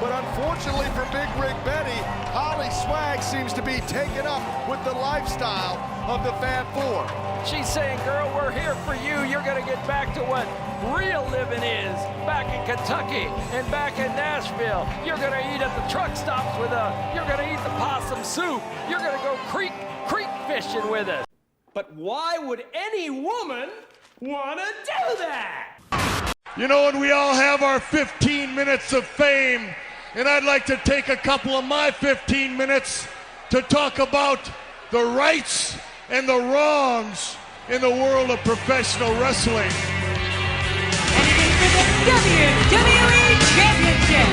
But unfortunately for Big Rig Betty, HollySwag seems to be taken up with the lifestyle of the Fab Four. She's saying, girl, we're here for you. You're going to get back to what real living is back in Kentucky and back in Nashville. You're going to eat at the truck stops with us. You're going to eat the possum soup. You're going to go creek fishing with us. But why would any woman want to do that? You know, and we all have our 15 minutes of fame, and I'd like to take a couple of my 15 minutes to talk about the rights and the wrongs in the world of professional wrestling. And it is for the WWE Championship.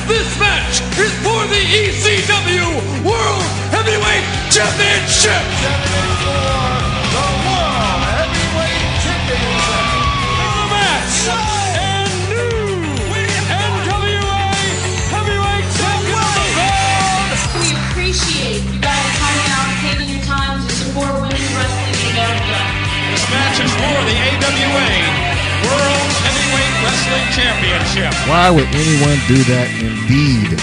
This match is for the ECW World Heavyweight Championship. The World Heavyweight Championship. In the match, and new NWA Heavyweight Champion. We appreciate you guys coming out and taking your time to support women's wrestling in America. This match is for the AWA World Heavyweight Wrestling Championship. Why would anyone do that indeed?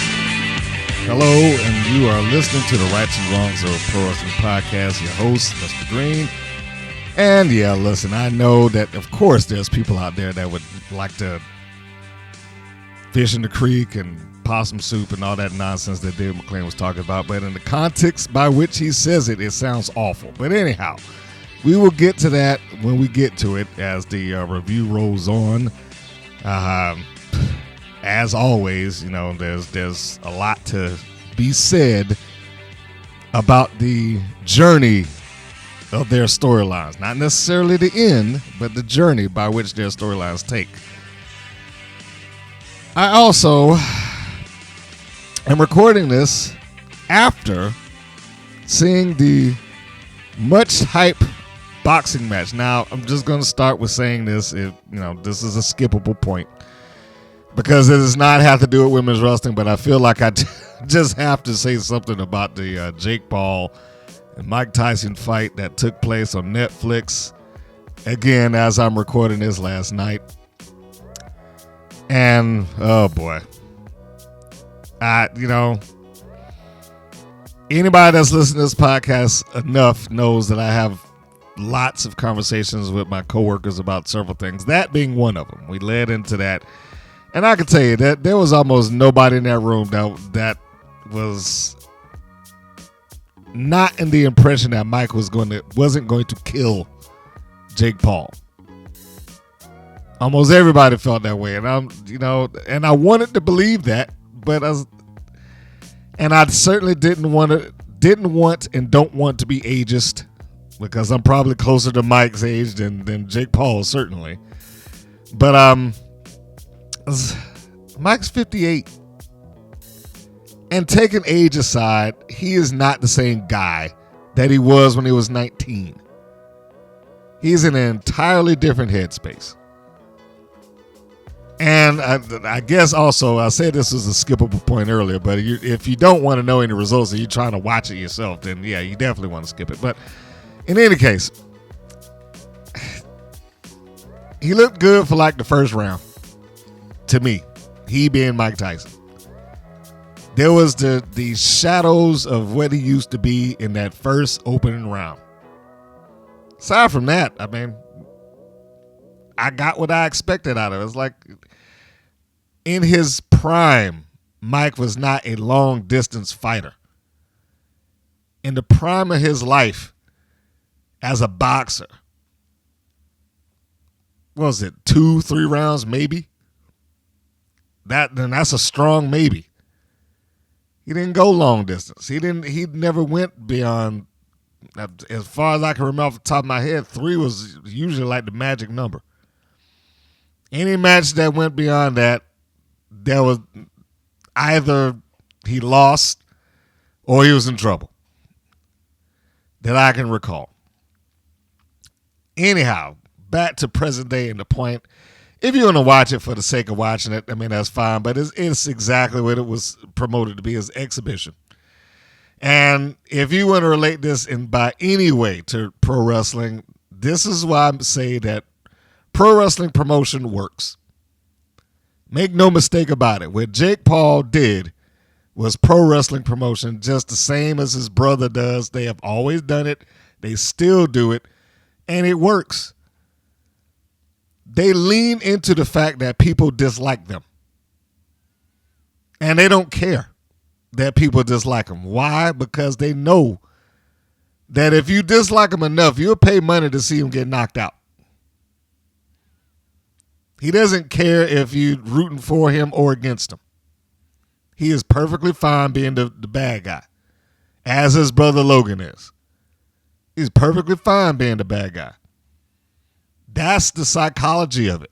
Hello, and you are listening to the Rights and Wrongs of Pro Wrestling Podcast. Your host, Mr. Green. And yeah, listen, I know that, of course, there's people out there that would like to fish in the creek and possum soup and all that nonsense that David McClain was talking about. But in the context by which he says it, it sounds awful. But anyhow, we will get to that when we get to it as the review rolls on. As always, you know, there's a lot to be said about the journey of their storylines. Not necessarily the end, but the journey by which their storylines take. I also am recording this after seeing the much hype boxing match. Now, I'm just going to start with saying this. This is a skippable point because it does not have to do with women's wrestling, but I feel like I just have to say something about the Jake Paul and Mike Tyson fight that took place on Netflix. Again, as I'm recording this last night. And, oh boy. Anybody that's listened to this podcast enough knows that I have lots of conversations with my coworkers about several things, that being one of them. We led into that. And I can tell you that there was almost nobody in that room that was not in the impression that Mike wasn't going to kill Jake Paul. Almost everybody felt that way, and I wanted to believe that, but I certainly didn't want and don't want to be ageist, because I'm probably closer to Mike's age than Jake Paul, certainly. But Mike's 58. And taking age aside, he is not the same guy that he was when he was 19. He's in an entirely different headspace. And I guess also, I said this was a skippable point earlier, but if you don't want to know any results and you're trying to watch it yourself, then yeah, you definitely want to skip it. But in any case, he looked good for like the first round. To me, he being Mike Tyson. There was the shadows of what he used to be in that first opening round. Aside from that, I mean, I got what I expected out of it. It's like in his prime, Mike was not a long distance fighter. In the prime of his life as a boxer, what was it, 2-3 rounds maybe? That's a strong maybe. He didn't go long distance. He never went beyond, as far as I can remember off the top of my head, 3 was usually like the magic number. Any match that went beyond that, there was either he lost or he was in trouble, that I can recall. Anyhow, back to present day and the point. If you want to watch it for the sake of watching it, I mean, that's fine. But it's exactly what it was promoted to be, as exhibition. And if you want to relate this by any way to pro wrestling, this is why I say that pro wrestling promotion works. Make no mistake about it. What Jake Paul did was pro wrestling promotion, just the same as his brother does. They have always done it. They still do it, and it works. They lean into the fact that people dislike them, and they don't care that people dislike them. Why? Because they know that if you dislike them enough, you'll pay money to see him get knocked out. He doesn't care if you're rooting for him or against him. He is perfectly fine being the bad guy, as his brother Logan is. He's perfectly fine being the bad guy. That's the psychology of it.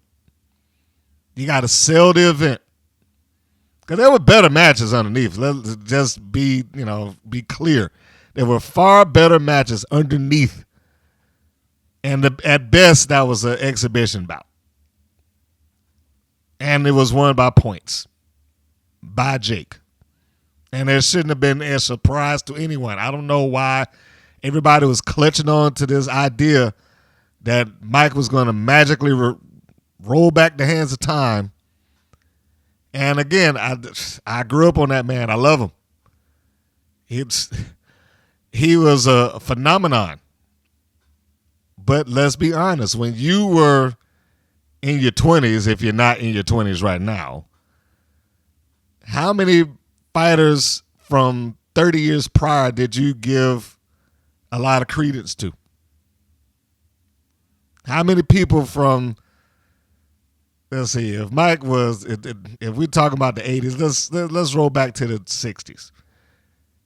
You got to sell the event. Because there were better matches underneath. Let's just be clear. There were far better matches underneath. And at best, that was an exhibition bout. And it was won by points. By Jake. And it shouldn't have been a surprise to anyone. I don't know why everybody was clutching on to this idea that Mike was going to magically roll back the hands of time. And again, I grew up on that man. I love him. He was a phenomenon. But let's be honest, when you were in your 20s, if you're not in your 20s right now, how many fighters from 30 years prior did you give a lot of credence to? How many people from, let's see, if Mike was, if we're talking about the 80s, let's roll back to the 60s.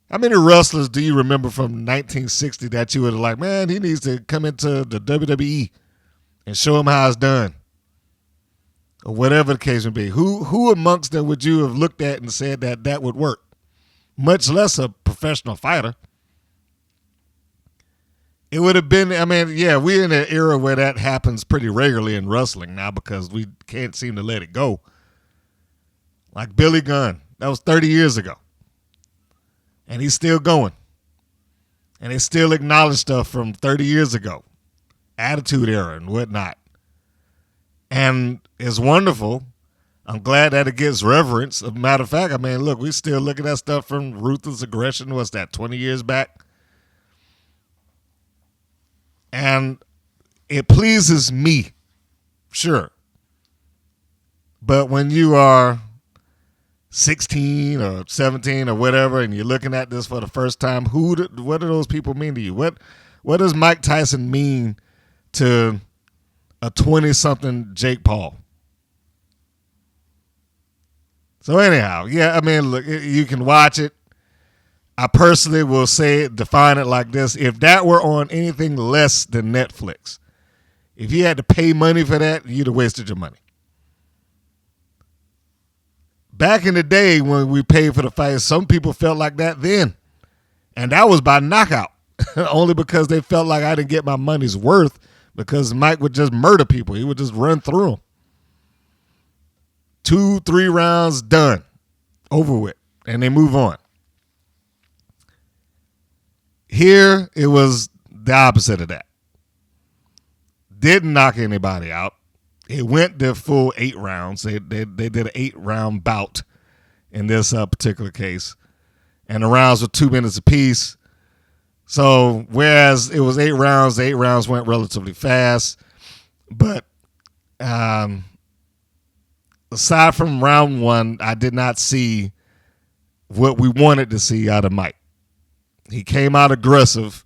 How many wrestlers do you remember from 1960 that you were like, man, he needs to come into the WWE and show him how it's done? Or whatever the case may be. Who amongst them would you have looked at and said that would work? Much less a professional fighter. It would have been, we're in an era where that happens pretty regularly in wrestling now because we can't seem to let it go. Like Billy Gunn. That was 30 years ago. And he's still going. And they still acknowledge stuff from 30 years ago. Attitude Era and whatnot. And it's wonderful. I'm glad that it gets reverence. As a matter of fact, look, we still look at that stuff from Ruthless Aggression. What's that, 20 years back? And it pleases me, sure. But when you are 16 or 17 or whatever, and you're looking at this for the first time, what do those people mean to you? What does Mike Tyson mean to a 20-something Jake Paul? So anyhow, look, you can watch it. I personally will define it like this. If that were on anything less than Netflix, if you had to pay money for that, you'd have wasted your money. Back in the day when we paid for the fight, some people felt like that then. And that was by knockout. Only because they felt like I didn't get my money's worth because Mike would just murder people. He would just run through them. 2-3 rounds, done. Over with. And they move on. Here, it was the opposite of that. Didn't knock anybody out. It went the full 8 rounds. They did an 8-round bout in this particular case. And the rounds were 2 minutes apiece. So, whereas it was 8 rounds, the 8 rounds went relatively fast. But aside from round 1, I did not see what we wanted to see out of Mike. He came out aggressive,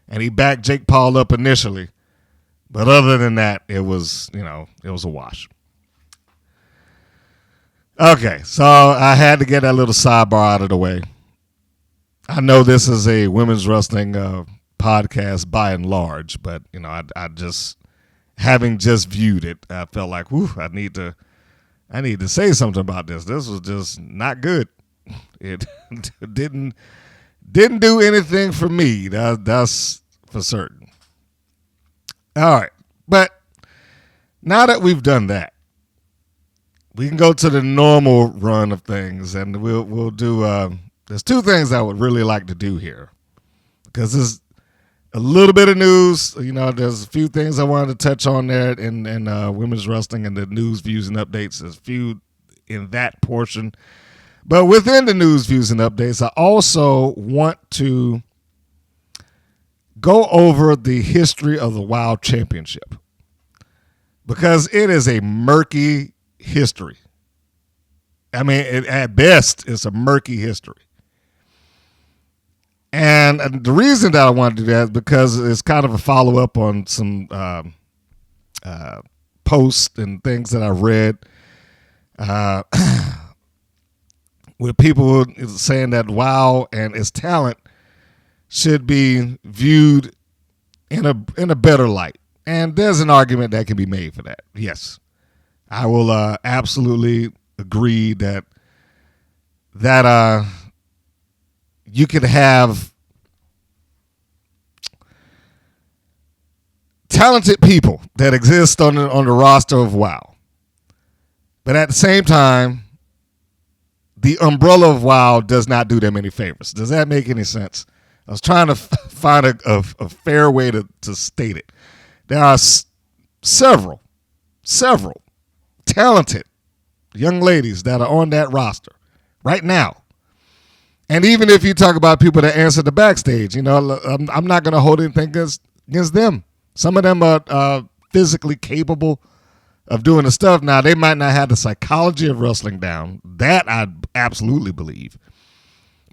and he backed Jake Paul up initially. But other than that, it was a wash. Okay, so I had to get that little sidebar out of the way. I know this is a women's wrestling podcast by and large, but I just, having just viewed it, I felt like, I need to say something about this. This was just not good. It didn't do anything for me. That's for certain. All right. But now that we've done that, we can go to the normal run of things, and we'll do there's 2 things I would really like to do here. Because there's a little bit of news. There's a few things I wanted to touch on there in women's wrestling and the news, views, and updates. There's a few in that portion. But within the news, views, and updates, I also want to go over the history of the Wild Championship, because it is a murky history. I mean, at best, it's a murky history. And the reason that I want to do that is because it's kind of a follow-up on some posts and things that I read with people saying that WoW and its talent should be viewed in a better light. And there's an argument that can be made for that. Yes, I will absolutely agree that you could have talented people that exist on the roster of WoW, but at the same time, the umbrella of WoW does not do them any favors. Does that make any sense? I was trying to find a fair way to state it. There are several talented young ladies that are on that roster right now. And even if you talk about people that answer the backstage, I'm not going to hold anything against them. Some of them are physically capable of doing the stuff. Now, they might not have the psychology of wrestling down. That I absolutely believe.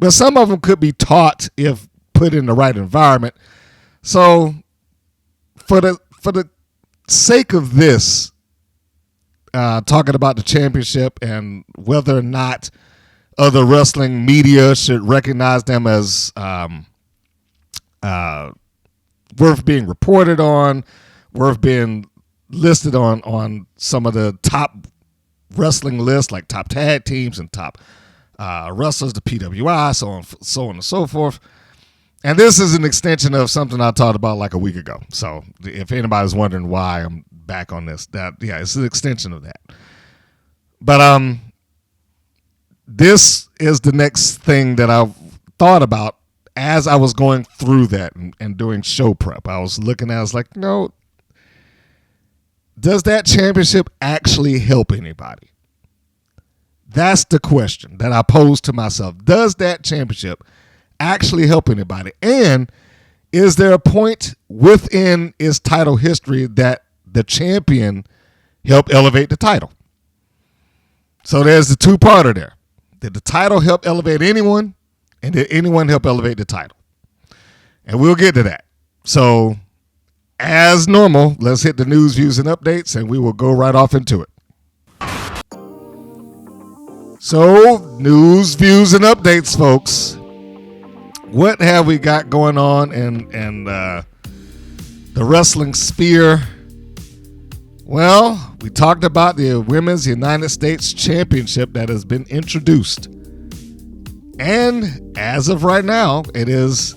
But some of them could be taught if put in the right environment. So for the sake of this, talking about the championship and whether or not other wrestling media should recognize them as worth being reported on, worth being listed on some of the top wrestling lists, like top tag teams and top wrestlers, the PWI, so on and so forth. And this is an extension of something I talked about like a week ago. So if anybody's wondering why I'm back on this, it's an extension of that. But this is the next thing that I thought about as I was going through that and doing show prep. I was looking at it, I was like, no, does that championship actually help anybody? That's the question that I posed to myself. Does that championship actually help anybody? And is there a point within its title history that the champion helped elevate the title? So there's the two-parter there. Did the title help elevate anyone? And did anyone help elevate the title? And we'll get to that. So as normal, let's hit the news, views, and updates, and we will go right off into it. So, news, views, and updates, folks. What have we got going on in the wrestling sphere? Well, we talked about the Women's United States Championship that has been introduced. And as of right now, it is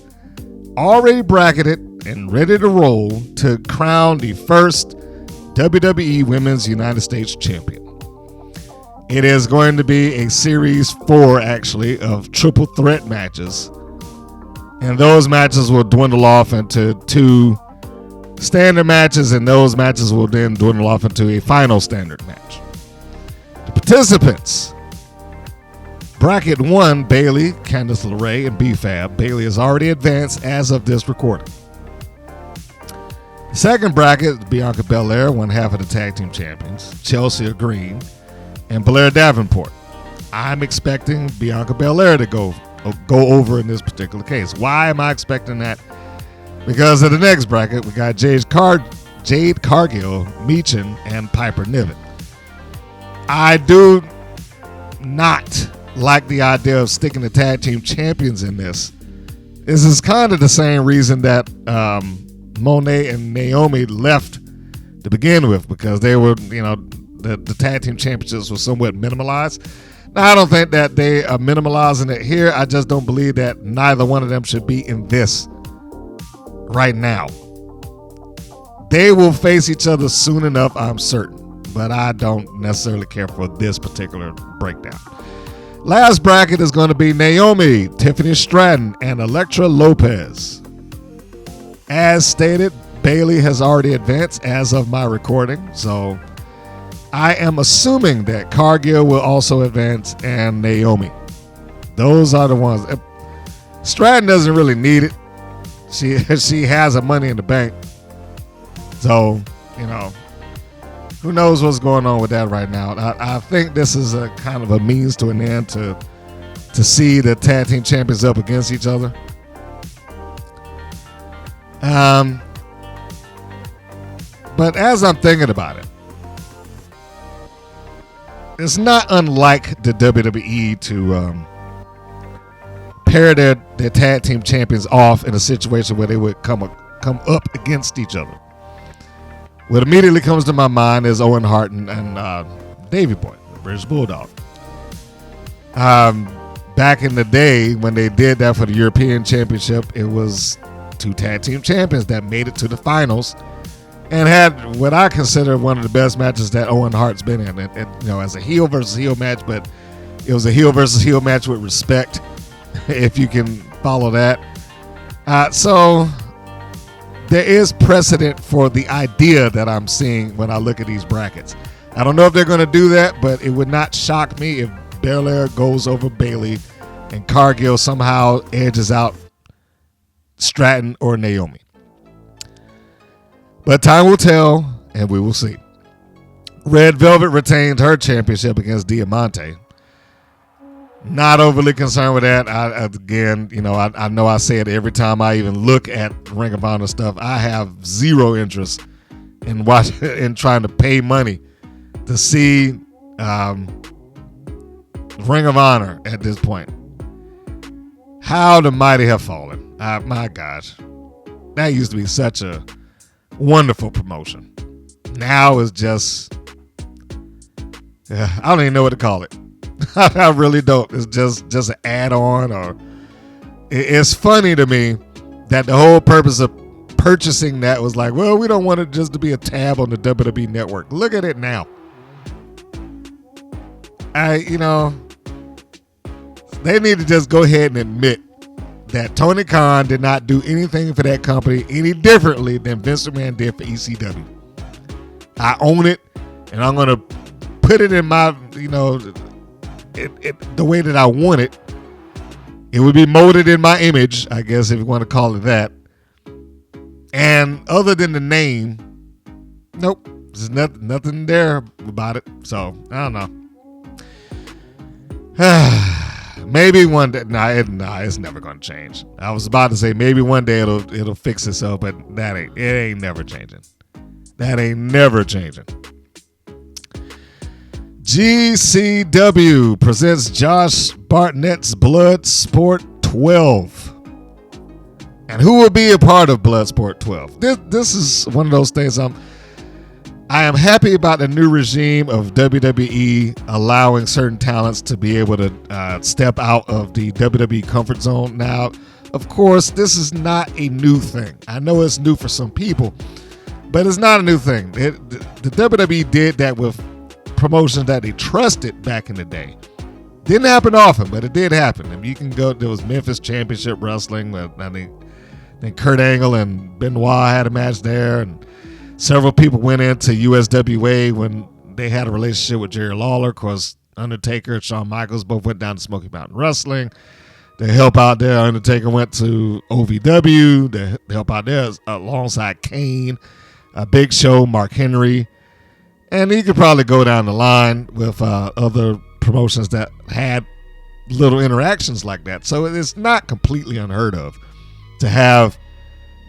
already bracketed and ready to roll to crown the first WWE Women's United States Champion. It is going to be a series 4, actually, of triple threat matches. And those matches will dwindle off into 2 standard matches, and those matches will then dwindle off into a final standard match. The participants: Bracket 1, Bayley, Candice LeRae, and B-Fab. Bayley is already advanced as of this recording. The second bracket, Bianca Belair, one half of the tag team champions, Chelsea Green, and Blair Davenport. I'm expecting Bianca Belair to go over in this particular case. Why am I expecting that? Because of the next bracket, we got Jade Cargill, Meechin, and Piper Niven. I do not like the idea of sticking the tag team champions in this. This is kind of the same reason that Monet and Naomi left to begin with, because they were, the tag team championships were somewhat minimalized. Now, I don't think that they are minimalizing it here. I just don't believe that neither one of them should be in this right now. They will face each other soon enough, I'm certain, but I don't necessarily care for this particular breakdown. Last bracket is going to be Naomi, Tiffany Stratton, and Elektra Lopez. As stated, Bayley has already advanced as of my recording, so I am assuming that Cargill will also advance and Naomi. Those are the ones. Stratton doesn't really need it. She has her money in the bank. So, who knows what's going on with that right now. I think this is a kind of a means to an end to see the tag team champions up against each other. But as I'm thinking about it, it's not unlike the WWE to pair their tag team champions off in a situation where they would come up against each other. What immediately comes to my mind is Owen Hart and Davey Boy, the British Bulldog. Back in the day when they did that for the European Championship, it was two tag team champions that made it to the finals and had what I consider one of the best matches that Owen Hart's been in. As a heel versus heel match, but it was a heel versus heel match with respect, if you can follow that. So there is precedent for the idea that I'm seeing when I look at these brackets. I don't know if they're going to do that, but it would not shock me if Belair goes over Bayley and Cargill somehow edges out Stratton or Naomi. But time will tell, and we will see. Red Velvet retained her championship against Diamante. Not overly concerned with that. I know I say it every time I even look at Ring of Honor stuff. I have zero interest in trying to pay money to see Ring of Honor at this point. How the mighty have fallen. My gosh. That used to be such a wonderful promotion. Now it's just, I don't even know what to call it. I really don't. It's just an add-on, or it's funny to me that the whole purpose of purchasing that was like, well, we don't want it just to be a tab on the WWE network. Look at it now. They need to just go ahead and admit that Tony Khan did not do anything for that company any differently than Vince McMahon did for ECW. I own it, and I'm going to put it in my, the way that I want it. It would be molded in my image, I guess, if you want to call it that. And other than the name, nope, there's nothing there about it. So I don't know. Maybe one day. Nah, it's never gonna change. I was about to say maybe one day it'll fix itself, but it ain't never changing. That ain't never changing. GCW presents Josh Bartnett's Bloodsport 12. And who will be a part of Bloodsport 12? This is one of those things I am happy about the new regime of WWE allowing certain talents to be able to step out of the WWE comfort zone. Now, of course, this is not a new thing. I know it's new for some people, but it's not a new thing. The WWE did that with promotions that they trusted back in the day. Didn't happen often, but it did happen. I mean, you can go. There was Memphis Championship Wrestling. I think Kurt Angle and Benoit had a match there, and several people went into USWA when they had a relationship with Jerry Lawler. Of course, Undertaker and Shawn Michaels both went down to Smoky Mountain Wrestling. They help out there. Undertaker went to OVW. They help out there alongside Kane, Big Show, Mark Henry. And you could probably go down the line with other promotions that had little interactions like that. So it's not completely unheard of to have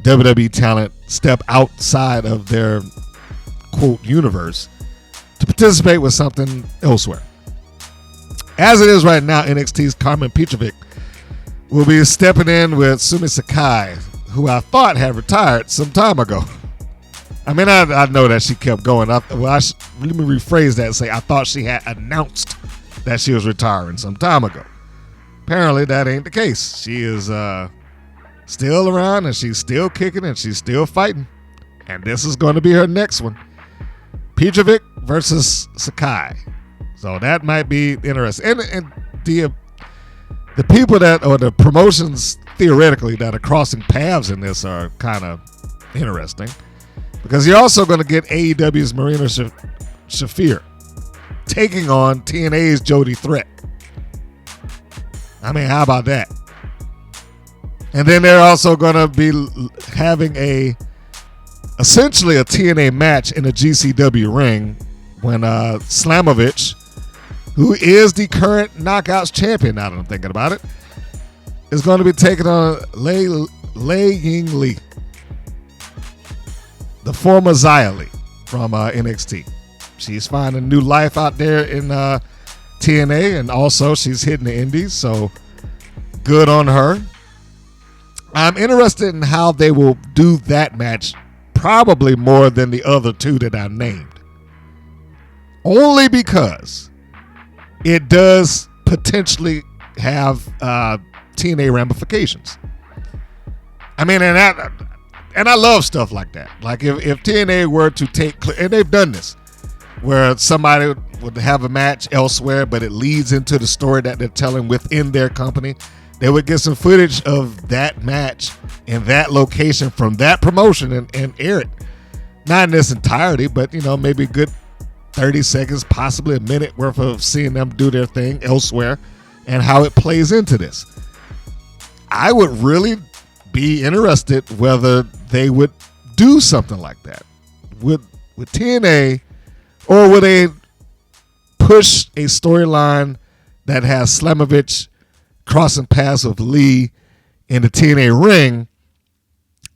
WWE talent step outside of their quote universe to participate with something elsewhere. As it is right now, NXT's Carmen Petrovic will be stepping in with Sumi Sakai, who I thought had retired some time ago. I mean, I know that she kept going. Let me rephrase that and say I thought she had announced that she was retiring some time ago. Apparently, that ain't the case. She is still around, and she's still kicking, and she's still fighting. And this is going to be her next one. Petrovic versus Sakai. So that might be interesting. And the people that, or the promotions theoretically that are crossing paths in this are kind of interesting. Because you're also going to get AEW's Marina Shafir taking on TNA's Jody Threat. I mean, how about that? And then they're also going to be having essentially a TNA match in a GCW ring when Slamovich, who is the current Knockouts champion, now that I'm thinking about it, is going to be taking on Lei Ying Lee, the former Xia Li from NXT. She's finding new life out there in TNA, and also she's hitting the indies, so good on her. I'm interested in how they will do that match, probably more than the other two that I named. Only because it does potentially have TNA ramifications. I mean, and I love stuff like that. Like if TNA were to take, and they've done this, where somebody would have a match elsewhere, but it leads into the story that they're telling within their company. They would get some footage of that match in that location from that promotion and air it. Not in its entirety, but, maybe a good 30 seconds, possibly a minute worth of seeing them do their thing elsewhere and how it plays into this. I would really be interested whether they would do something like that with TNA, or would they push a storyline that has Slamovich crossing paths with Lee in the TNA ring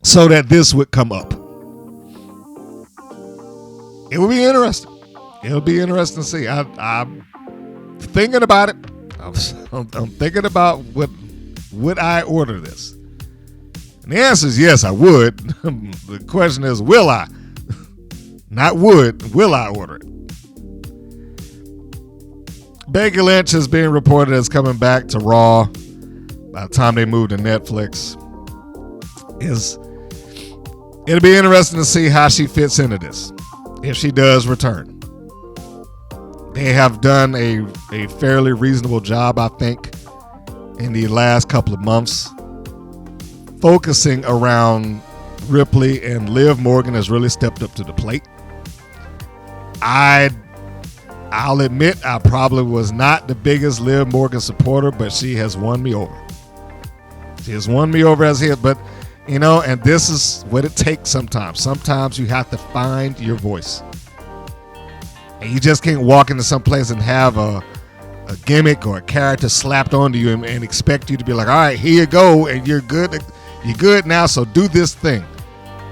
so that this would come up. It would be interesting. It'll be interesting to see. I'm thinking about it. I'm thinking about would I order this? And the answer is yes, I would. The question is, will I? Not would. Will I order it? Becky Lynch is being reported as coming back to Raw by the time they move to Netflix. It'll be interesting to see how she fits into this, if she does return. They have done a fairly reasonable job, I think, in the last couple of months, focusing around Ripley, and Liv Morgan has really stepped up to the plate. I'll admit I probably was not the biggest Liv Morgan supporter, but she has won me over. She has won me over as here, but and this is what it takes sometimes. Sometimes you have to find your voice. And you just can't walk into some place and have a gimmick or a character slapped onto you and expect you to be like, all right, here you go, and you're good. You're good now, so do this thing.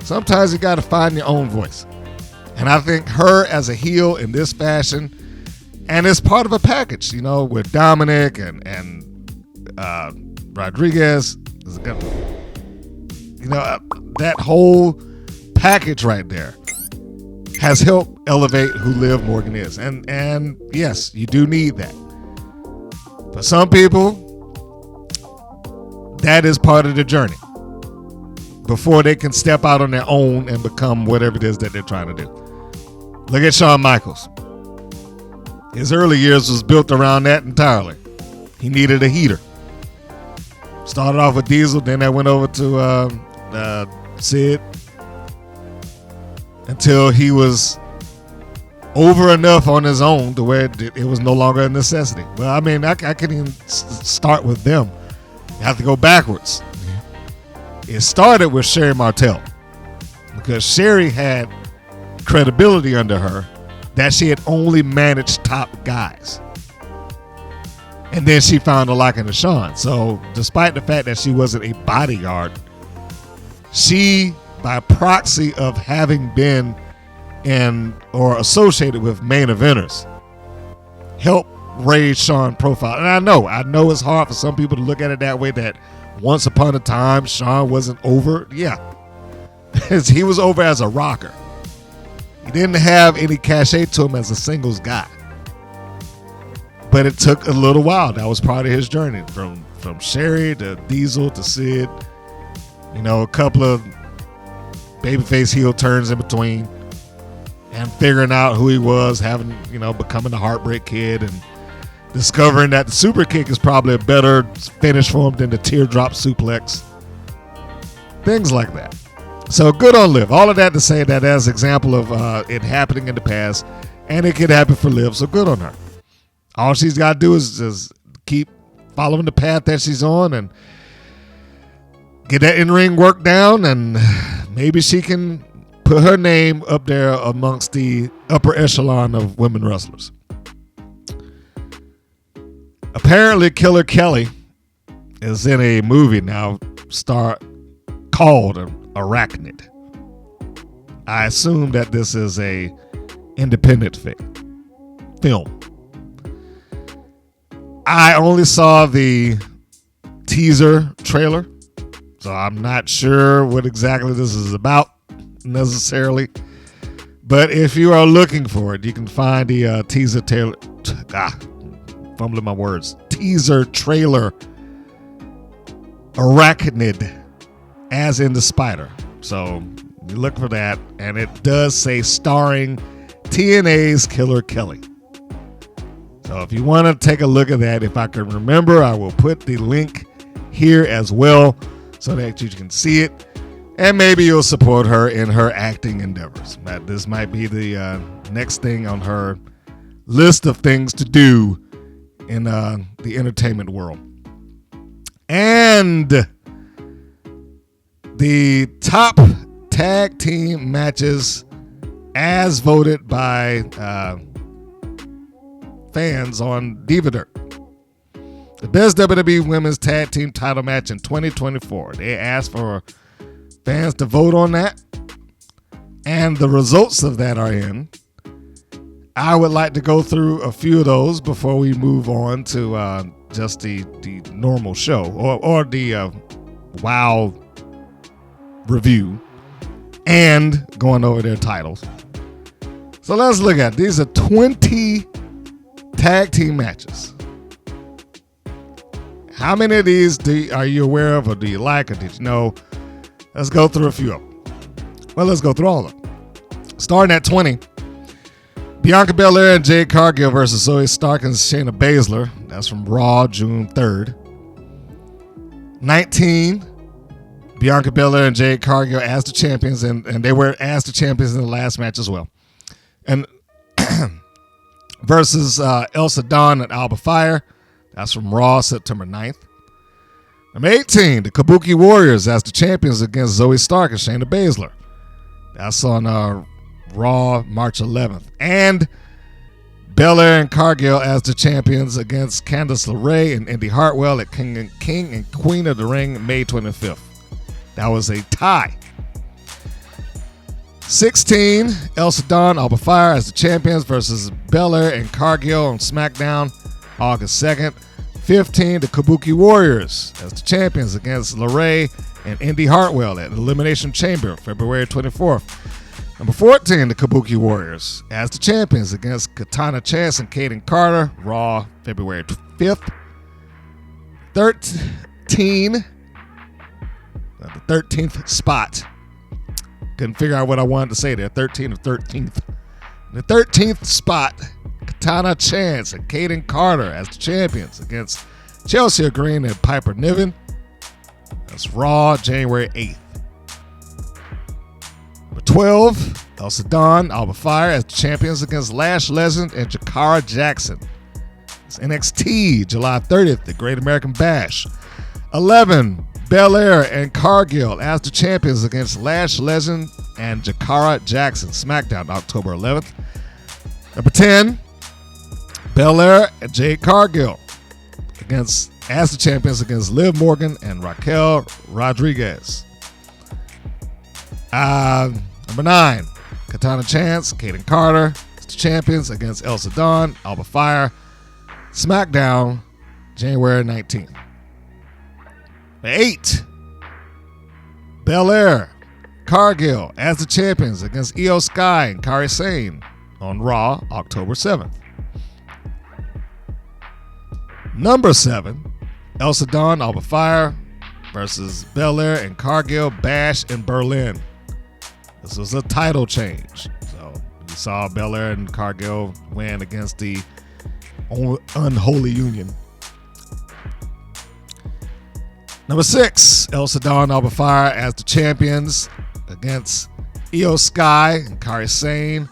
Sometimes you got to find your own voice. And I think her as a heel in this fashion, and it's part of a package, with Dominic and Rodriguez. That whole package right there has helped elevate who Liv Morgan is. And yes, you do need that. For some people, that is part of the journey before they can step out on their own and become whatever it is that they're trying to do. Look at Shawn Michaels. His early years was built around that entirely. He needed a heater. Started off with Diesel, then that went over to Sid, until he was over enough on his own to where it was no longer a necessity. Well, I mean, I can even start with them. You have to go backwards. It started with Sherry Martel, because Sherry had credibility under her that she had only managed top guys. And then she found a liking to Shawn. So despite the fact that she wasn't a bodyguard, she, by proxy of having been in or associated with main eventers, helped raise Shawn's profile. And I know it's hard for some people to look at it that way, that once upon a time Shawn wasn't over. Yeah, he was over as a rocker. He didn't have any cachet to him as a singles guy. But it took a little while. That was part of his journey, from Sherry to Diesel to Sid. A couple of babyface heel turns in between, and figuring out who he was, becoming the Heartbreak Kid, and discovering that the super kick is probably a better finish for him than the teardrop suplex. Things like that. So good on Liv. All of that to say that as an example of it happening in the past, And it could happen for Liv, so good on her. All she's got to do is just keep following the path that she's on and get that in-ring work down, and maybe she can put her name up there amongst the upper echelon of women wrestlers. Apparently, Killer Kelly is in a movie now called Arachnid. I assume that this is a independent film. I only saw the teaser trailer, so I'm not sure what exactly this is about necessarily. But if you are looking for it, you can find the teaser trailer. Fumbling my words. Teaser trailer. Arachnid, as in the spider. So you look for that, and it does say starring TNA's Killer Kelly. So if you want to take a look at that, if I can remember, I will put the link here as well so that you can see it, and maybe you'll support her in her acting endeavors. This might be the next thing on her list of things to do in the entertainment world. And the top tag team matches as voted by fans on Diva Dirt. The best WWE Women's Tag Team title match in 2024. They asked for fans to vote on that, and the results of that are in. I would like to go through a few of those before we move on to just the normal show or the WoW review and going over their titles. So let's look at it. These are 20 tag team matches. How many of these are you aware of, or do you like, or did you know? Let's go through a few of them. Well, let's go through all of them. Starting at 20, Bianca Belair and Jade Cargill versus Zoe Stark and Shayna Baszler. That's from Raw, June 3rd. 19, Bianca Belair and Jade Cargill as the champions, and they were as the champions in the last match as well. And versus Elsa Dawn and Alba Fire. That's from Raw, September 9th. Number 18, the Kabuki Warriors as the champions against Zoe Stark and Shayna Baszler. That's on Raw, March 11th. And Belair and Cargill as the champions against Candice LeRae and Indy Hartwell at King and Queen of the Ring, May 25th. That was a tie. 16, Elsa Dawn, Alba Fire as the champions versus Belair and Cargill on SmackDown, August 2nd. 15, the Kabuki Warriors as the champions against LeRae and Indy Hartwell at Elimination Chamber, February 24th. Number 14, the Kabuki Warriors as the champions against Katana Chance and Kaden Carter, Raw, February 5th. 13, the 13th spot. Couldn't figure out what I wanted to say there. 13 or 13th. The 13th spot, Katana Chance and Kaden Carter as the champions against Chelsea Green and Piper Niven. That's Raw, January 8th. Number 12, Elsa Dawn, Alba Fire as the champions against Lash Legend and Jakara Jackson. It's NXT, July 30th, the Great American Bash. 11, Belair and Cargill as the champions against Lash Legend and Jakara Jackson, SmackDown, October 11th. Number 10, Belair and Jade Cargill as the champions against Liv Morgan and Raquel Rodriguez. Number 9, Katana Chance, Kaden Carter as the champions against Elsa Dawn, Alba Fire, SmackDown, January 19th. Number 8, Belair, Cargill as the champions against Io Sky and Kairi Sane on Raw, October 7th. Number 7, Elsa Dawn, Alba Fire versus Belair and Cargill Bash in Berlin. This was a title change. So you saw Belair and Cargill win against the Unholy Union. Number 6, Elsa Dawn, Alba Fire as the champions against Io Sky and Kairi Sane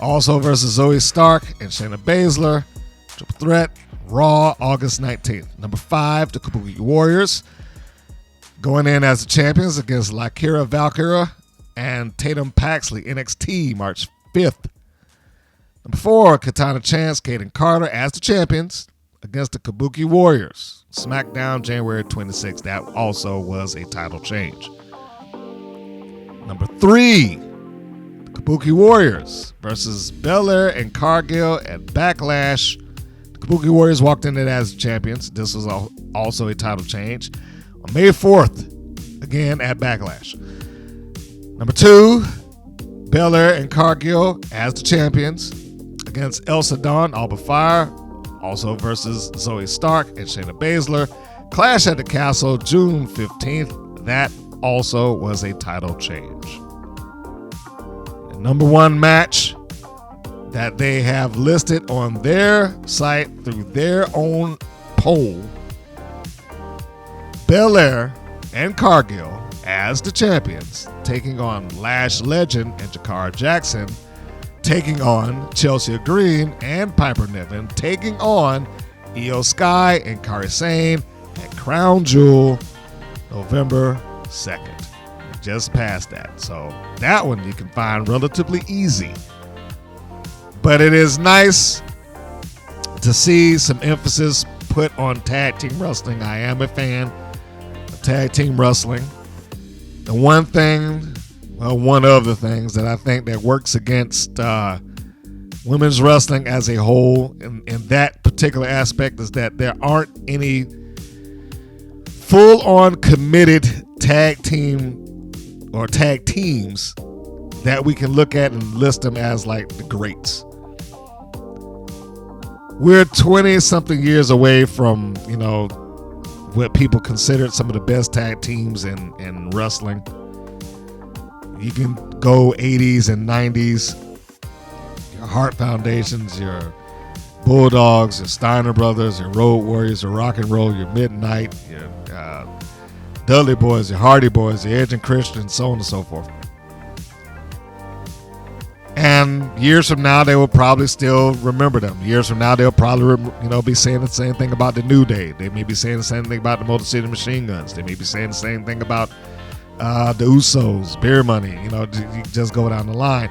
Also versus Zoe Stark and Shayna Baszler. Triple threat, Raw, August 19th. Number 5, the Kabuki Warriors. Going in as the champions against Lakira Valkyra and Tatum Paxley, NXT, March 5th. Number 4, Katana Chance, Kaden Carter as the champions against the Kabuki Warriors. SmackDown, January 26th. That also was a title change. Number 3, the Kabuki Warriors versus Belair and Cargill at Backlash. The Kabuki Warriors walked in it as champions. This was also a title change. On May 4th, again at Backlash. Number 2, Belair and Cargill as the champions against Elsa Dawn, Alba Fire, also versus Zoe Stark and Shayna Baszler. Clash at the Castle, June 15th. That also was a title change. The number 1 match that they have listed on their site through their own poll, Belair and Cargill as the champions, taking on Lash Legend and Jakara Jackson, taking on Chelsea Green and Piper Niven, taking on Io Sky and Kairi Sane at Crown Jewel, November 2nd. Just past that. So that one you can find relatively easy. But it is nice to see some emphasis put on tag team wrestling. I am a fan of tag team wrestling. The one of the things that I think that works against women's wrestling as a whole in that particular aspect is that there aren't any full-on committed tag team or tag teams that we can look at and list them as like the greats. We're 20-something years away from, what people considered some of the best tag teams in wrestling. You can go 80s and 90s, your Hart Foundations, your Bulldogs, your Steiner Brothers, your Road Warriors, your Rock and Roll, your Midnight, your Dudley Boys, your Hardy Boys, your Edge and Christian, so on and so forth. And years from now, they will probably still remember them. Years from now, they'll probably, be saying the same thing about the New Day. They may be saying the same thing about the Motor City Machine Guns. They may be saying the same thing about the Usos, Beer Money. You just go down the line.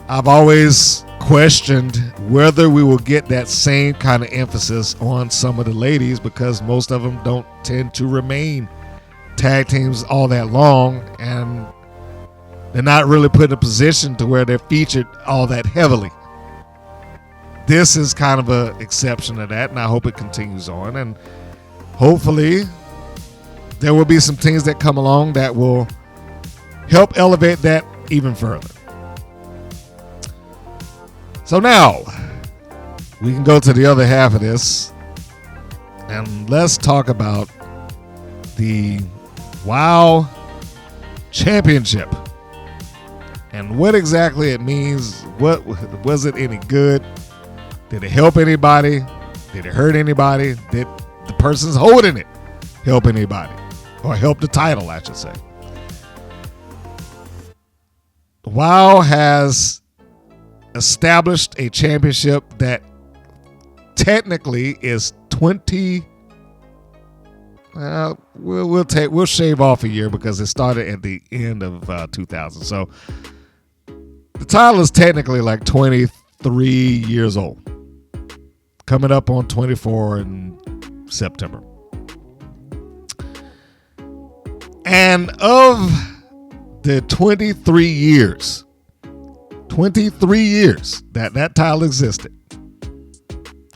I've always questioned whether we will get that same kind of emphasis on some of the ladies because most of them don't tend to remain tag teams all that long, and they're not really put in a position to where they're featured all that heavily. This is kind of an exception to that, and I hope it continues on. And hopefully there will be some things that come along that will help elevate that even further. So now we can go to the other half of this, and let's talk about the WoW Championship. And what exactly it means. What was it any good? Did it help anybody? Did it hurt anybody? Did the person's holding it help anybody? Or help the title, I should say. WoW has established a championship that technically is 20. We'll shave off a year because it started at the end of 2000. So the title is technically like 23 years old, coming up on 24 in September. And of the 23 years that title existed,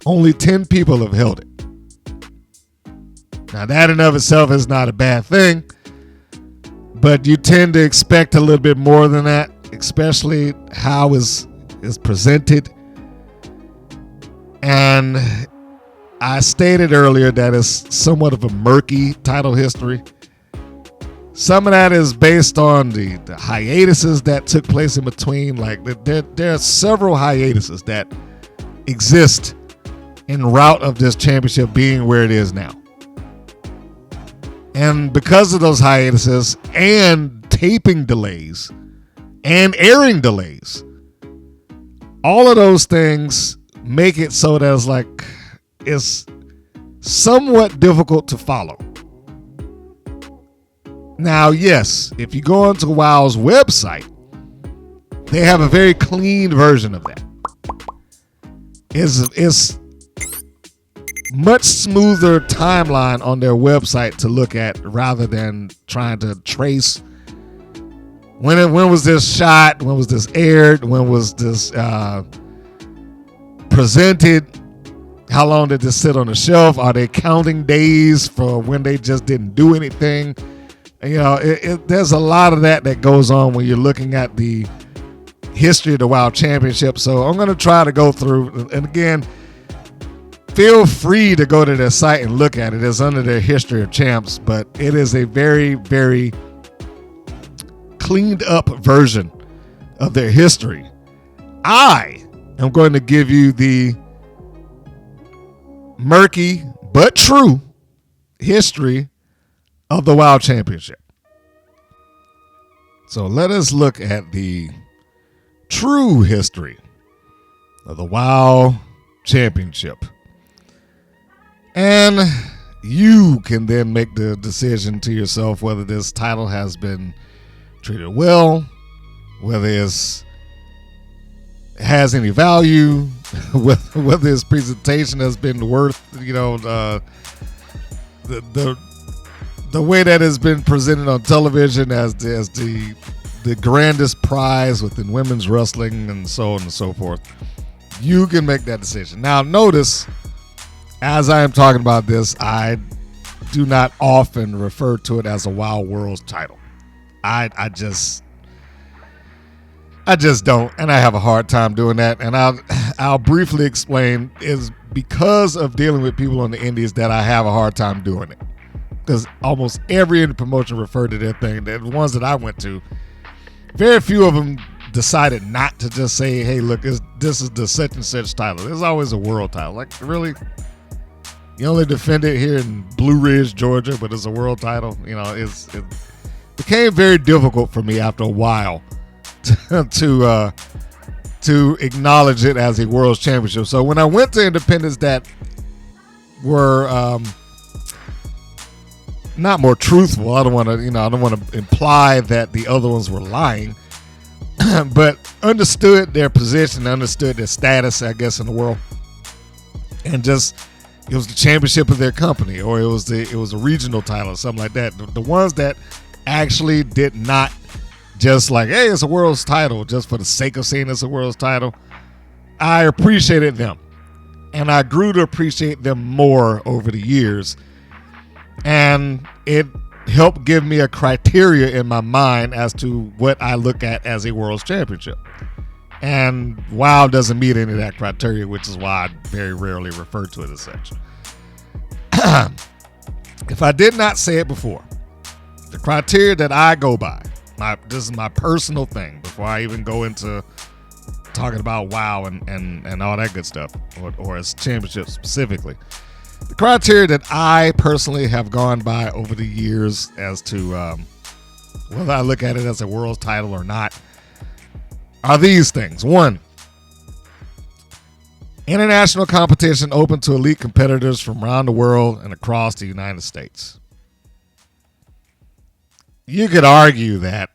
only 10 people have held it. Now, that in of itself is not a bad thing, but you tend to expect a little bit more than that, especially how is presented. And I stated earlier that it's somewhat of a murky title history. Some of that is based on the hiatuses that took place in between. Like there are several hiatuses that exist en route of this championship being where it is now. And because of those hiatuses and taping delays and airing delays, all of those things make it so that it's somewhat difficult to follow. Now, yes, if you go onto WoW's website, they have a very clean version of that. It's much smoother timeline on their website to look at rather than trying to trace when was this shot, when was this aired, when was this presented, how long did this sit on the shelf, are they counting days for when they just didn't do anything? You know, there's a lot of that goes on when you're looking at the history of the WoW Championship. So I'm going to try to go through, and again, feel free to go to their site and look at it. It's under their history of champs, but it is a very, very cleaned up version of their history. I am going to give you the murky but true history of the WoW Championship. So let us look at the true history of the WoW Championship. And you can then make the decision to yourself whether this title has been treated well, whether it has any value, whether its presentation has been worth, the way that it's been presented on television as the grandest prize within women's wrestling and so on and so forth. You can make that decision. Now, notice, as I am talking about this, I do not often refer to it as a WoW Worlds title. I just don't, and I have a hard time doing that. And I'll briefly explain. Is because of dealing with people on the indies that I have a hard time doing it. Because almost every indie promotion referred to their thing. The ones that I went to, very few of them decided not to just say, "Hey, look, this is the such and such title." There's always a world title. Like, really? You only defend it here in Blue Ridge, Georgia, but it's a world title. It became very difficult for me after a while to acknowledge it as a World Championship. So when I went to independents that were not more truthful, I don't want to imply that the other ones were lying, but understood their position, understood their status, I guess, in the world, and just it was the championship of their company, or it was a regional title or something like that. The ones that actually did not just like, hey, it's a world's title just for the sake of saying it's a world's title, I appreciated them, and I grew to appreciate them more over the years, and it helped give me a criteria in my mind as to what I look at as a world's championship. And WoW doesn't meet any of that criteria, which is why I very rarely refer to it as such. If I did not say it before, the criteria that I go by, this is my personal thing before I even go into talking about WoW and all that good stuff, or its championship specifically. The criteria that I personally have gone by over the years as to whether I look at it as a world title or not are these things. 1, international competition open to elite competitors from around the world and across the United States. You could argue that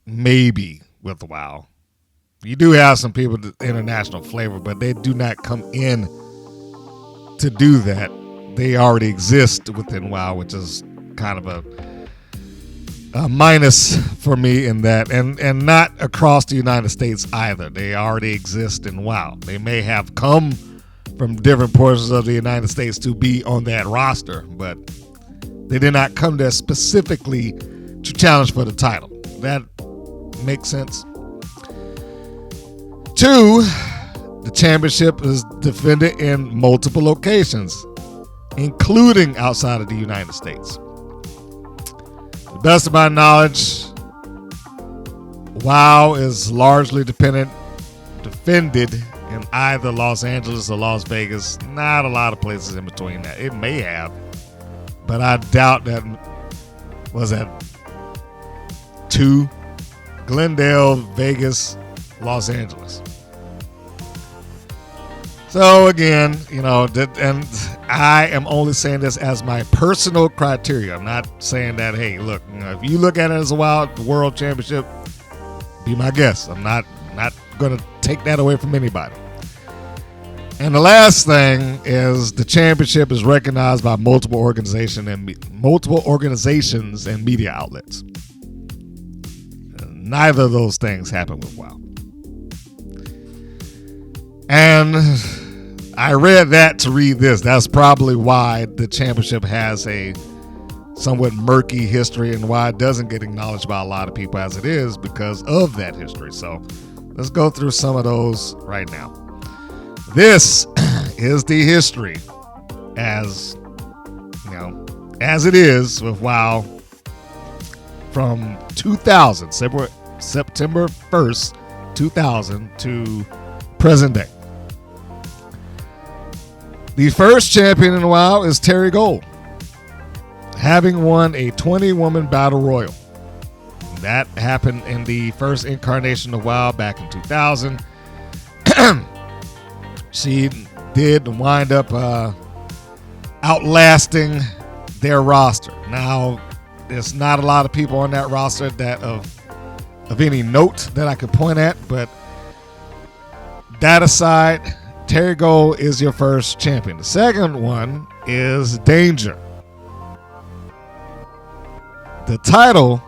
maybe with WoW. You do have some people with international flavor, but they do not come in to do that. They already exist within WoW, which is kind of a minus for me in that, and not across the United States either. They already exist in WoW. They may have come from different portions of the United States to be on that roster, but they did not come there specifically to challenge for the title. That makes sense. 2, the championship is defended in multiple locations, including outside of the United States. To the best of my knowledge, WoW is largely defended in either Los Angeles or Las Vegas. Not a lot of places in between that. It may have, but I doubt that. Was that 2? Glendale, Vegas, Los Angeles. So again, and I am only saying this as my personal criteria. I'm not saying that, hey, look, if you look at it as a world championship, be my guest. I'm not going to take that away from anybody. And the last thing is the championship is recognized by multiple organizations and media outlets. Neither of those things happen with WoW. And I read that to read this. That's probably why the championship has a somewhat murky history and why it doesn't get acknowledged by a lot of people as it is, because of that history. So let's go through some of those right now. This is the history as it is with WoW from 2000, September 1st, 2000 to present day. The first champion in WoW is Terry Gold, having won a 20-woman battle royal. That happened in the first incarnation of WoW back in 2000. She did wind up outlasting their roster. Now, there's not a lot of people on that roster that of any note that I could point at, but that aside, Terry Gold is your first champion. The second one is Danger. The title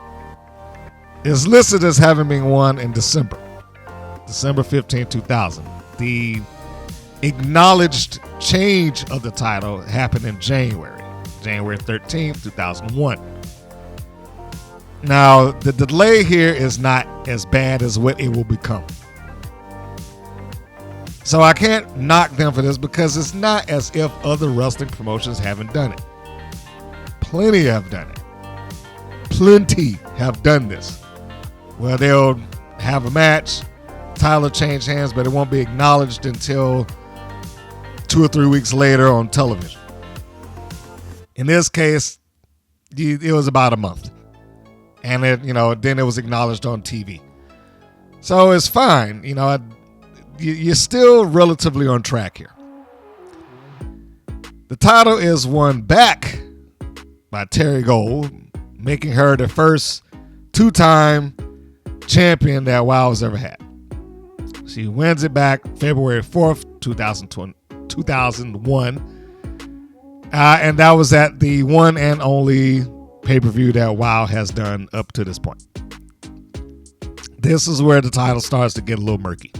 is listed as having been won in December 15, 2000. The acknowledged change of the title happened in January 13th, 2001. Now, the delay here is not as bad as what it will become. So I can't knock them for this because it's not as if other wrestling promotions haven't done it. Plenty have done it. Plenty have done this. Where they'll have a match, title will change hands, but it won't be acknowledged until 2 or 3 weeks later on television. In this case, it was about a month. And then it was acknowledged on TV. So it's fine. You're still relatively on track here. The title is won back by Terry Gold, making her the first 2-time champion that WoW has ever had. She wins it back February 4th, 2001. And that was at the one and only pay-per-view that WoW has done up to this point. This is where the title starts to get a little murky.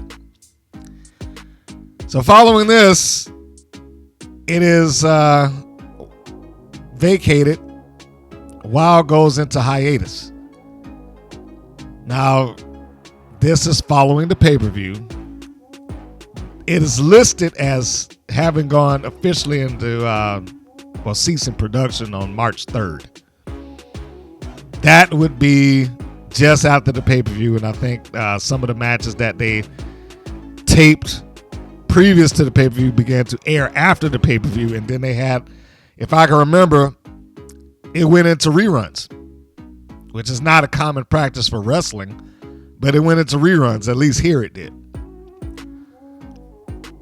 So following this, it is vacated. WoW goes into hiatus. Now, this is following the pay-per-view. It is listed as having gone officially into ceasing production on March 3rd. That would be just after the pay-per-view, and I think some of the matches that they taped previous to the pay-per-view began to air after the pay-per-view, and then they had, if I can remember, it went into reruns, which is not a common practice for wrestling, but it went into reruns. At least here it did.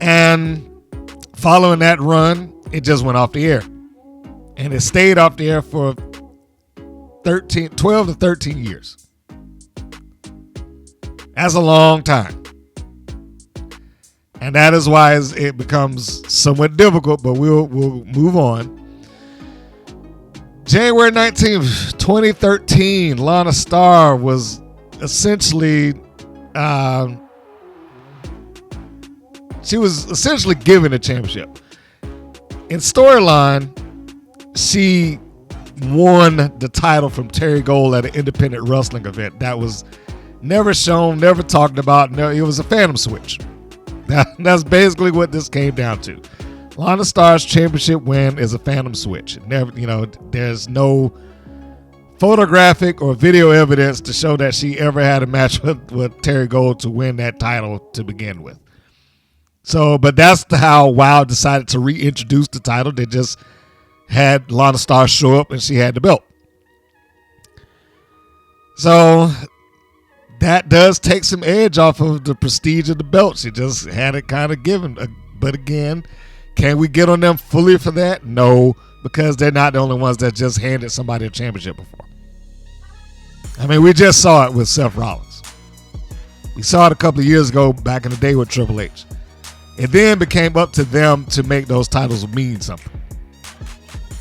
And following that run, it just went off the air. And it stayed off the air for 12 to 13 years. That's a long time. And that is why it becomes somewhat difficult, but we'll move on. January 19th, 2013, Lana Star was essentially given a championship. In storyline, she won the title from Terry Gold at an independent wrestling event that was never shown, never talked about. No, it was a phantom switch. That's basically what this came down to. Lana Star's championship win is a phantom switch. Never, there's no photographic or video evidence to show that she ever had a match with Terry Gold to win that title to begin with. So, but that's how WoW decided to reintroduce the title. They just had Lana Star show up and she had the belt. So that does take some edge off of the prestige of the belt. She just had it kind of given But again, can we get on them fully for that? No, because they're not the only ones that just handed somebody a championship before. I mean, we just saw it with Seth Rollins. We saw it a couple of years ago back in the day with Triple H. It then became up to them to make those titles mean something.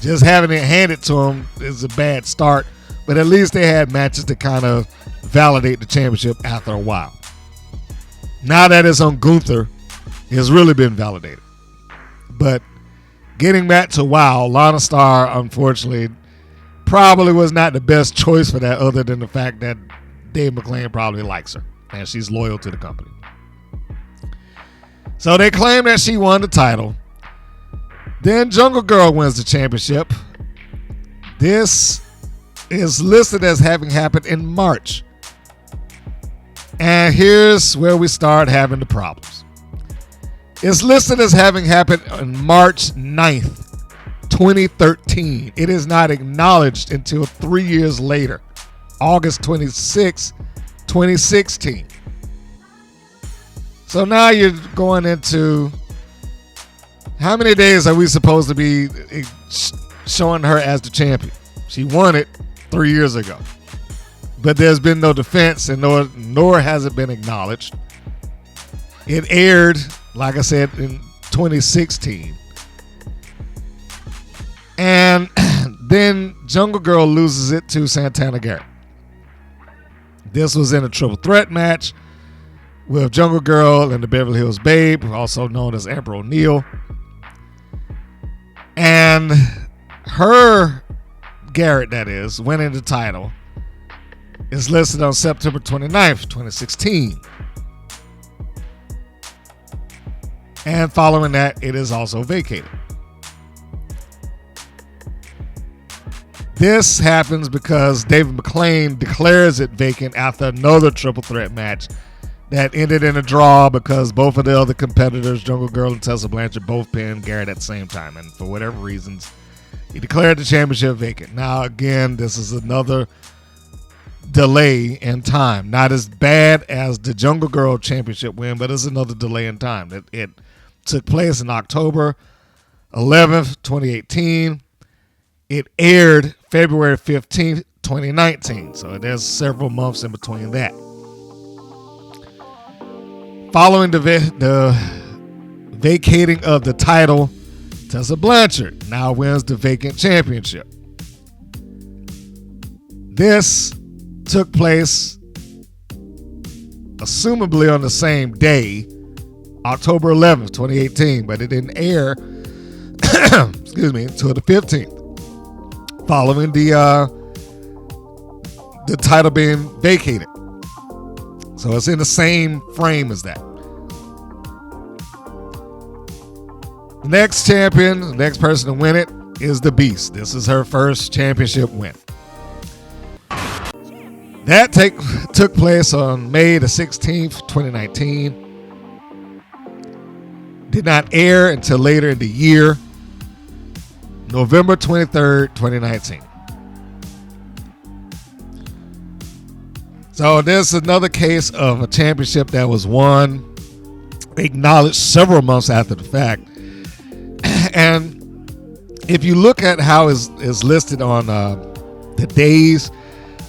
Just having it handed to them is a bad start, but at least they had matches to kind of validate the championship after a while. Now that it's on Gunther, it's really been validated. But getting back to WoW, Lana Star, unfortunately, probably was not the best choice for that, other than the fact that Dave McClain probably likes her and she's loyal to the company. So they claim that she won the title. Then Jungle Girl wins the championship. This is listed as having happened in March. And here's where we start having the problems. It's listed as having happened on March 9th, 2013. It is not acknowledged until 3 years later, August 26, 2016. So now you're going into how many days are we supposed to be showing her as the champion? She won it 3 years ago. But there's been no defense, and nor has it been acknowledged. It aired, like I said, in 2016. And then Jungle Girl loses it to Santana Garrett. This was in a triple threat match with Jungle Girl and the Beverly Hills Babe, also known as Amber O'Neal. And her, Garrett that is, winning the title, is listed on September 29th, 2016. And following that, it is also vacated. This happens because David McClain declares it vacant after another triple threat match that ended in a draw because both of the other competitors, Jungle Girl and Tessa Blanchard, both pinned Garrett at the same time. And for whatever reasons, he declared the championship vacant. Now, again, this is another delay in time. Not as bad as the Jungle Girl championship win, but it's another delay in time. It took place in October 11th, 2018. It aired February 15th, 2019. So there's several months in between that. Following the vacating of the title, Tessa Blanchard now wins the vacant championship. This took place assumably on the same day, October 11th, 2018, but it didn't air excuse me, until the 15th, following the title being vacated. So it's in the same frame as that. The next champion, the next person to win it is the Beast. This is her first championship win. That took place on May the 16th, 2019. Did not air until later in the year, November 23rd, 2019. So there's another case of a championship that was won, acknowledged several months after the fact. And if you look at how is listed on the days,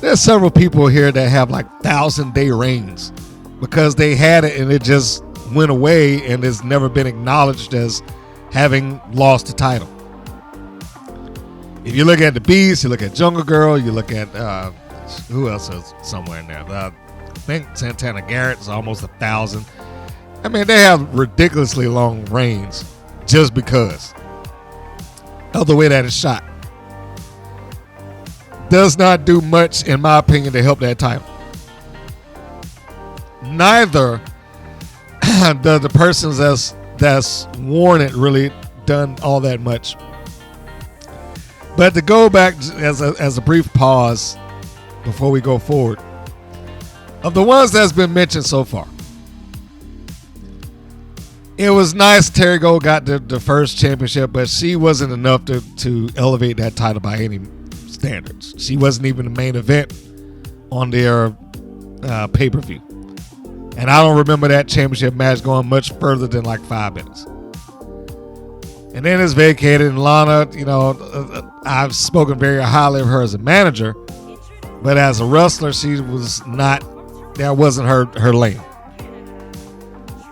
there's several people here that have like 1,000-day reigns because they had it and it just went away and has never been acknowledged as having lost the title. If you look at the Beast, you look at Jungle Girl, you look at who else is somewhere in there? I think Santana Garrett is almost 1,000. I mean, they have ridiculously long reigns just because of the way that it's shot. Does not do much, in my opinion, to help that title. Neither does the persons that's worn it really done all that much. But to go back as a brief pause before we go forward, of the ones that's been mentioned so far, it was nice Terry Gold got the first championship, but she wasn't enough to elevate that title by any standards. She wasn't even the main event on their pay-per-view. And I don't remember that championship match going much further than like 5 minutes. And then it's vacated, and Lana, I've spoken very highly of her as a manager, but as a wrestler, she was not, that wasn't her lane.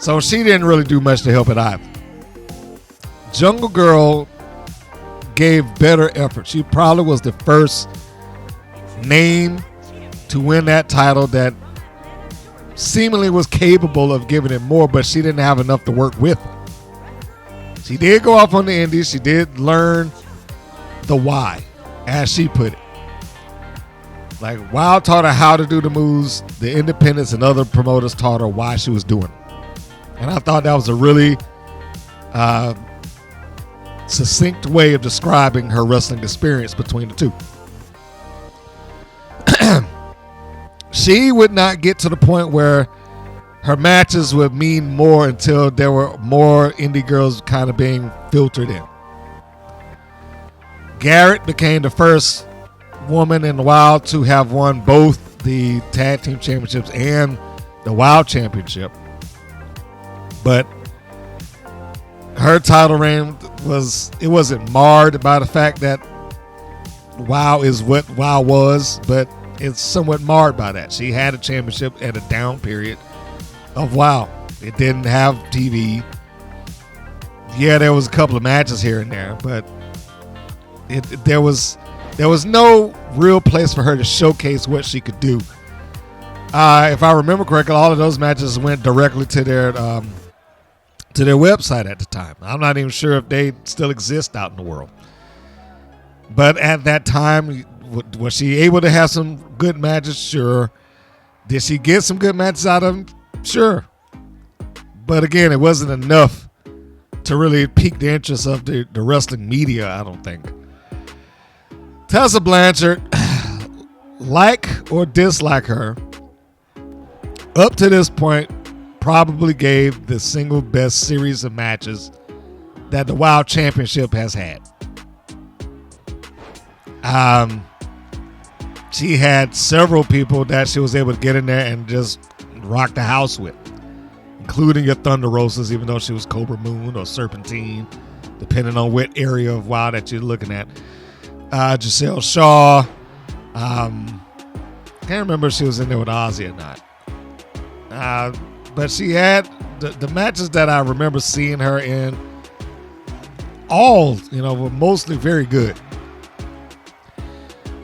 So she didn't really do much to help it either. Jungle Girl gave better effort. She probably was the first name to win that title that seemingly was capable of giving it more, but she didn't have enough to work with. She did go off on the indies. She did learn the why, as she put it. Like, WoW taught her how to do the moves. The independents and other promoters taught her why she was doing it. And I thought that was a really succinct way of describing her wrestling experience between the two. She would not get to the point where her matches would mean more until there were more indie girls kind of being filtered in. Garrett became the first woman in the WoW to have won both the tag team championships and the WoW championship. But her title reign wasn't marred by the fact that WoW is what WoW was, but it's somewhat marred by that. She had a championship at a down period of WoW. It didn't have TV. Yeah, there was a couple of matches here and there, but there was no real place for her to showcase what she could do. If I remember correctly, all of those matches went directly to their website at the time. I'm not even sure if they still exist out in the world. But at that time, was she able to have some good matches? Sure. Did she get some good matches out of them? Sure. But again, it wasn't enough to really pique the interest of the wrestling media, I don't think. Tessa Blanchard, like or dislike her, up to this point, probably gave the single best series of matches that the WoW Championship has had. She had several people that she was able to get in there and just rock the house with, including your Thunder Rosas, even though she was Cobra Moon or Serpentine, depending on what area of WoW that you're looking at. Giselle Shaw. Can't remember if she was in there with Ozzy or not. But she had the matches that I remember seeing her in, all, were mostly very good.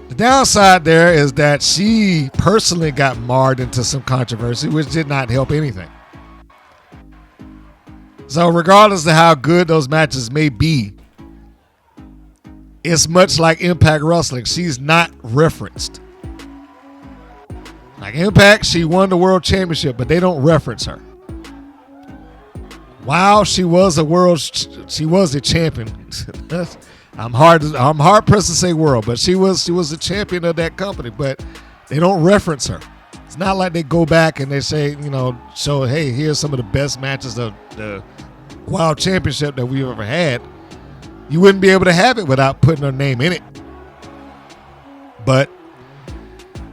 The downside there is that she personally got marred into some controversy, which did not help anything. So regardless of how good those matches may be, it's much like Impact Wrestling. She's not referenced. Like Impact, she won the World Championship, but they don't reference her. Wow, she was a champion. I'm hard pressed to say world, but she was a champion of that company, but they don't reference her. It's not like they go back and they say, show, hey, here's some of the best matches of the WoW Championship that we've ever had. You wouldn't be able to have it without putting her name in it. But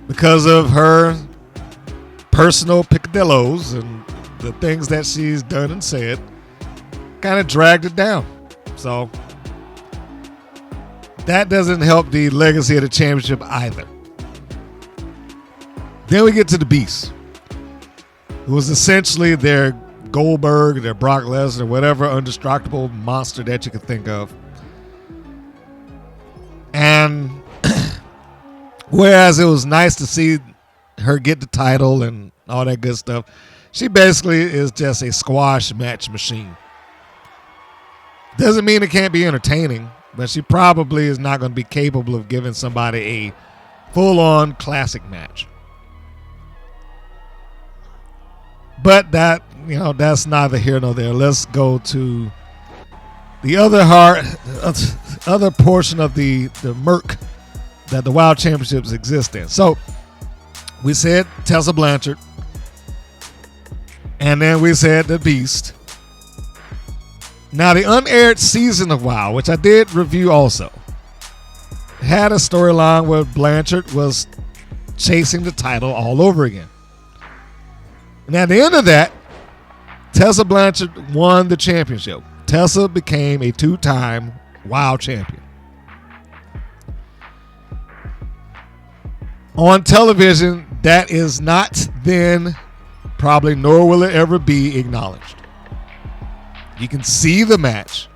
because of her personal picadillos and the things that she's done and said, kind of dragged it down. So that doesn't help the legacy of the championship either. Then we get to the Beast, who was essentially their Goldberg, their Brock Lesnar, whatever indestructible monster that you could think of. And whereas it was nice to see her get the title and all that good stuff, she basically is just a squash match machine. Doesn't mean it can't be entertaining, but she probably is not going to be capable of giving somebody a full-on classic match. But that, that's neither here nor there. Let's go to the other portion of the murk that the WoW Championships exist in. So we said Tessa Blanchard, and then we said the Beast. Now the unaired season of WoW, which I did review also, had a storyline where Blanchard was chasing the title all over again. And at the end of that, Tessa Blanchard won the championship. Tessa became a 2-time WoW champion. On television, that is not then, probably nor will it ever be acknowledged. You can see the match.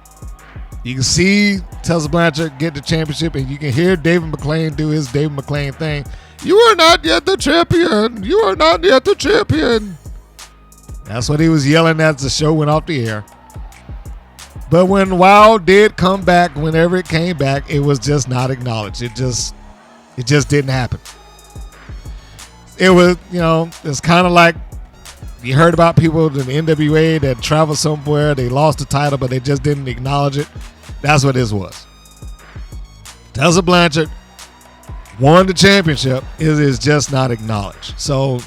You can see Tessa Blanchard get the championship, and you can hear David McClain do his David McClain thing. You are not yet the champion. You are not yet the champion. That's what he was yelling as the show went off the air. But when WoW did come back, whenever it came back, it was just not acknowledged. It just didn't happen. It was, it's kind of like you heard about people in the NWA that traveled somewhere, they lost the title, but they just didn't acknowledge it. That's what this was. Tessa Blanchard won the championship. It is just not acknowledged. So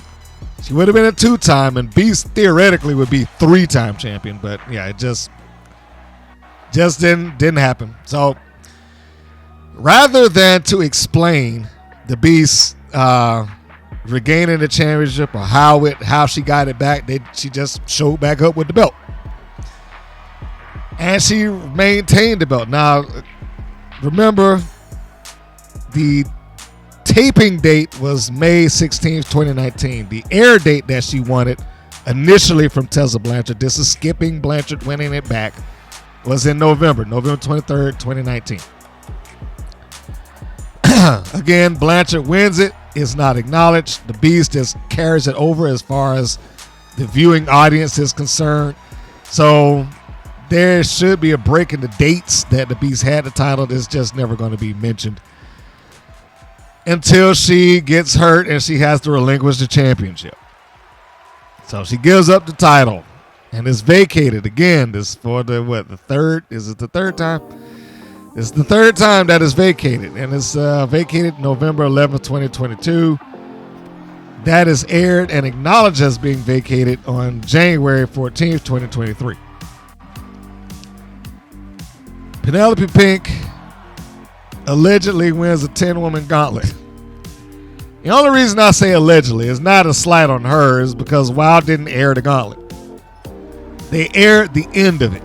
she would have been a 2-time, and Beast theoretically would be 3-time champion. But yeah, it just didn't happen. So rather than to explain the Beast regaining the championship or how she got it back, she just showed back up with the belt. And she maintained the belt. Now, remember, the taping date was May 16th, 2019. The air date that she wanted initially from Tessa Blanchard, this is skipping Blanchard winning it back, was in November 23rd, 2019. Again, Blanchard wins it. It's not acknowledged. The Beast just carries it over as far as the viewing audience is concerned. So there should be a break in the dates that the Beast had the title. It's just never going to be mentioned until she gets hurt and she has to relinquish the championship. So she gives up the title and it's vacated again. This for the third? Is it the third time? It's the third time that it's vacated, and it's vacated November 11th, 2022. That is aired and acknowledged as being vacated on January 14th, 2023. Penelope Pink allegedly wins a 10-woman gauntlet. The only reason I say allegedly is not a slight on her, is because WoW didn't air the gauntlet. They aired the end of it.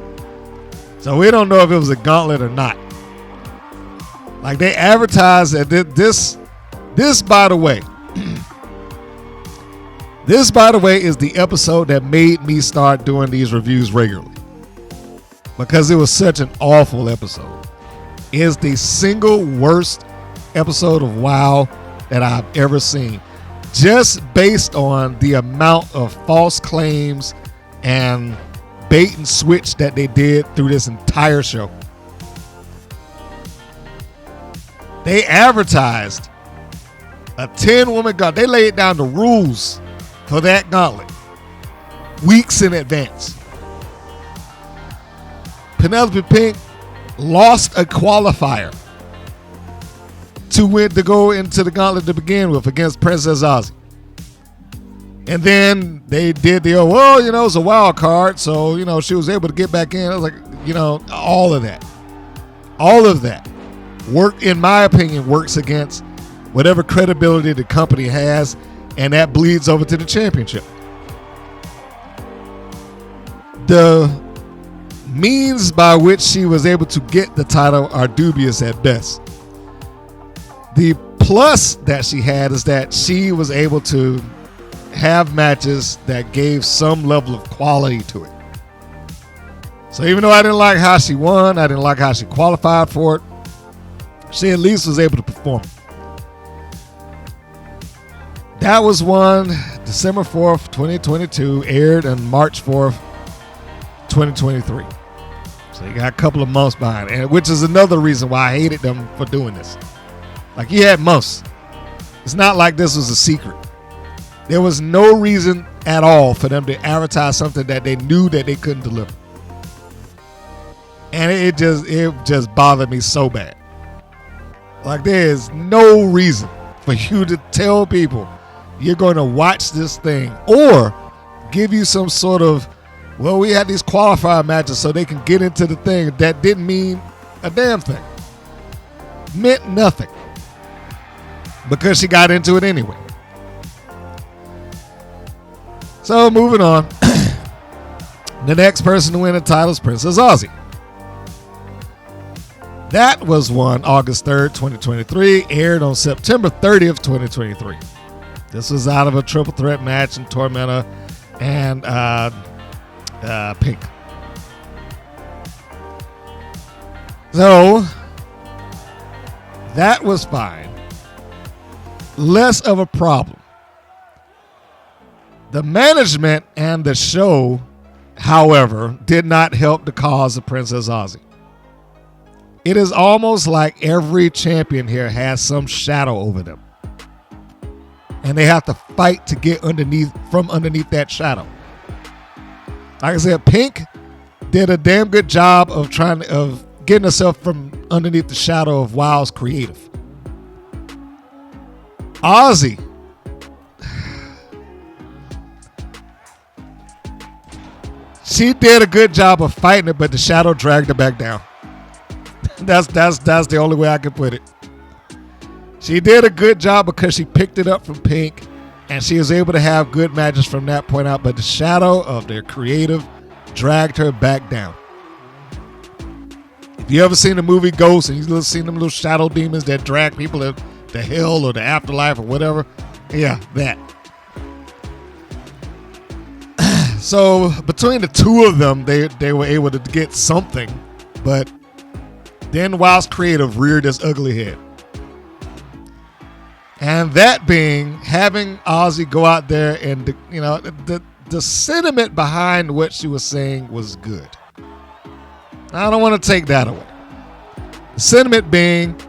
So we don't know if it was a gauntlet or not. Like, they advertised that this by the way, this by the way is the episode that made me start doing these reviews regularly, because it was such an awful episode. It is the single worst episode of WoW that I've ever seen, just based on the amount of false claims and bait and switch that they did through this entire show. They advertised a 10-woman gauntlet. They laid down the rules for that gauntlet weeks in advance. Penelope Pink lost a qualifier to go into the gauntlet to begin with against Princess Ozzy. And then they did it's a wild card, so, she was able to get back in. I was like, all of that. Work, in my opinion, works against whatever credibility the company has, and that bleeds over to the championship. The means by which she was able to get the title are dubious at best. The plus that she had is that she was able to have matches that gave some level of quality to it. So even though I didn't like how she won, I didn't like how she qualified for it, she at least was able to perform. That was won December 4th, 2022, aired on March 4th, 2023. So you got a couple of months behind, and which is another reason why I hated them for doing this. Like, you had months. It's not like this was a secret. There was no reason at all for them to advertise something that they knew that they couldn't deliver. And it just bothered me so bad. Like, there is no reason for you to tell people you're going to watch this thing or give you some sort of, we had these qualifier matches so they can get into the thing. That didn't mean a damn thing. Meant nothing. Because she got into it anyway. So moving on. The next person to win the title is Princess Aussie. That was won August 3rd, 2023, aired on September 30th, 2023. This was out of a triple threat match in Tormenta and Pink. So, that was fine. Less of a problem. The management and the show, however, did not help the cause of Princess Aussie. It is almost like every champion here has some shadow over them. And they have to fight to get from underneath that shadow. Like I said, Pink did a damn good job of getting herself from underneath the shadow of WoW's creative. Aussie. She did a good job of fighting it, but the shadow dragged her back down. That's the only way I can put it. She did a good job because she picked it up from Pink, and she was able to have good matches from that point out, but the shadow of their creative dragged her back down. If you ever seen the movie Ghost and you've seen them little shadow demons that drag people to hell or the afterlife or whatever, yeah, that. So between the two of them, they were able to get something, but then WoW's creative reared its ugly head. And that being having Aussie go out there and the sentiment behind what she was saying was good. I don't want to take that away. The sentiment being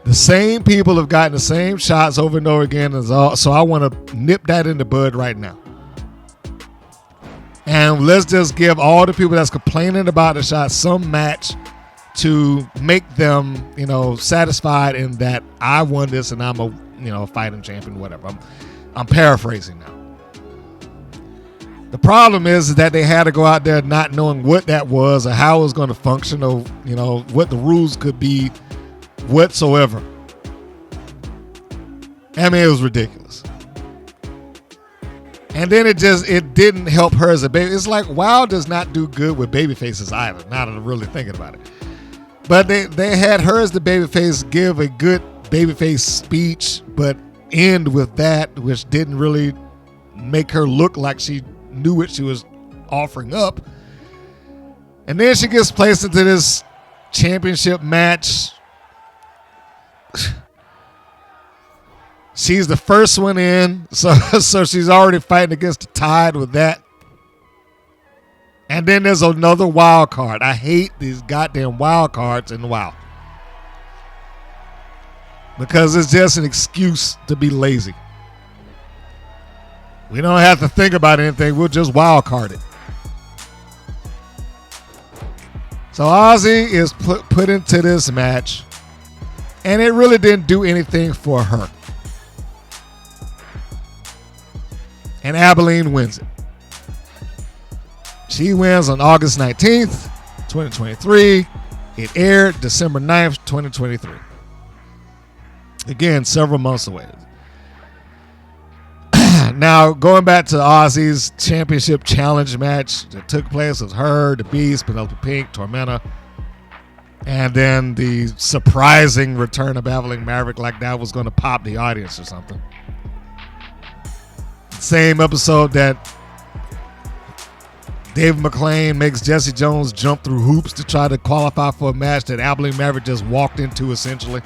the same people have gotten the same shots over and over again, so I want to nip that in the bud right now. And let's just give all the people that's complaining about the shot some match to make them, satisfied in that I won this and I'm a fighting champion, whatever. I'm paraphrasing now. The problem is that they had to go out there not knowing what that was or how it was going to function or, what the rules could be whatsoever. I mean, it was ridiculous. And then it didn't help her as a baby. It's like WoW does not do good with baby faces either, now that I'm really thinking about it. But they had her as the babyface give a good babyface speech, but end with that, which didn't really make her look like she knew what she was offering up. And then she gets placed into this championship match. She's the first one in, so she's already fighting against the tide with that. And then there's another wild card. I hate these goddamn wild cards in WoW. Because it's just an excuse to be lazy. We don't have to think about anything. We'll just wild card it. So Aussie is put into this match. And it really didn't do anything for her. And Abilene wins it. She wins on August 19th, 2023. It aired December 9th, 2023. Again, several months away. Now, going back to Aussie's championship challenge match that took place with her, The Beast, Penelope Pink, Tormenta, and then the surprising return of Abilene Maverick, like that was going to pop the audience or something. Same episode that Dave McClain makes Jessie Jones jump through hoops to try to qualify for a match that Abilene Maverick just walked into, essentially.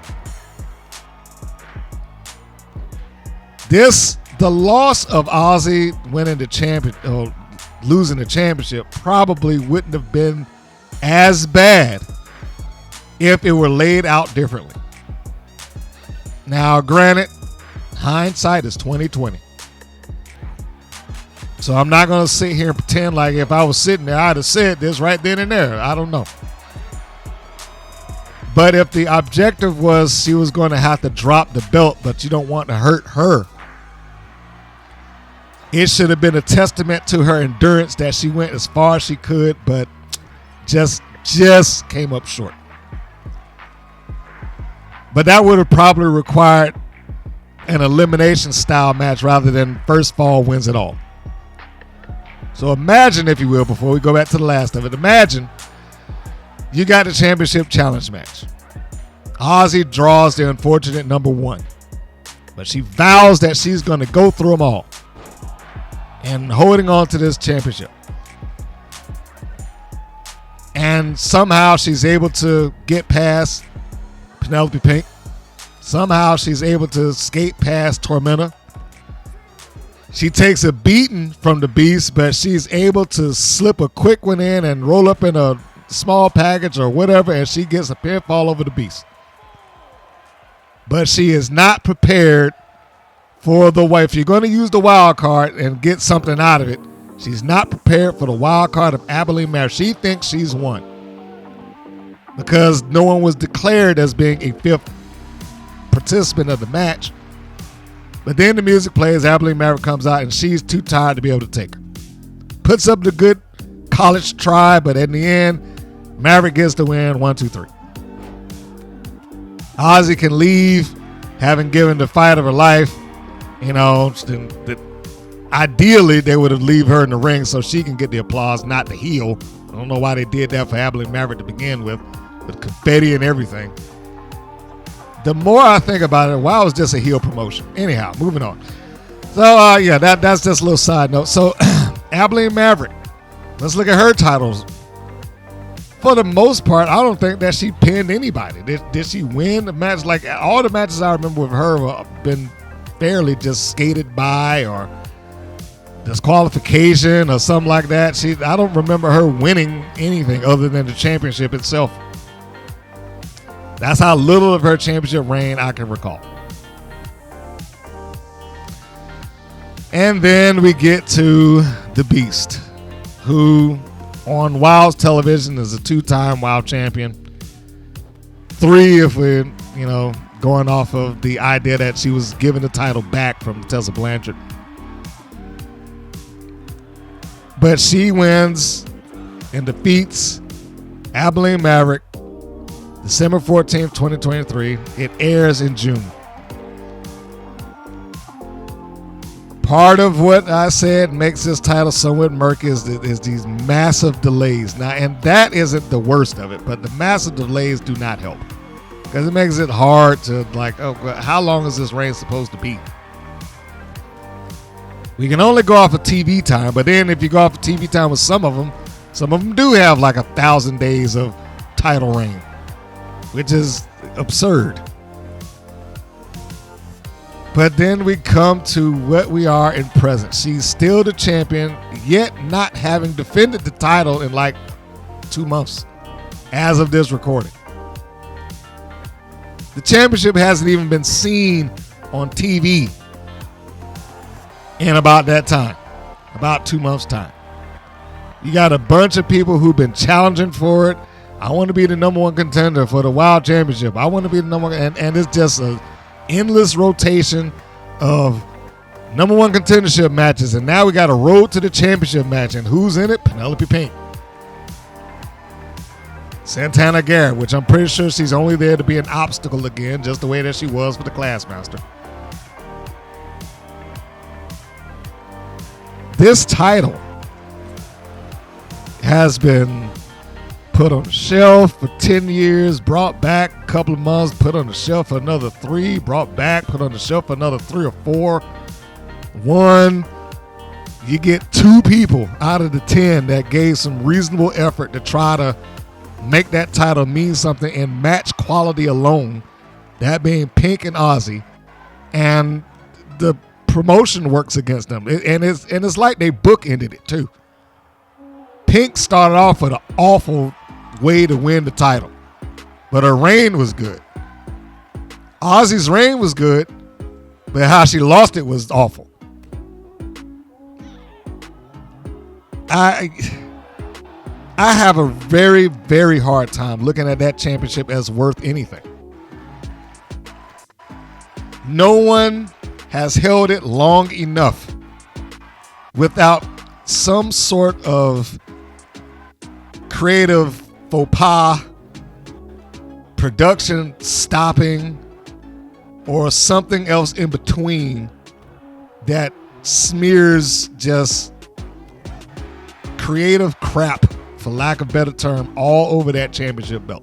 The loss of Aussie winning the champion or losing the championship probably wouldn't have been as bad if it were laid out differently. Now, granted, hindsight is 20/20. So I'm not going to sit here and pretend like if I was sitting there, I'd have said this right then and there. I don't know. But if the objective was she was going to have to drop the belt, but you don't want to hurt her, it should have been a testament to her endurance that she went as far as she could, but just came up short. But that would have probably required an elimination style match rather than first fall wins it all. So imagine, if you will, before we go back to the last of it, imagine you got the championship challenge match. Ozzy draws the unfortunate number 1. But she vows that she's going to go through them all and holding on to this championship. And somehow she's able to get past Penelope Pink. Somehow she's able to skate past Tormenta. She takes a beating from the Beast, but she's able to slip a quick one in and roll up in a small package or whatever, and she gets a pinfall over the Beast. But she is not prepared for the wife. If you're going to use the wild card and get something out of it, she's not prepared for the wild card of Abilene Maverick. She thinks she's won because no one was declared as being a 5th participant of the match. But then the music plays, Abilene Maverick comes out, and she's too tired to be able to take her. Puts up the good college try, but in the end, Maverick gets the win, 1, 2, 3. Ozzy can leave, having given the fight of her life. You know, ideally they would have leave her in the ring so she can get the applause, not the heel. I don't know why they did that for Abilene Maverick to begin with confetti and everything. The more I think about it, wow, it was just a heel promotion. Anyhow, moving on. So, yeah, that's just a little side note. So, Abilene Maverick, let's look at her titles. For the most part, I don't think that she pinned anybody. Did she win the match? Like, all the matches I remember with her have been fairly just skated by or disqualification or something like that. I don't remember her winning anything other than the championship itself. That's how little of her championship reign I can recall. And then we get to the Beast, who on Wild's television is a 2-time Wild champion. 3 if we're, going off of the idea that she was given the title back from Tessa Blanchard. But she wins and defeats Abilene Maverick December 14th, 2023. It airs in June. Part of what I said makes this title somewhat murky is these massive delays. Now, and that isn't the worst of it, but the massive delays do not help. Because it makes it hard to, how long is this reign supposed to be? We can only go off of TV time, but then if you go off of TV time with some of them do have 1,000 days of title reign, which is absurd. But then we come to what we are in present. She's still the champion, yet not having defended the title in 2 months as of this recording. The championship hasn't even been seen on TV in about that time, about 2 months' time. You got a bunch of people who've been challenging for it. I want to be the number 1 contender for the Wild Championship. I want to be the number 1, and it's just an endless rotation of number 1 contendership matches. And now we got a road to the championship match, and who's in it? Penelope Pink. Santana Garrett, which I'm pretty sure she's only there to be an obstacle again, just the way that she was for the Classmaster. This title has been put on the shelf for 10 years, brought back a couple of months, put on the shelf for another 3, brought back, put on the shelf for another 3 or 4. You get 2 people out of the 10 that gave some reasonable effort to try to make that title mean something in match quality alone, that being Pink and Ozzy, and the promotion works against them. And it's like they bookended it too. Pink started off with an awful way to win the title, but her reign was good. Ozzy's reign was good, but how she lost it was awful. I have a very, very hard time looking at that championship as worth anything. No one has held it long enough without some sort of creative faux pas, production stopping, or something else in between that smears just creative crap, for lack of a better term, all over that championship belt.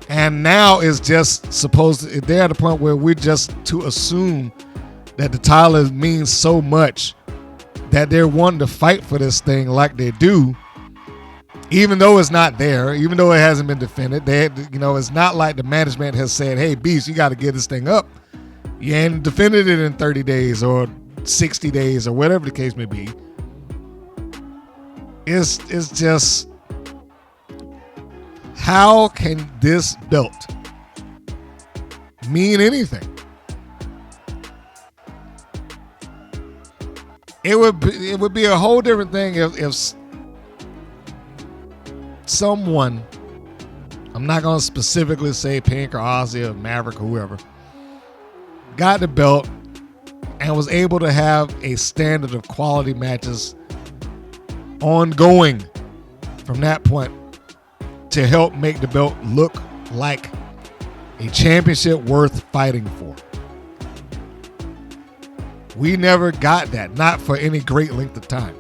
And now it's just supposed to, they're at a point where we're just to assume that the title means so much that they're wanting to fight for this thing like they do, even though it's not there, even though it hasn't been defended. It's not like the management has said, hey, Beast, you got to get this thing up. You ain't defended it in 30 days or 60 days or whatever the case may be. It's just, how can this belt mean anything? It would be a whole different thing if someone, I'm not going to specifically say Pink or Ozzy or Maverick or whoever, got the belt and was able to have a standard of quality matches ongoing from that point to help make the belt look like a championship worth fighting for. We never got that, not for any great length of time.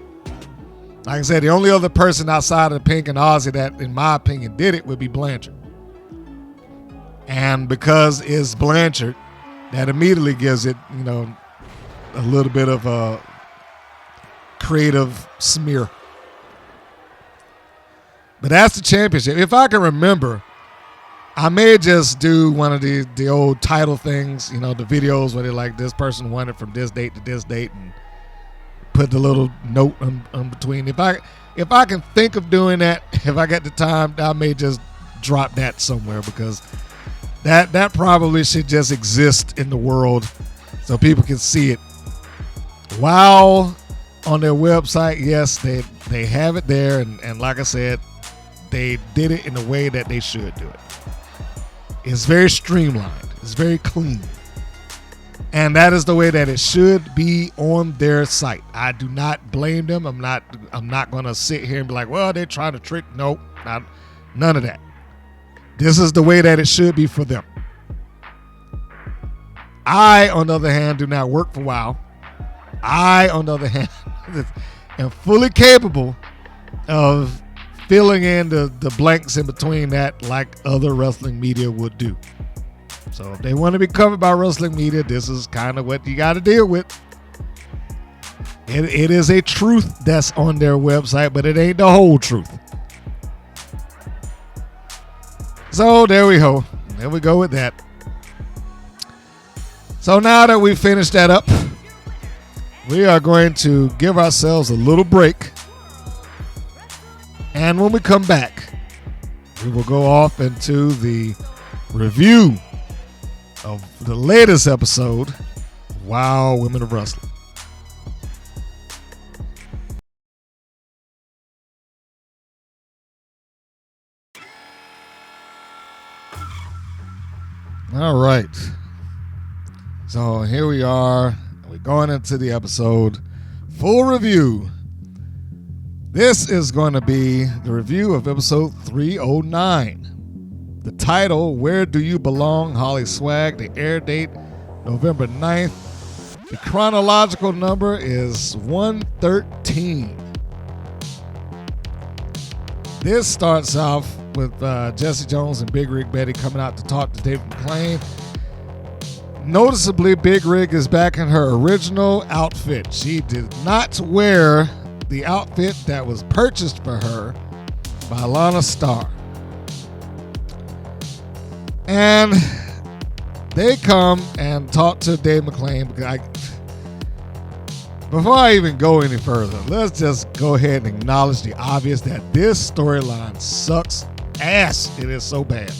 Like I said, the only other person outside of Pink and Ozzy that, in my opinion, did it would be Blanchard. And because it's Blanchard, that immediately gives it, a little bit of a creative smear. But that's the championship. If I can remember, I may just do one of the old title things, the videos where they're like, this person won it from this date to this date, and put the little note in between. If I can think of doing that, if I get the time, I may just drop that somewhere, because that probably should just exist in the world so people can see it. While on their website, yes, they have it there, and like I said, they did it in a way that they should do it. It's very streamlined. It's very clean. And that is the way that it should be on their site. I do not blame them. I'm not going to sit here and be like, well, they're trying to trick. Nope, none of that. This is the way that it should be for them. I, on the other hand, do not work for WoW. I, on the other hand, am fully capable of filling in the blanks in between that like other wrestling media would do. So if they want to be covered by wrestling media, this is kind of what you got to deal with. It is a truth that's on their website, but it ain't the whole truth. So there we go. There we go with that. So now that we finished that up, we are going to give ourselves a little break. And when we come back, we will go off into the review of the latest episode of Wow Women of Wrestling. All right. So here we are. We're going into the episode. Full review. This is going to be the review of episode 309. The title, Where Do You Belong, HollySwag. The air date, November 9th. The chronological number is 113. This starts off with Jessie Jones and Big Rig Betty coming out to talk to David McClain. Noticeably, Big Rig is back in her original outfit. She did not wear the outfit that was purchased for her by Lana Star. And they come and talk to Dave McClain. Before I even go any further, let's just go ahead and acknowledge the obvious that this storyline sucks ass. It is so bad.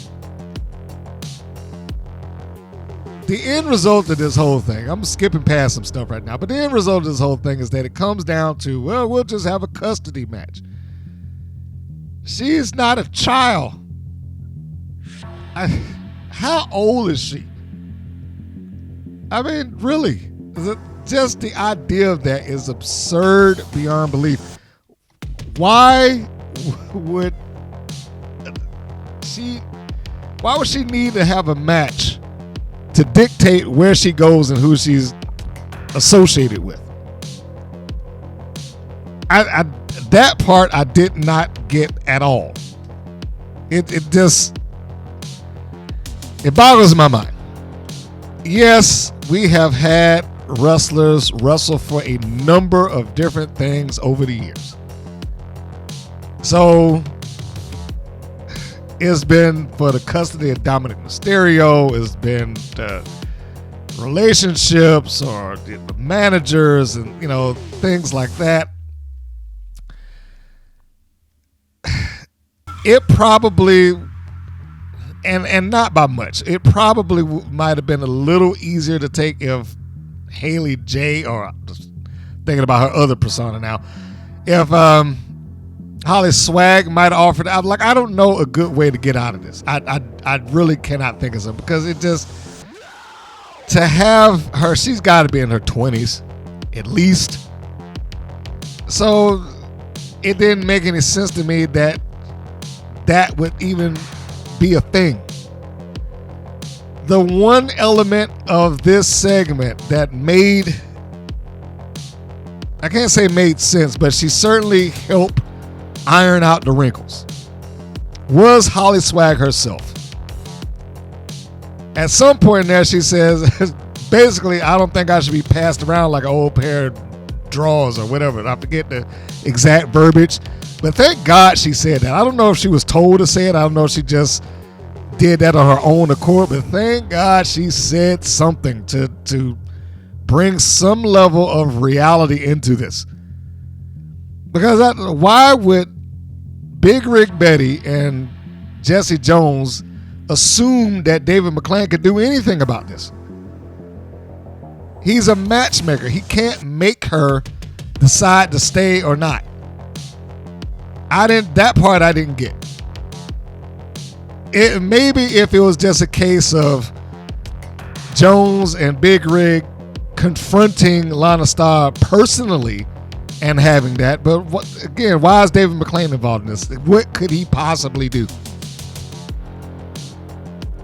The end result of this whole thing, I'm skipping past some stuff right now, but the end result of this whole thing is that it comes down to, well, we'll just have a custody match. She's not a child. How old is she? I mean, really, just the idea of that is absurd beyond belief. Why would she need to have a match to dictate where she goes and who she's associated with? that part I did not get at all. It boggles my mind. Yes, we have had wrestlers wrestle for a number of different things over the years. So it's been for the custody of Dominic Mysterio, it's been the relationships or the managers and, you know, things like that. It probably, and not by much, it probably might have been a little easier to take if Haley J, or just thinking about her other persona now, if HollySwag might have offered, I'm like, I don't know a good way to get out of this. I really cannot think of something, because it just, to have her, she's got to be in her 20s at least. So it didn't make any sense to me that would even be a thing. The one element of this segment that made, I can't say made sense, but she certainly helped iron out the wrinkles, was HollySwag herself. At some point in there, she says, basically, I don't think I should be passed around like an old pair of drawers or whatever. I forget the exact verbiage, but thank God she said that. I don't know if she was told to say it. I don't know if she just did that on her own accord, but thank God she said something to bring some level of reality into this. Because why would Big Rig Betty and Jessie Jones assume that David McClain could do anything about this? He's a matchmaker. He can't make her decide to stay or not. That part I didn't get. Maybe if it was just a case of Jones and Big Rig confronting Lana Star personally and having that, but again, why is David McClain involved in this? What could he possibly do?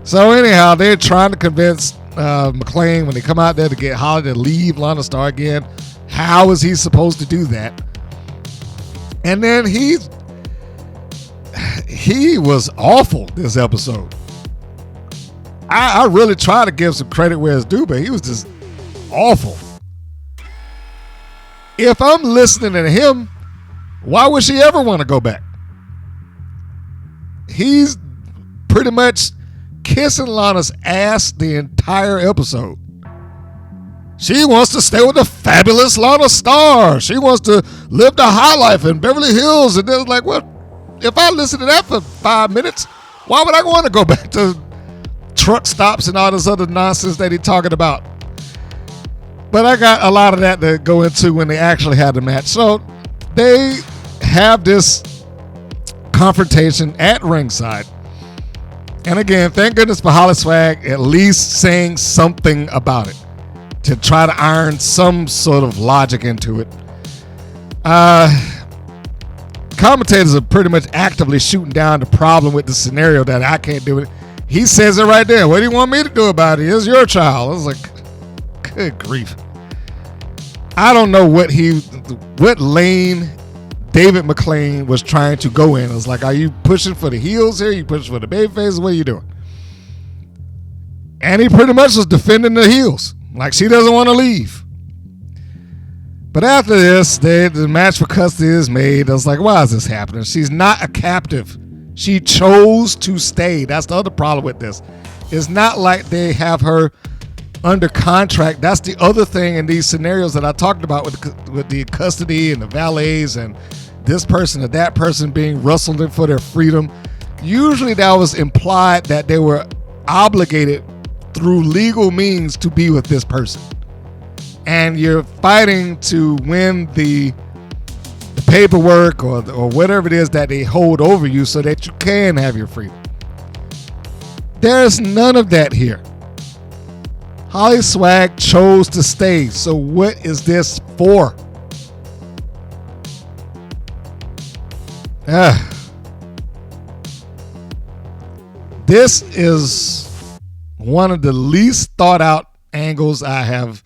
So anyhow, they're trying to convince McClain when they come out there to get Holly to leave Lana Star again. How is he supposed to do that? And then he was awful this episode. I really try to give some credit where it's due, but he was just awful. If I'm listening to him, why would she ever want to go back? He's pretty much kissing Lana's ass the entire episode. She wants to stay with the fabulous Lana Star. She wants to live the high life in Beverly Hills. And they're like, what? If I listen to that for 5 minutes, why would I want to go back to truck stops and all this other nonsense that he's talking about? But I got a lot of that to go into when they actually had the match. So they have this confrontation at ringside. And again, thank goodness for HollySwag at least saying something about it to try to iron some sort of logic into it. Commentators are pretty much actively shooting down the problem with the scenario that I can't do it. He says it right there. What do you want me to do about it? It's your child. I was like, good grief. I don't know what lane David McClain was trying to go in. It was like, are you pushing for the heels here? Are you pushing for the baby faces? What are you doing? And he pretty much was defending the heels. Like, she doesn't want to leave. But after this, the match for custody is made. I was like, why is this happening? She's not a captive. She chose to stay. That's the other problem with this. It's not like they have her under contract. That's the other thing in these scenarios that I talked about with the custody and the valets and this person or that person being wrestled for their freedom. Usually that was implied that they were obligated through legal means to be with this person. And you're fighting to win the paperwork or whatever it is that they hold over you so that you can have your freedom. There's none of that here. HollySwag chose to stay. So what is this for? This is one of the least thought out angles I have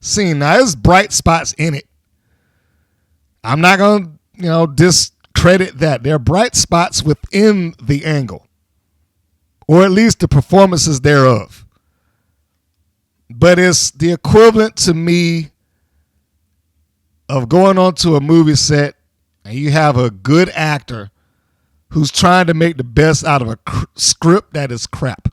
seen. Now, there's bright spots in it. I'm not going to, discredit that. There are bright spots within the angle, or at least the performances thereof. But it's the equivalent to me of going onto a movie set and you have a good actor who's trying to make the best out of a script that is crap.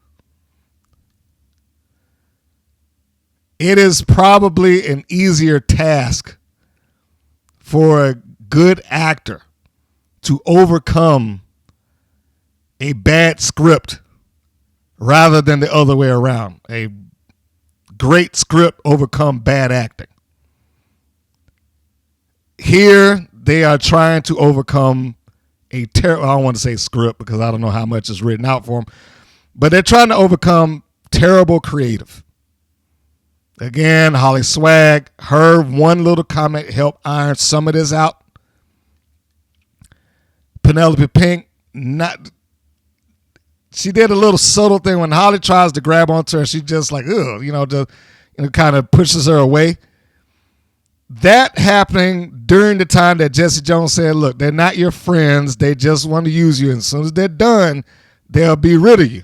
It is probably an easier task for a good actor to overcome a bad script rather than the other way around. A great script overcome bad acting. Here, they are trying to overcome I don't want to say script because I don't know how much is written out for them, but they're trying to overcome terrible creative. Again, HollySwag, her one little comment helped iron some of this out. Penelope Pink, she did a little subtle thing when Holly tries to grab onto her. She just like, kind of pushes her away. That happening during the time that Jessie Jones said, look, they're not your friends. They just want to use you. And as soon as they're done, they'll be rid of you.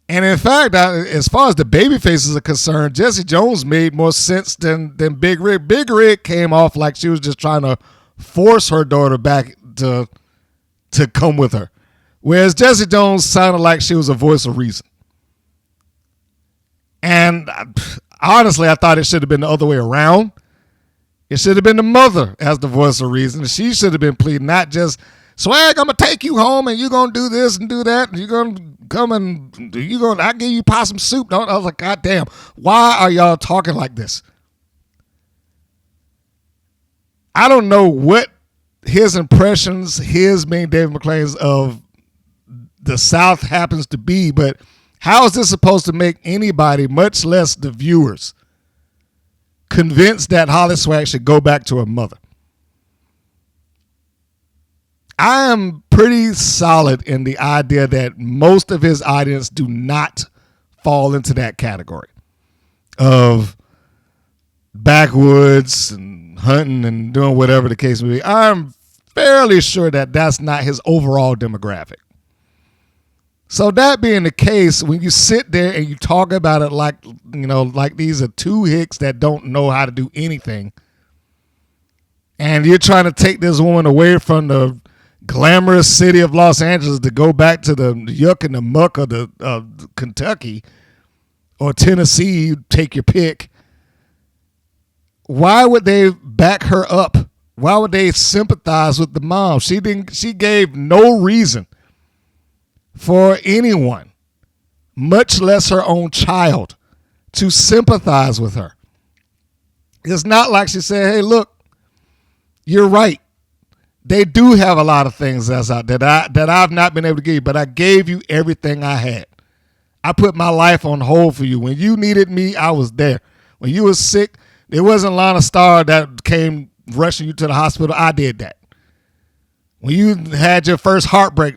And in fact, as far as the baby faces are concerned, Jessie Jones made more sense than Big Rig. Big Rig came off like she was just trying to force her daughter back to come with her. Whereas Jessie Jones sounded like she was a voice of reason. And honestly, I thought it should have been the other way around. It should have been the mother as the voice of reason. She should have been pleading, not just, Swag, I'm going to take you home and you're going to do this and do that. And you're going to come and I give you possum soup. I was like, God damn, why are y'all talking like this? I don't know what his impressions, his being David McClain's of the South happens to be, but how is this supposed to make anybody, much less the viewers, convinced that HollySwag should go back to her mother? I am pretty solid in the idea that most of his audience do not fall into that category of backwoods and hunting and doing whatever the case may be. I'm fairly sure that that's not his overall demographic. So that being the case, when you sit there and you talk about it like these are two hicks that don't know how to do anything, and you're trying to take this woman away from the glamorous city of Los Angeles to go back to the yuck and the muck of the Kentucky or Tennessee, you take your pick. Why would they back her up? Why would they sympathize with the mom? She gave no reason for anyone, much less her own child, to sympathize with her. It's not like she said, hey, look, you're right. They do have a lot of things that's out there that I've not been able to give you, but I gave you everything I had. I put my life on hold for you. When you needed me, I was there. When you were sick, it wasn't Lana Star that came rushing you to the hospital. I did that. When you had your first heartbreak,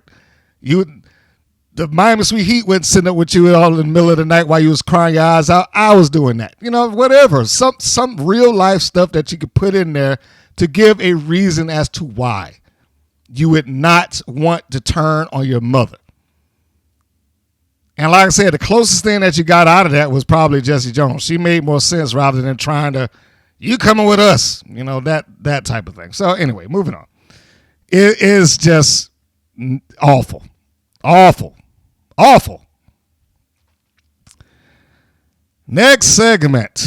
the Miami Sweet Heat went sitting up with you all in the middle of the night while you was crying your eyes out. I was doing that. Whatever. Some real life stuff that you could put in there to give a reason as to why you would not want to turn on your mother. And like I said, the closest thing that you got out of that was probably Jessie Jones. She made more sense rather than trying to, you coming with us, that type of thing. So anyway, moving on. It is just awful. Awful. Awful. Next segment.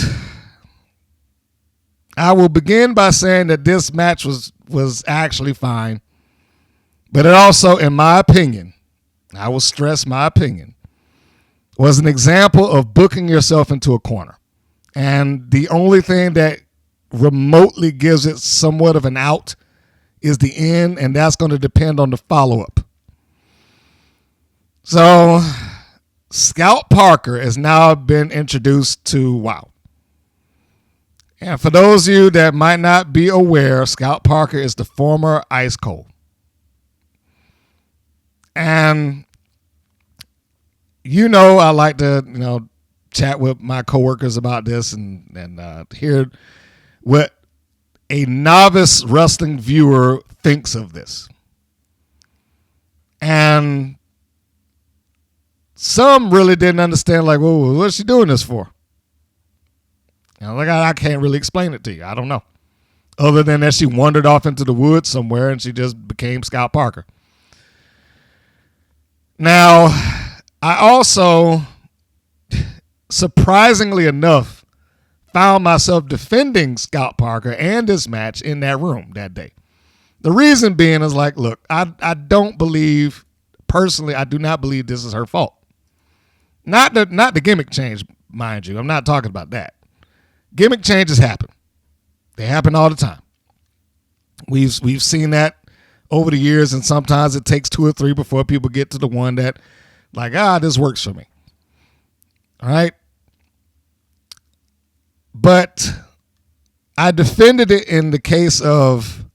I will begin by saying that this match was actually fine, but it also, in my opinion, I will stress my opinion, was an example of booking yourself into a corner. And the only thing that remotely gives it somewhat of an out is the end, and that's going to depend on the follow-up. So, Scout Parker has now been introduced to WoW. And for those of you that might not be aware, Scout Parker is the former Ice Cold. And I like to, chat with my coworkers about this and hear what a novice wrestling viewer thinks of this. And some really didn't understand, like, well, what's she doing this for? You know, like, I can't really explain it to you. I don't know. Other than that she wandered off into the woods somewhere and she just became Scout Parker. Now, I also, surprisingly enough, found myself defending Scout Parker and this match in that room that day. The reason being is like, look, I don't believe, personally, I do not believe this is her fault. Not the gimmick change, mind you. I'm not talking about that. Gimmick changes happen. They happen all the time. We've seen that over the years, and sometimes it takes 2 or 3 before people get to the one that, like, this works for me. All right? But I defended it in the case of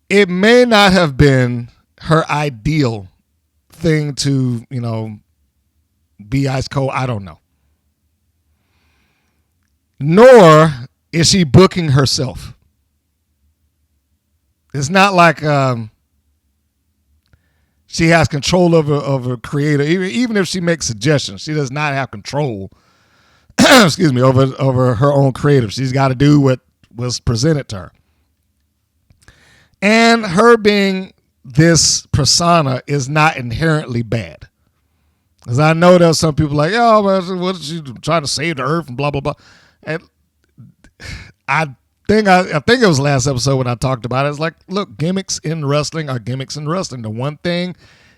it may not have been her ideal thing to, you know, be ice cold. I don't know. Nor is she booking herself. It's not like she has control over creator. Even if she makes suggestions, she does not have control. Excuse me, over her own creative. She's got to do what was presented to her. And her being this persona is not inherently bad. Because I know there's some people like, oh, what is she trying to save the earth and blah, blah, blah. And I think it was last episode when I talked about it. It's like, look, gimmicks in wrestling are gimmicks in wrestling. The one thing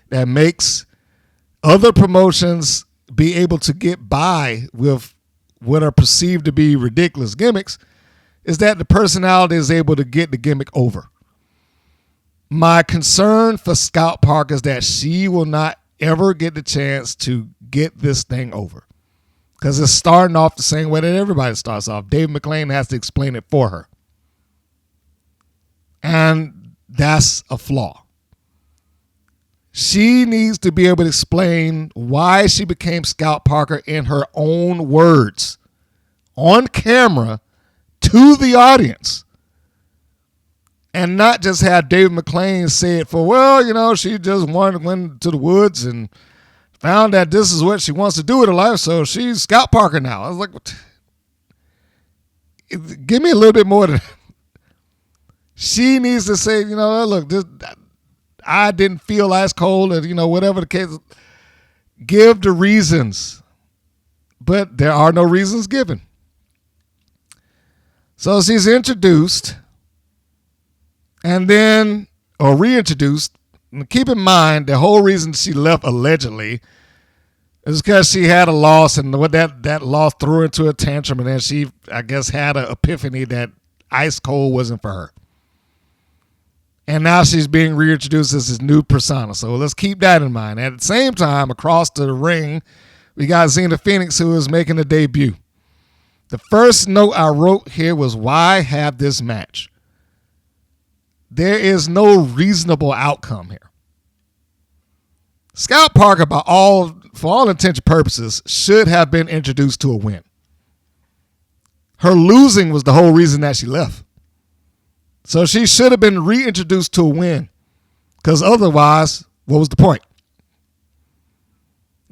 that makes other promotions be able to get by with what are perceived to be ridiculous gimmicks is that the personality is able to get the gimmick over. My concern for Scout Park is that she will not ever get the chance to get this thing over. Because it's starting off the same way that everybody starts off. Dave McClain has to explain it for her. And that's a flaw. She needs to be able to explain why she became Scout Parker in her own words, on camera, to the audience. And not just have Dave McClain say it for, well, you know, she just went to the woods and found that this is what she wants to do with her life, so she's Scout Parker now. I was like, what? Give me a little bit more than that. She needs to say, you know, look, I didn't feel ice cold, or, you know, whatever the case. Give the reasons. But there are no reasons given. So she's introduced and then, or reintroduced. And keep in mind, the whole reason she left allegedly is because she had a loss, and what that loss threw her into a tantrum, and then she, I guess, had an epiphany that ice cold wasn't for her. And now she's being reintroduced as this new persona. So let's keep that in mind. At the same time, across the ring, we got Xena Phoenix, who is making a debut. The first note I wrote here was, why have this match? There is no reasonable outcome here. Scout Parker, for all intents and purposes, should have been introduced to a win. Her losing was the whole reason that she left. So she should have been reintroduced to a win. Because otherwise, what was the point?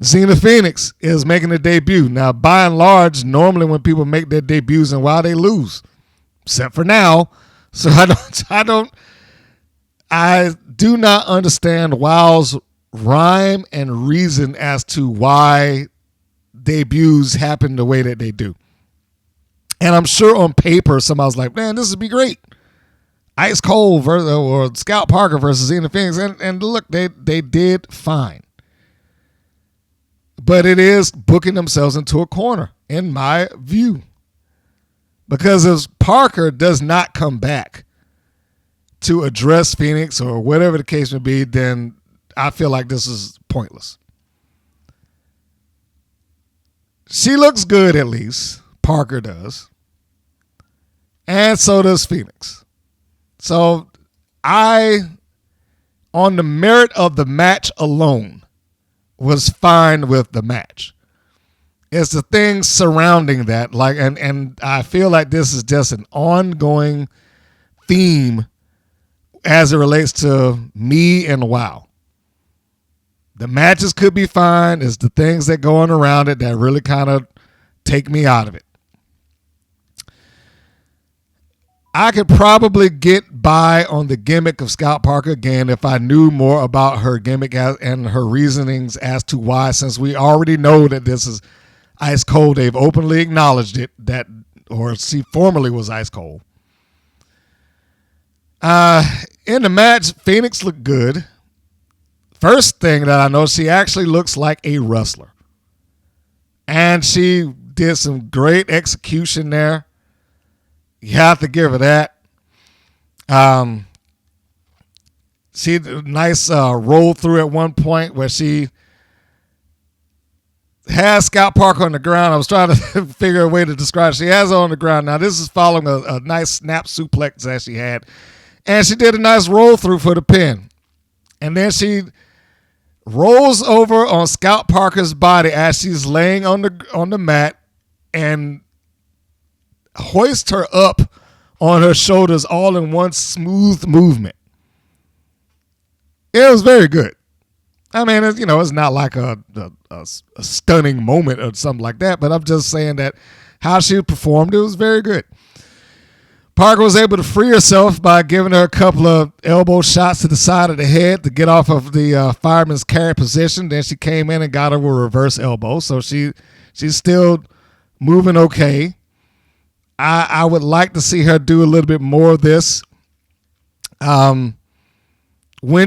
Xena Phoenix is making a debut. Now, by and large, normally when people make their debuts and why they lose. Except for now. So I do not understand WoW's rhyme and reason as to why debuts happen the way that they do. And I'm sure on paper somebody's like, man, this would be great. Ice Cold or Scout Parker versus Xena Phoenix. And look, they did fine. But it is booking themselves into a corner, in my view. Because if Parker does not come back to address Phoenix or whatever the case may be, then I feel like this is pointless. She looks good, at least. Parker does. And so does Phoenix. So on the merit of the match alone, was fine with the match. It's the things surrounding that. Like, and I feel like this is just an ongoing theme as it relates to me and WoW. The matches could be fine. It's the things that go on around it that really kind of take me out of it. I could probably get by on the gimmick of Scout Parker again if I knew more about her gimmick and her reasonings as to why, since we already know that this is ice cold. They've openly acknowledged it, or she formerly was ice cold. In the match, Phoenix looked good. First thing that I know, she actually looks like a wrestler. And she did some great execution there. You have to give her that. She did a nice roll through at one point where she has Scout Parker on the ground. I was trying to figure a way to describe it. She has her on the ground. Now, this is following a nice snap suplex that she had. And she did a nice roll through for the pin. And then she rolls over on Scout Parker's body as she's laying on the mat and hoists her up on her shoulders all in one smooth movement. It was very good. I mean, it's not like a stunning moment or something like that, but I'm just saying that how she performed, it was very good. Parker was able to free herself by giving her a couple of elbow shots to the side of the head to get off of the fireman's carry position. Then she came in and got her a reverse elbow. So she's still moving okay. I would like to see her do a little bit more of this. When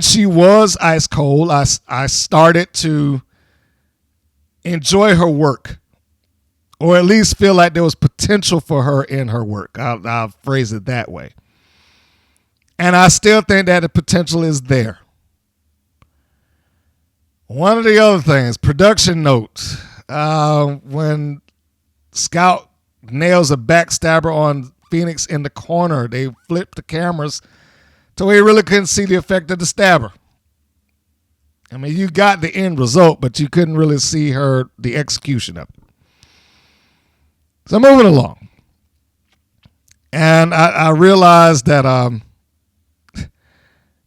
she was ice cold, I started to enjoy her work. Or at least feel like there was potential for her in her work. I'll phrase it that way. And I still think that the potential is there. One of the other things, production notes. When Scout nails a backstabber on Phoenix in the corner, they flipped the cameras so he really couldn't see the effect of the stabber. I mean, you got the end result, but you couldn't really see the execution of it. So moving along, and I realized that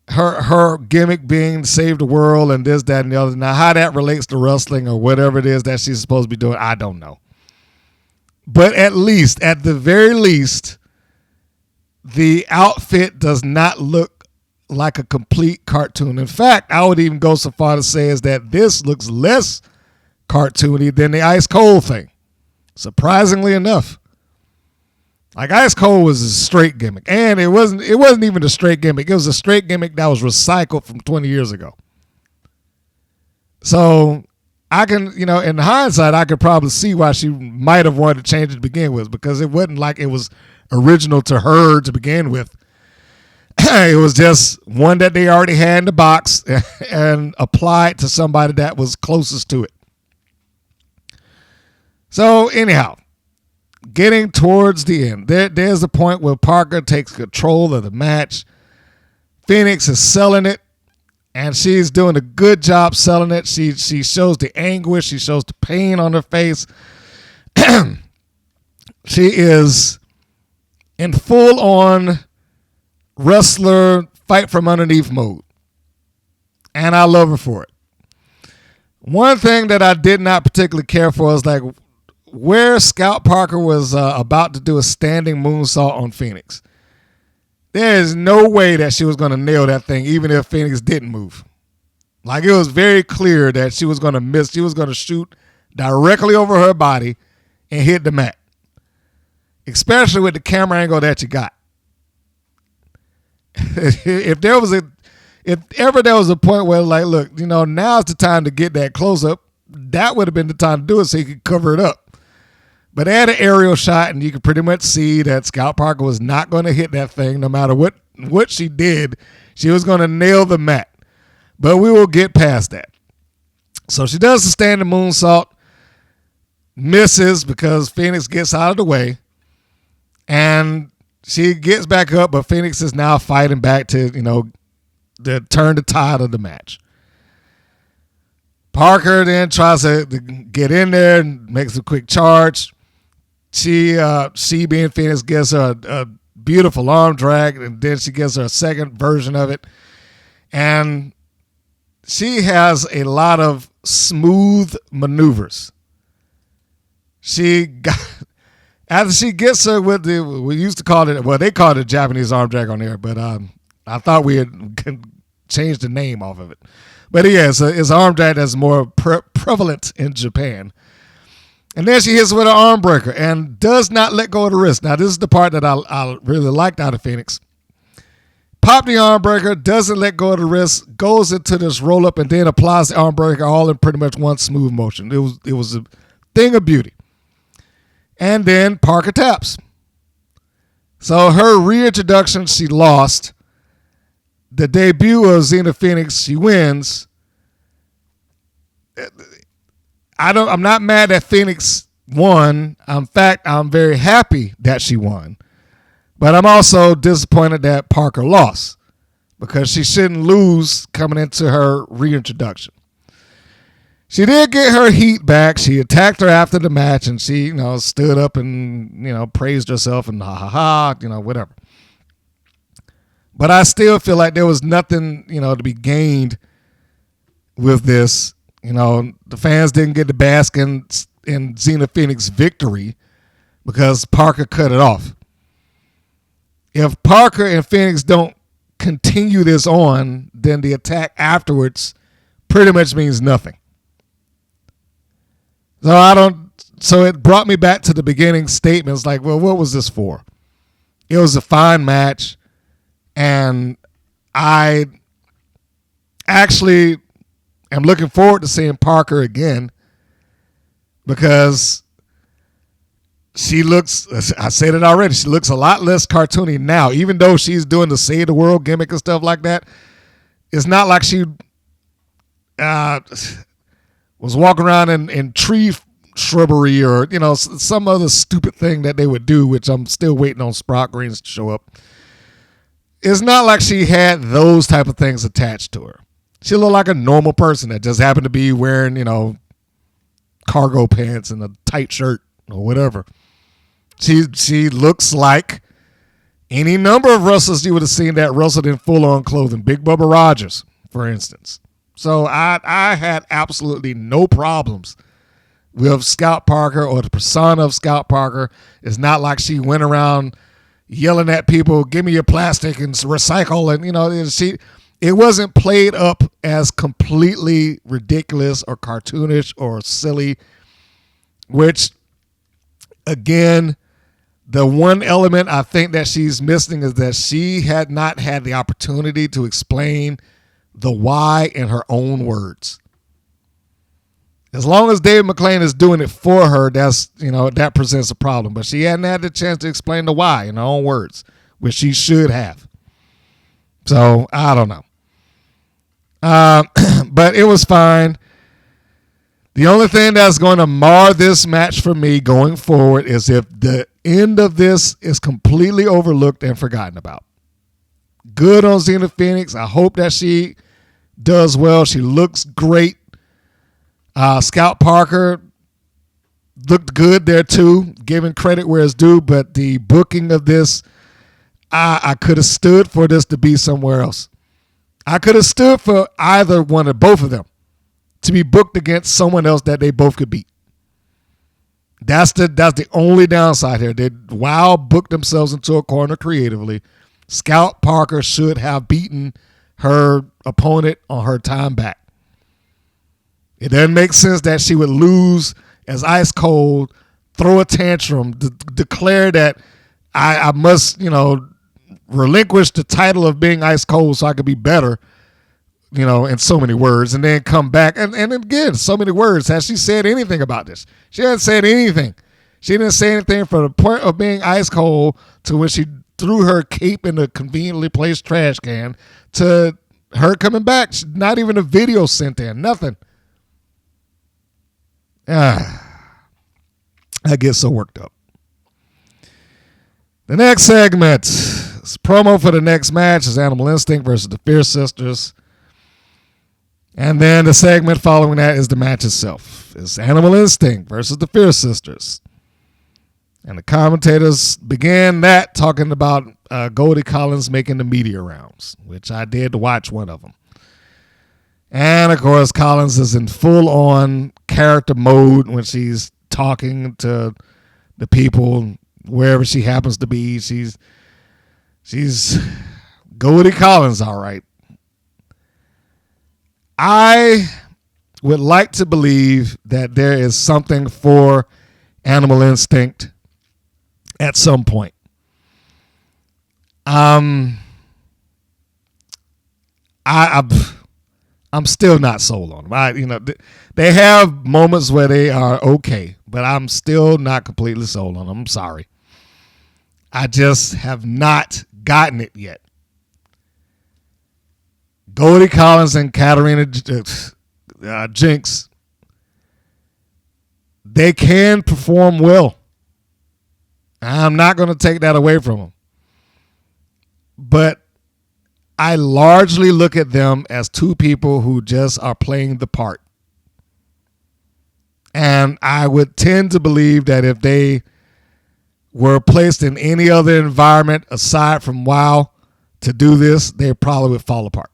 her gimmick being save the world and this, that, and the other. Now, how that relates to wrestling or whatever it is that she's supposed to be doing, I don't know. But at the very least, the outfit does not look like a complete cartoon. In fact, I would even go so far to say is that this looks less cartoony than the ice cold thing. Surprisingly enough, like Ice Cold was a straight gimmick, and it wasn't even a straight gimmick. It was a straight gimmick that was recycled from 20 years ago. So I can, in hindsight, I could probably see why she might have wanted to change it to begin with, because it wasn't like it was original to her to begin with. It was just one that they already had in the box and applied to somebody that was closest to it. So anyhow, getting towards the end, there's a point where Parker takes control of the match. Phoenix is selling it, and she's doing a good job selling it. She shows the anguish. She shows the pain on her face. She is in full-on wrestler fight from underneath mode, and I love her for it. One thing that I did not particularly care for is like where Scout Parker was about to do a standing moonsault on Phoenix. There is no way that she was going to nail that thing, even if Phoenix didn't move. Like, it was very clear that she was going to miss. She was going to shoot directly over her body and hit the mat, especially with the camera angle that you got. If ever there was a point where, like, look, now's the time to get that close up, that would have been the time to do it so you could cover it up. But they had an aerial shot, and you could pretty much see that Scout Parker was not going to hit that thing. No matter what she did, she was going to nail the mat. But we will get past that. So she does the standing moonsault, misses because Phoenix gets out of the way, and she gets back up, but Phoenix is now fighting back to, to turn the tide of the match. Parker then tries to get in there and makes a quick charge. She being Phoenix, gets her a beautiful arm drag, and then she gets her a second version of it. And she has a lot of smooth maneuvers. After she gets her with we used to call it, well, they called it Japanese arm drag on there, but I thought we had changed the name off of it. But yeah, it's an arm drag that's more prevalent in Japan. And then she hits with an arm breaker and does not let go of the wrist. Now, this is the part that I really liked out of Phoenix. Pop the arm breaker, doesn't let go of the wrist, goes into this roll up, and then applies the arm breaker all in pretty much one smooth motion. It was a thing of beauty. And then Parker taps. So her reintroduction, she lost. The debut of Xena Phoenix, she wins. I'm not mad that Phoenix won. In fact, I'm very happy that she won. But I'm also disappointed that Parker lost because she shouldn't lose coming into her reintroduction. She did get her heat back. She attacked her after the match, and she, stood up and, praised herself and whatever. But I still feel like there was nothing, to be gained with this. The fans didn't get to bask in Xena Phoenix victory because Parker cut it off. If Parker and Phoenix don't continue this on, then the attack afterwards pretty much means nothing. So it brought me back to the beginning statements like, well, what was this for? It was a fine match, and I actually am looking forward to seeing Parker again because she looks, I said it already, she looks a lot less cartoony now. Even though she's doing the Save the World gimmick and stuff like that, it's not like she was walking around in tree shrubbery or, some other stupid thing that they would do, which I'm still waiting on Sprout Greens to show up. It's not like she had those type of things attached to her. She looked like a normal person that just happened to be wearing, cargo pants and a tight shirt or whatever. She looks like any number of wrestlers you would have seen that wrestled in full-on clothing. Big Bubba Rogers, for instance. So I had absolutely no problems with Scout Parker or the persona of Scout Parker. It's not like she went around yelling at people, give me your plastic and recycle. And, it wasn't played up as completely ridiculous or cartoonish or silly, which, again, the one element I think that she's missing is that she had not had the opportunity to explain the why in her own words. As long as Dave McClain is doing it for her, that's, that presents a problem. But she hadn't had the chance to explain the why in her own words, which she should have. So, I don't know. But it was fine. The only thing that's going to mar this match for me going forward is if the end of this is completely overlooked and forgotten about. Good on Xena Phoenix. I hope that she does well. She looks great. Scout Parker looked good there too, giving credit where it's due, but the booking of this, I could have stood for this to be somewhere else. I could have stood for either one or both of them to be booked against someone else that they both could beat. That's the only downside here. Wow booked themselves into a corner creatively. Scout Parker should have beaten her opponent on her time back. It doesn't make sense that she would lose as Ice Cold, throw a tantrum, declare that I must, relinquish the title of being Ice Cold so I could be better, in so many words, and then come back. And again, so many words. Has she said anything about this? She hasn't said anything. She didn't say anything from the point of being Ice Cold to when she threw her cape in a conveniently placed trash can to her coming back. Not even a video sent in. Nothing. I get so worked up. The next segment is promo for the next match is Animal Instinct versus the Fierce Sisters. And then the segment following that is the match itself. It's Animal Instinct versus the Fierce Sisters. And the commentators began that talking about Goldie Collins making the media rounds, which I did watch one of them. And, of course, Collins is in full-on character mode when she's talking to the people wherever she happens to be. She's Goldie Collins, all right. I would like to believe that there is something for Animal Instinct at some point. I'm still not sold on them. They have moments where they are okay, but I'm still not completely sold on them. I'm sorry. I just have not gotten it yet. Goldie Collins and Katarina Jinx, they can perform well. I'm not going to take that away from them. But I largely look at them as two people who just are playing the part. And I would tend to believe that if they were placed in any other environment aside from WoW to do this, they probably would fall apart.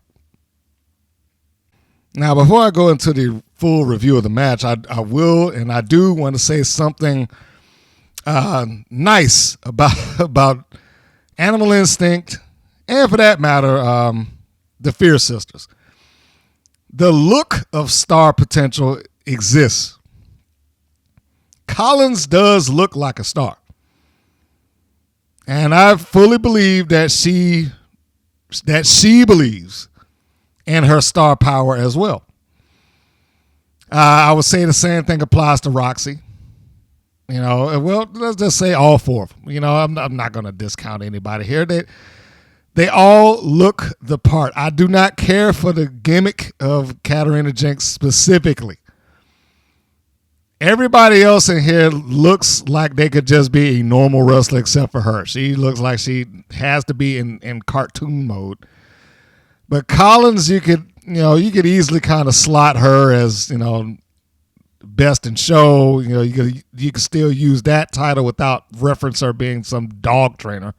Now, before I go into the full review of the match, I will and I do want to say something nice about Animal Instinct, and for that matter, the Fierce Sisters. The look of star potential exists. Collins does look like a star. And I fully believe that she believes in her star power as well. I would say the same thing applies to Roxy. Well, let's just say all four of them. I'm not going to discount anybody here. They all look the part. I do not care for the gimmick of Katarina Jinx specifically. Everybody else in here looks like they could just be a normal wrestler except for her. She looks like she has to be in cartoon mode. But Collins, you could easily kind of slot her as, best in show. You could still use that title without reference her being some dog trainer,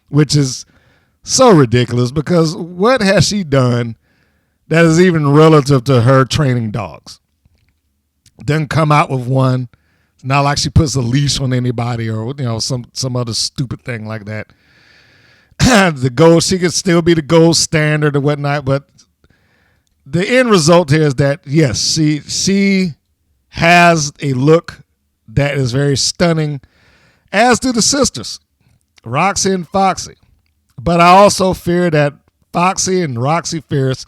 which is so ridiculous because what has she done that is even relative to her training dogs? Doesn't come out with one. It's not like she puts a leash on anybody or some other stupid thing like that. She could still be the gold standard or whatnot, but the end result here is that yes, she has a look that is very stunning, as do the sisters, Roxy and Foxy. But I also fear that Foxy and Roxy Fierce,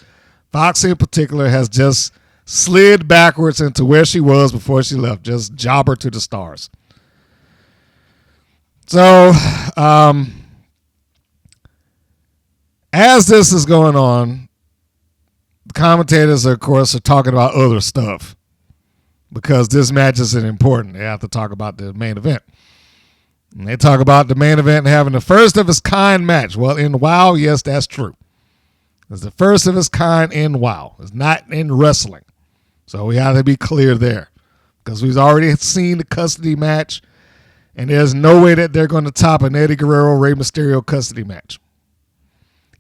Foxy in particular, has just slid backwards into where she was before she left, just jobber to the stars. So, as this is going on, the commentators, of course, are talking about other stuff because this match isn't important. They have to talk about the main event. And they talk about the main event having the first of its kind match. Well, in WoW, yes, that's true. It's the first of its kind in WoW. It's not in wrestling. So we have to be clear there because we've already seen the custody match, and there's no way that they're going to top an Eddie Guerrero Rey Mysterio custody match.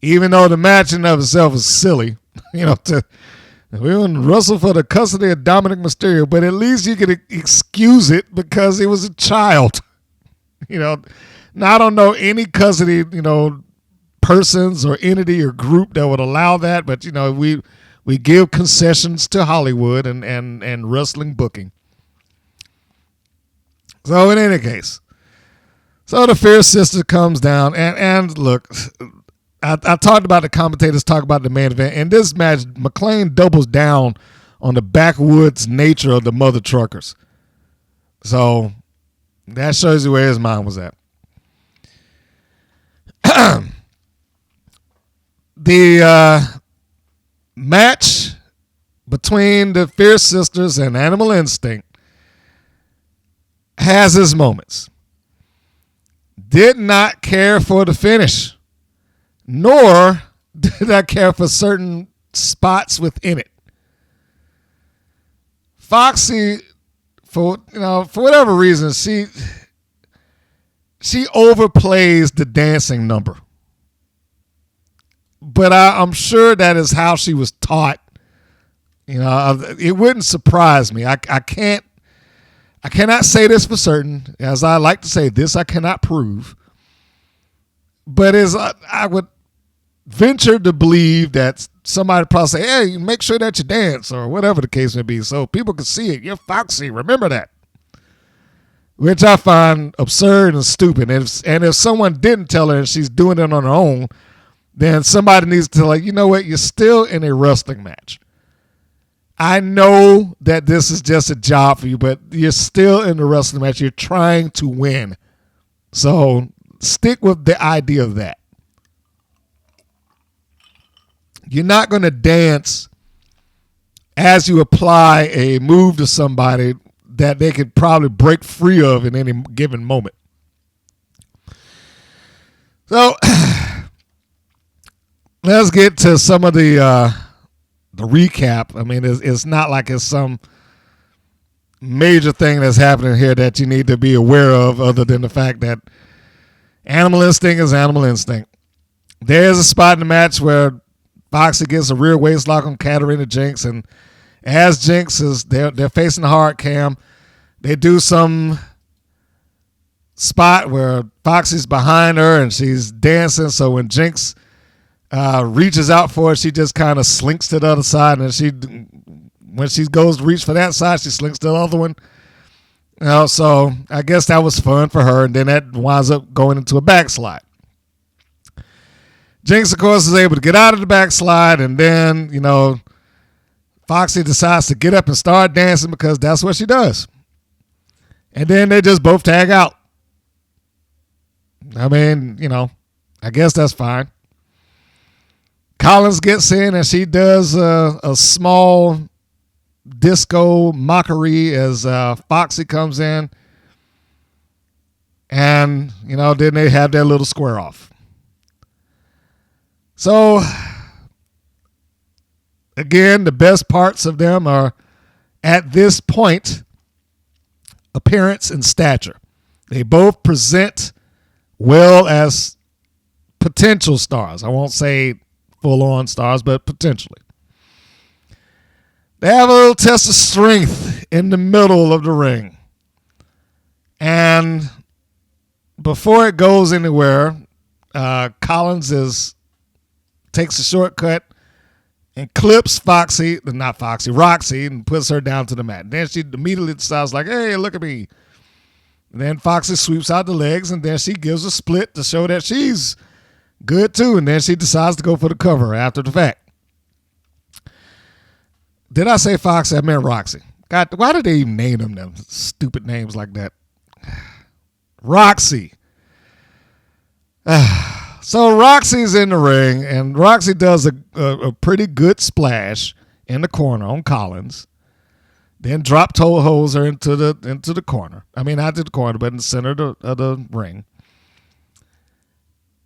Even though the match in and of itself is silly, we wouldn't wrestle for the custody of Dominic Mysterio, but at least you could excuse it because he was a child. Now I don't know any custody, persons or entity or group that would allow that, but we give concessions to Hollywood and wrestling booking. So in any case, the Fierce Sister comes down and look, I talked about the commentators talk about the main event. In this match, McLean doubles down on the backwoods nature of the mother truckers. So that shows you where his mind was at. The match between the Fierce Sisters and Animal Instinct has its moments. Did not care for the finish, nor did I care for certain spots within it. Foxy, for whatever reason, she overplays the dancing number. But I'm sure that is how she was taught. It wouldn't surprise me. I cannot say this for certain. As I like to say, this I cannot prove. But I would venture to believe that somebody probably say, hey, make sure that you dance or whatever the case may be so people can see it. You're Foxy. Remember that. Which I find absurd and stupid. And if someone didn't tell her and she's doing it on her own, then somebody needs to you know what? You're still in a wrestling match. I know that this is just a job for you, but you're still in the wrestling match. You're trying to win. So stick with the idea of that. You're not going to dance as you apply a move to somebody that they could probably break free of in any given moment. So let's get to some of the recap. I mean, it's not like it's some major thing that's happening here that you need to be aware of other than the fact that animal instinct is animal instinct. There's a spot in the match where Foxy gets a rear waist lock on Katarina Jinx, and as Jinx they're facing the hard cam, they do some spot where Foxy's behind her and she's dancing. So when Jinx reaches out for it, she just kind of slinks to the other side, and when she goes to reach for that side, she slinks to the other one. So I guess that was fun for her, and then that winds up going into a backslide. Jinx, of course, is able to get out of the backslide, and then, Foxy decides to get up and start dancing because that's what she does. And then they just both tag out. I mean, I guess that's fine. Collins gets in, and she does a small disco mockery as Foxy comes in. And, then they have their little square off. So, again, the best parts of them are, at this point, appearance and stature. They both present well as potential stars. I won't say full-on stars, but potentially. They have a little test of strength in the middle of the ring. And before it goes anywhere, Collins takes a shortcut and clips Roxy, and puts her down to the mat. And then she immediately decides, hey, look at me. And then Foxy sweeps out the legs, and then she gives a split to show that she's good too. And then she decides to go for the cover after the fact. Did I say Foxy? I meant Roxy. God, why did they even name them stupid names like that? Roxy. So Roxy's in the ring, and Roxy does a pretty good splash in the corner on Collins. Then drop toe holds her into the corner. I mean, not to the corner, but in the center of the ring.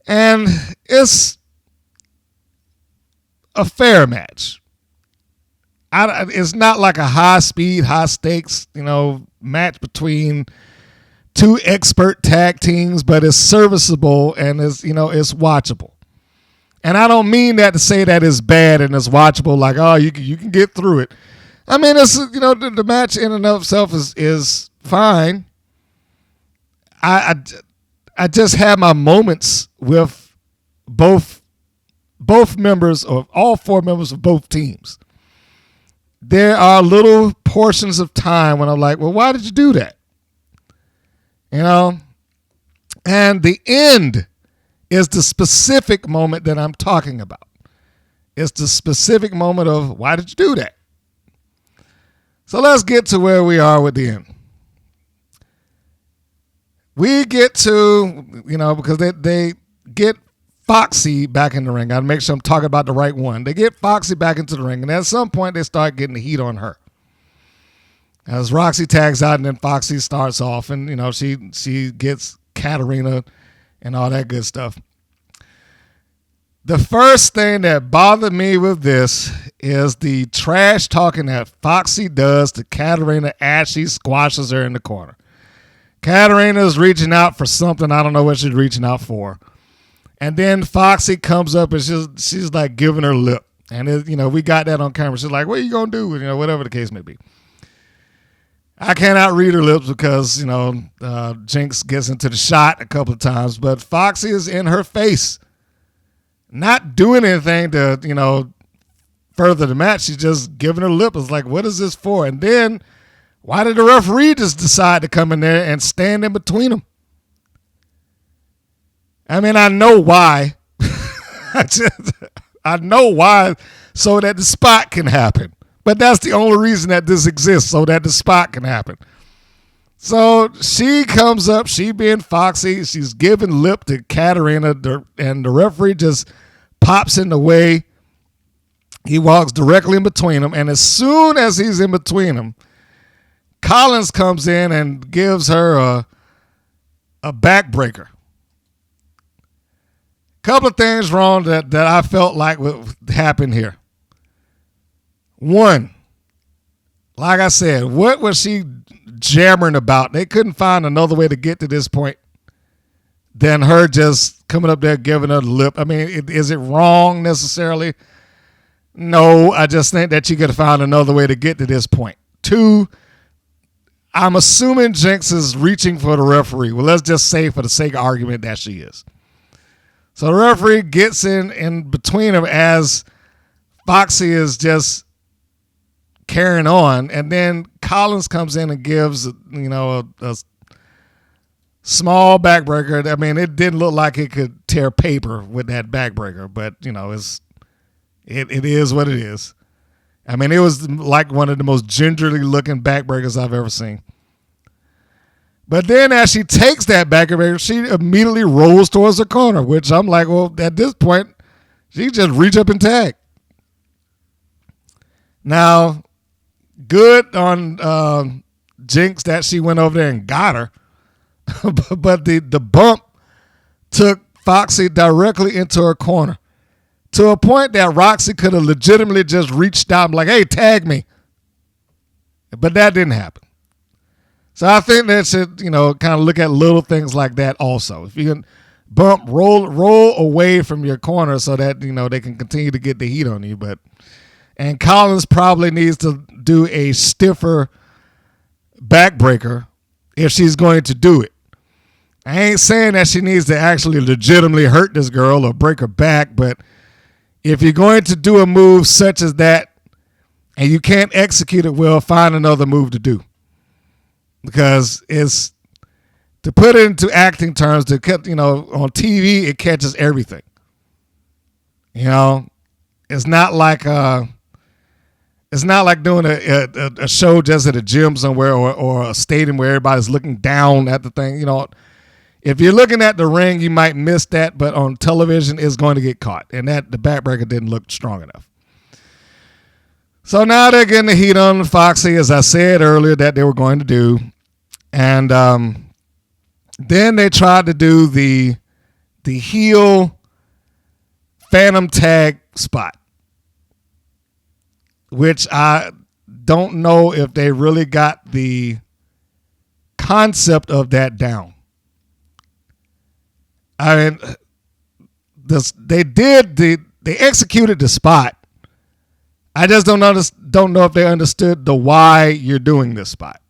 And it's a fair match. It's not like a high speed, high stakes, match between two expert tag teams, but it's serviceable and it's watchable. And I don't mean that to say that it's bad and it's watchable, like, oh, you can get through it. I mean, it's the match in and of itself is fine. I just had my moments with both members, or all four members of both teams. There are little portions of time when I'm like, well, why did you do that? And the end is the specific moment that I'm talking about. It's the specific moment of, why did you do that? So let's get to where we are with the end. We get to, because they get Foxy back in the ring. I gotta make sure I'm talking about the right one. They get Foxy back into the ring, and at some point they start getting the heat on her. As Roxy tags out, and then Foxy starts off, and she gets Katarina and all that good stuff. The first thing that bothered me with this is the trash talking that Foxy does to Katarina as she squashes her in the corner. Katarina's reaching out for something. I don't know what she's reaching out for. And then Foxy comes up and she's like giving her lip. And, we got that on camera. She's like, what are you going to do? Whatever the case may be. I cannot read her lips because, Jinx gets into the shot a couple of times. But Foxy is in her face. Not doing anything to, further the match. She's just giving her lip. It's like, what is this for? And then, why did the referee just decide to come in there and stand in between them? I mean, I know why. I know why, so that the spot can happen. But that's the only reason that this exists, so that the spot can happen. So she comes up, she being Foxy, she's giving lip to Katarina, and the referee just pops in the way. He walks directly in between them, and as soon as he's in between them, Collins comes in and gives her a backbreaker. Couple of things wrong that I felt like would happen here. One, like I said, what was she jammering about? They couldn't find another way to get to this point than her just coming up there giving her the lip. I mean, is it wrong necessarily? No, I just think that you could have found another way to get to this point. Two, I'm assuming Jinx is reaching for the referee. Well, let's just say for the sake of argument that she is. So the referee gets in between them as Foxy is just carrying on. And then Collins comes in and gives, a small backbreaker. I mean, it didn't look like it could tear paper with that backbreaker, but, it is what it is. I mean, it was like one of the most gingerly looking backbreakers I've ever seen. But then as she takes that backbreaker, she immediately rolls towards the corner, which I'm like, well, at this point, she just reach up and tag. Now, good on Jinx that she went over there and got her. But the bump took Foxy directly into her corner to a point that Roxy could have legitimately just reached out and like, hey, tag me. But that didn't happen. So I think that should, kind of look at little things like that also. If you can roll away from your corner so that, they can continue to get the heat on you. And Collins probably needs to do a stiffer backbreaker if she's going to do it. I ain't saying that she needs to actually legitimately hurt this girl or break her back, but if you're going to do a move such as that and you can't execute it well, find another move to do. Because it's, to put it into acting terms, on TV, it catches everything. It's not like doing a show just at a gym somewhere or a stadium where everybody's looking down at the thing. If you're looking at the ring, you might miss that, but on television, it's going to get caught. And the backbreaker didn't look strong enough. So now they're getting the heat on Foxy, as I said earlier that they were going to do. And then they tried to do the heel phantom tag spot, which I don't know if they really got the concept of that down. I mean, they executed the spot. I just don't know if they understood the why you're doing this spot.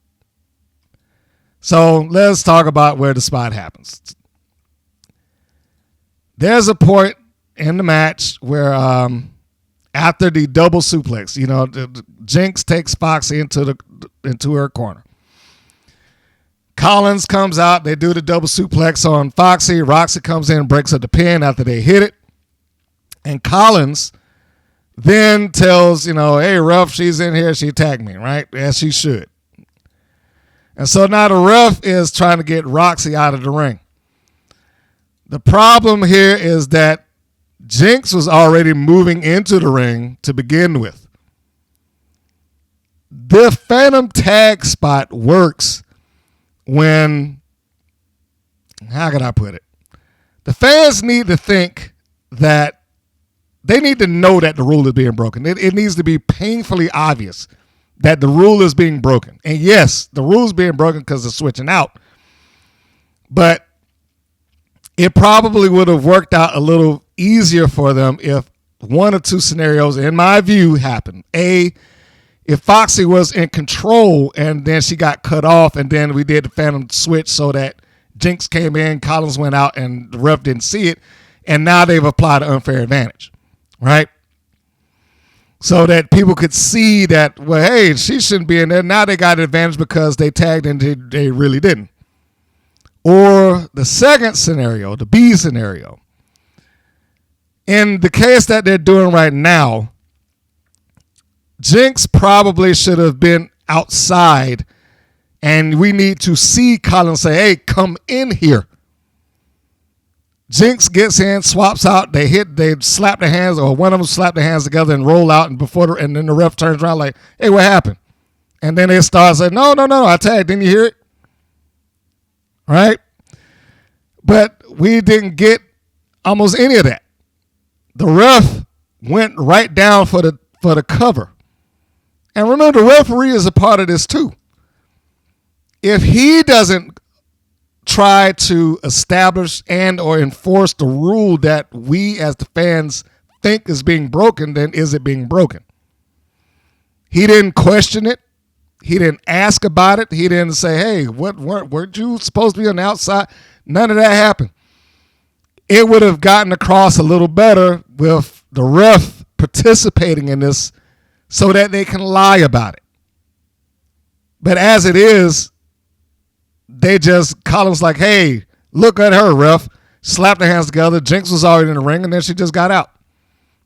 So let's talk about where the spot happens. There's a point in the match where after the double suplex, Jinx takes Foxy into her corner. Collins comes out. They do the double suplex on Foxy. Roxy comes in and breaks up the pin after they hit it. And Collins then tells, hey, ref, she's in here. She tagged me, right? As she should. And so now the ref is trying to get Roxy out of the ring. The problem here is that Jinx was already moving into the ring to begin with. The phantom tag spot works when, how can I put it? The fans need to think that They need to know that the rule is being broken. It needs to be painfully obvious that the rule is being broken. And yes, the rule is being broken because they're switching out. But it probably would have worked out a little easier for them if one or two scenarios, in my view, happened. A, if Foxy was in control and then she got cut off and then we did the Phantom switch so that Jinx came in, Collins went out, and the ref didn't see it, and now they've applied an unfair advantage, right? So that people could see that, well, hey, she shouldn't be in there. Now they got an advantage because they tagged and they really didn't. Or the second scenario, the B scenario. In the case that they're doing right now, Jinx probably should have been outside, and we need to see Collins say, hey, come in here. Jinx gets in, swaps out, they slap their hands, or one of them slap their hands together and roll out, and then the ref turns around like, hey, what happened? And then they start saying, no, I tagged, didn't you hear it? Right? But we didn't get almost any of that. The ref went right down for the cover. And remember, the referee is a part of this too. If he doesn't try to establish and or enforce the rule that we as the fans think is being broken, then is it being broken? He didn't question it. He didn't ask about it. He didn't say, hey, weren't you supposed to be on the outside? None of that happened. It would have gotten across a little better with the ref participating in this so that they can lie about it. But as it is, Collins like, hey, look at her, ref. Slapped their hands together. Jinx was already in the ring, and then she just got out.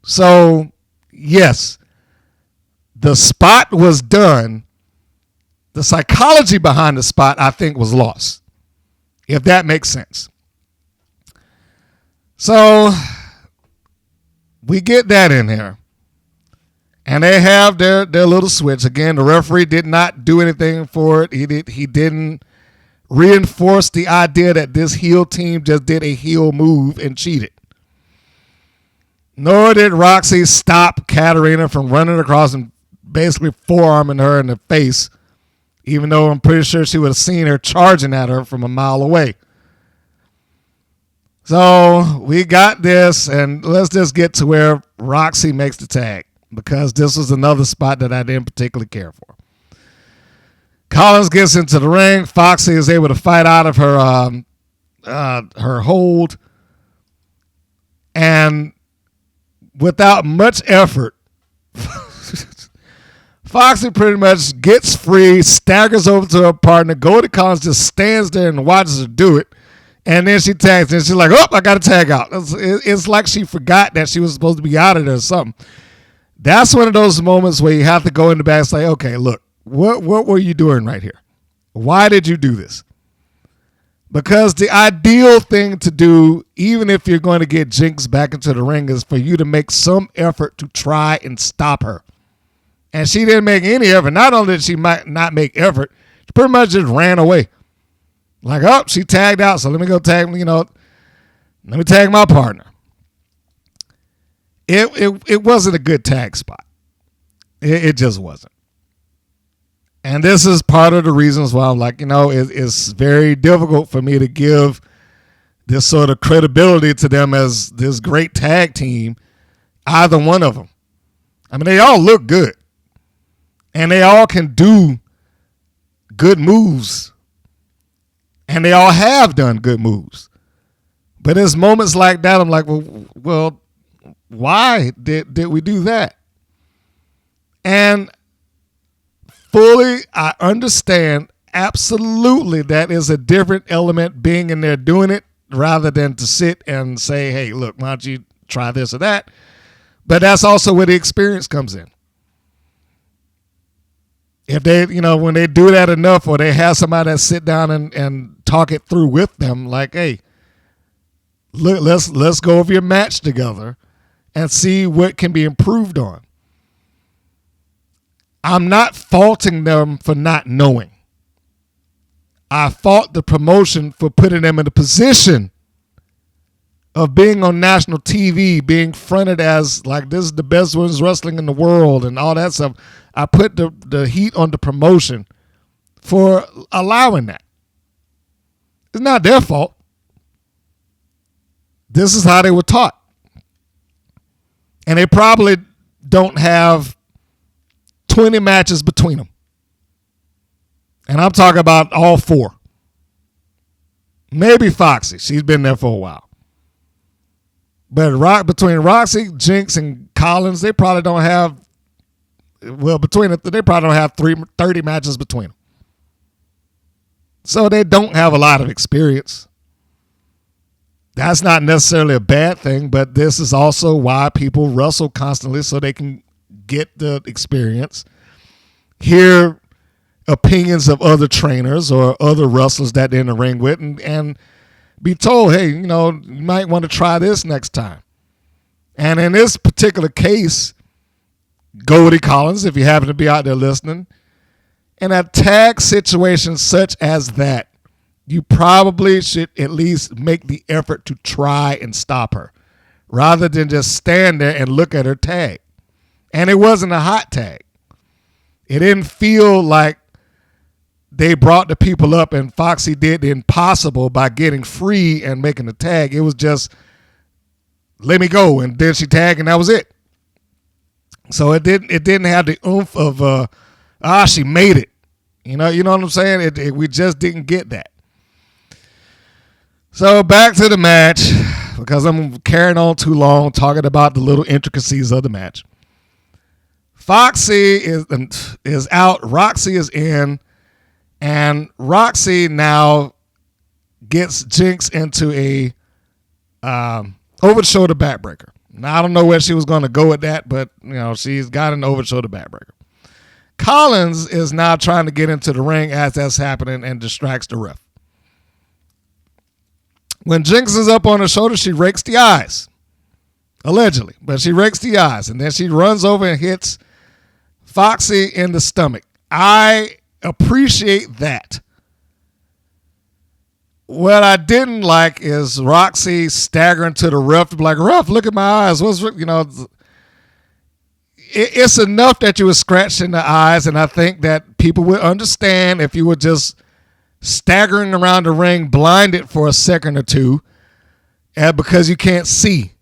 So, yes, the spot was done. The psychology behind the spot, I think, was lost, if that makes sense. So we get that in here. And they have their little switch. Again, the referee did not do anything for it. He didn't reinforce the idea that this heel team just did a heel move and cheated. Nor did Roxy stop Katarina from running across and basically forearming her in the face, even though I'm pretty sure she would have seen her charging at her from a mile away. So we got this, and let's just get to where Roxy makes the tag, because this was another spot that I didn't particularly care for. Collins gets into the ring. Foxy is able to fight out of her hold, and without much effort, Foxy pretty much gets free, staggers over to her partner. Goldie Collins just stands there and watches her do it. And then she tags, and she's like, oh, I got to tag out. It's like she forgot that she was supposed to be out of there or something. That's one of those moments where you have to go in the back and say, okay, look, what were you doing right here? Why did you do this? Because the ideal thing to do, even if you're going to get Jinx back into the ring, is for you to make some effort to try and stop her. And she didn't make any effort. Not only did she might not make effort, she pretty much just ran away. Like, oh, she tagged out, so let me go tag, let me tag my partner. It wasn't a good tag spot. It just wasn't. And this is part of the reasons why I'm like, it's very difficult for me to give this sort of credibility to them as this great tag team, either one of them. I mean, they all look good. And they all can do good moves. And they all have done good moves. But there's moments like that, I'm like, well, why did we do that? And fully, I understand absolutely that is a different element being in there doing it rather than to sit and say, hey, look, why don't you try this or that? But that's also where the experience comes in. If they, when they do that enough, or they have somebody that sit down and talk it through with them, like, hey, look, let's go over your match together and see what can be improved on. I'm not faulting them for not knowing. I fault the promotion for putting them in a position of being on national TV, being fronted as like this is the best women's wrestling in the world and all that stuff. I put the heat on the promotion for allowing that. It's not their fault. This is how they were taught. And they probably don't have 20 matches between them. And I'm talking about all 4. Maybe Foxy. She's been there for a while. But between Roxy, Jinx, and Collins, they probably don't have, well, they probably don't have 30 matches between them. So they don't have a lot of experience. That's not necessarily a bad thing, but this is also why people wrestle constantly so they can get the experience, hear opinions of other trainers or other wrestlers that they're in the ring with, and be told, hey, you might want to try this next time. And in this particular case, Goldie Collins, if you happen to be out there listening, in a tag situation such as that, you probably should at least make the effort to try and stop her rather than just stand there and look at her tag. And it wasn't a hot tag. It didn't feel like they brought the people up and Foxy did the impossible by getting free and making the tag. It was just, let me go. And then she tagged and that was it. So it didn't have the oomph of, she made it. You know what I'm saying? We just didn't get that. So back to the match, because I'm carrying on too long talking about the little intricacies of the match. Foxy is out, Roxy is in, and Roxy now gets Jinx into a over-the-shoulder backbreaker. Now, I don't know where she was going to go with that, but she's got an over-the-shoulder backbreaker. Collins is now trying to get into the ring as that's happening and distracts the ref. When Jinx is up on her shoulder, she rakes the eyes. Allegedly. But she rakes the eyes. And then she runs over and hits Foxy in the stomach. I appreciate that. What I didn't like is Roxy staggering to the ref. Like, ref, look at my eyes. It's enough that you were scratched in the eyes. And I think that people would understand if you were just staggering around the ring, blinded for a second or two, because you can't see,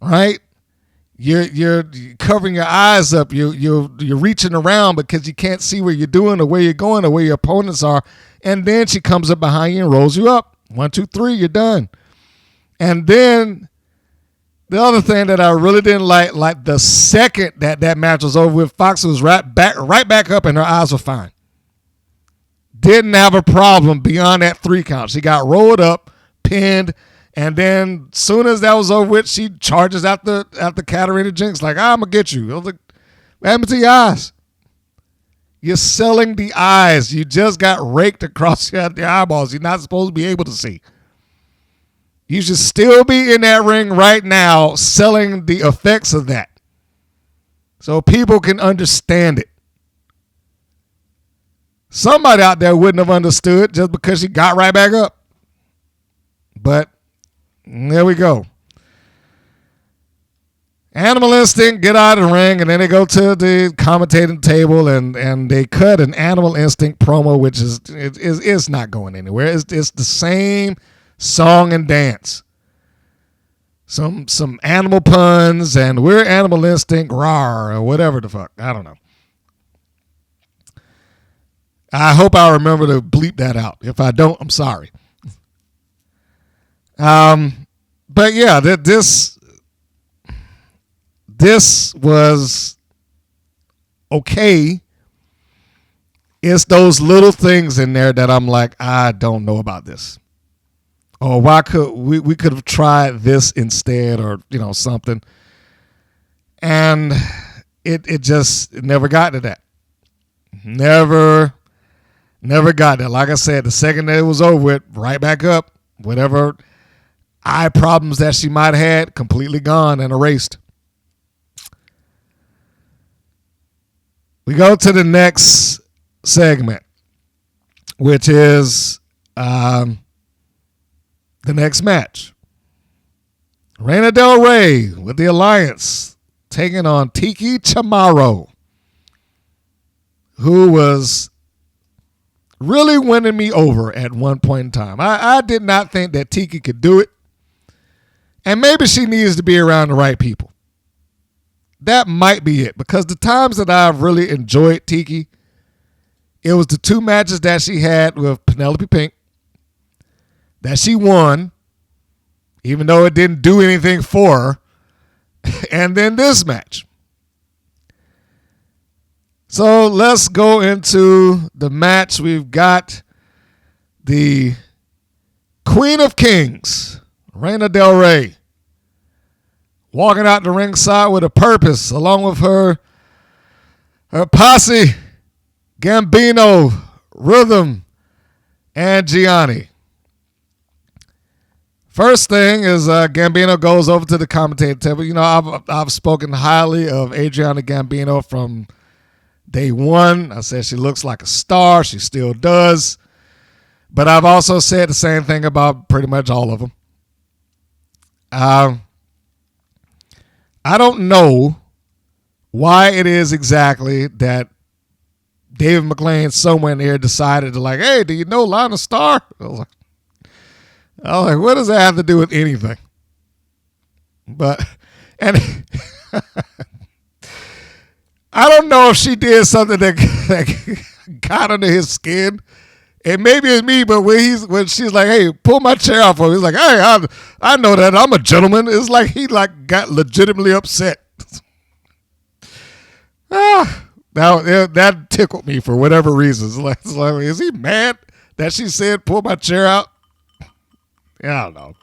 right? You're covering your eyes up. You're reaching around because you can't see what you're doing or where you're going or where your opponents are. And then she comes up behind you and rolls you up. 1, 2, 3, you're done. And then the other thing that I really didn't like the second that match was over with, Fox was right back up and her eyes were fine. Didn't have a problem beyond that 3 count. She got rolled up, pinned, and then soon as that was over with, she charges at the Katarina Jinx like, I'm going to get you. I was like, what happened to your eyes? You're selling the eyes. You just got raked across your eyeballs. You're not supposed to be able to see. You should still be in that ring right now selling the effects of that so people can understand it. Somebody out there wouldn't have understood just because she got right back up. But there we go. Animal Instinct get out of the ring, and then they go to the commentating table, and they cut an Animal Instinct promo, which is not going anywhere. It's the same song and dance. Some animal puns, and we're Animal Instinct, rawr, or whatever the fuck. I don't know. I hope I remember to bleep that out. If I don't, I'm sorry. But yeah, this was okay. It's those little things in there that I'm like, I don't know about this. Or why could we could have tried this instead, or something. And it just never got to that. Never got there. Like I said, the second that it was over with, right back up. Whatever eye problems that she might have had, completely gone and erased. We go to the next segment, which is the next match. Reina Del Rey with the Alliance taking on Tiki Charmorro, who was really winning me over at one point in time. I did not think that Tiki could do it. And maybe she needs to be around the right people. That might be it. Because the times that I've really enjoyed Tiki, it was the 2 matches that she had with Penelope Pink that she won, even though it didn't do anything for her. And then this match. So let's go into the match. We've got the Queen of Kings, Reina Del Rey, walking out the ringside with a purpose, along with her posse, Gambino, Rhythm, and Gianni. First thing is Gambino goes over to the commentator table. You know, I've spoken highly of Adriana Gambino from day one. I said she looks like a star. She still does. But I've also said the same thing about pretty much all of them. I don't know why it is exactly that David McLean somewhere in here decided to like, hey, do you know Lana Star? I was like, what does that have to do with anything? But, and I don't know if she did something that got under his skin. And maybe it's me, but when she's like, hey, pull my chair off for me, he's like, hey, I know that. I'm a gentleman. It's like he got legitimately upset. Now that tickled me for whatever reason. It's like, is he mad that she said pull my chair out? Yeah, I don't know.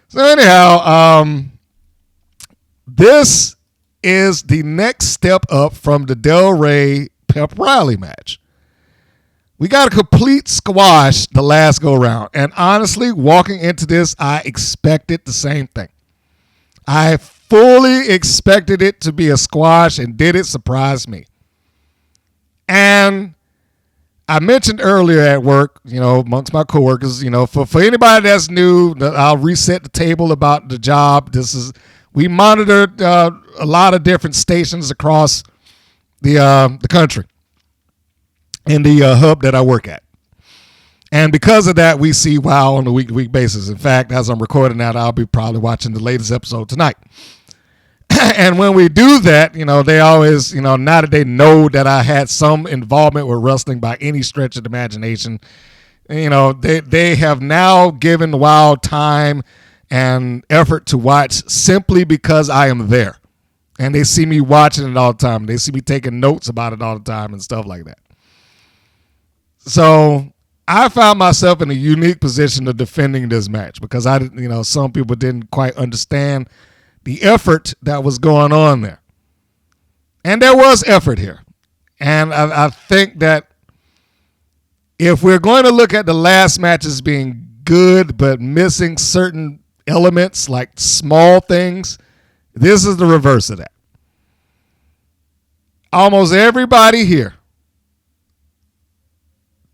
So anyhow, this is the next step up from the Del Rey Pep Riley match. We got a complete squash the last go round. And honestly, walking into this, I expected the same thing. I fully expected it to be a squash, and did it surprise me. And I mentioned earlier at work, you know, amongst my coworkers, you know, for anybody that's new, I'll reset the table about the job. We monitored a lot of different stations across the country in the hub that I work at. And because of that, we see WoW on a week-to-week basis. In fact, as I'm recording that, I'll be probably watching the latest episode tonight. And when we do that, you know, they always, you know, now that they know that I had some involvement with wrestling by any stretch of the imagination, you know, they have now given WoW time and effort to watch simply because I am there. And they see me watching it all the time. They see me taking notes about it all the time and stuff like that. So I found myself in a unique position of defending this match because some people didn't quite understand the effort that was going on there. And there was effort here. And I think that if we're going to look at the last match as being good but missing certain elements like small things, this is the reverse of that. Almost everybody here,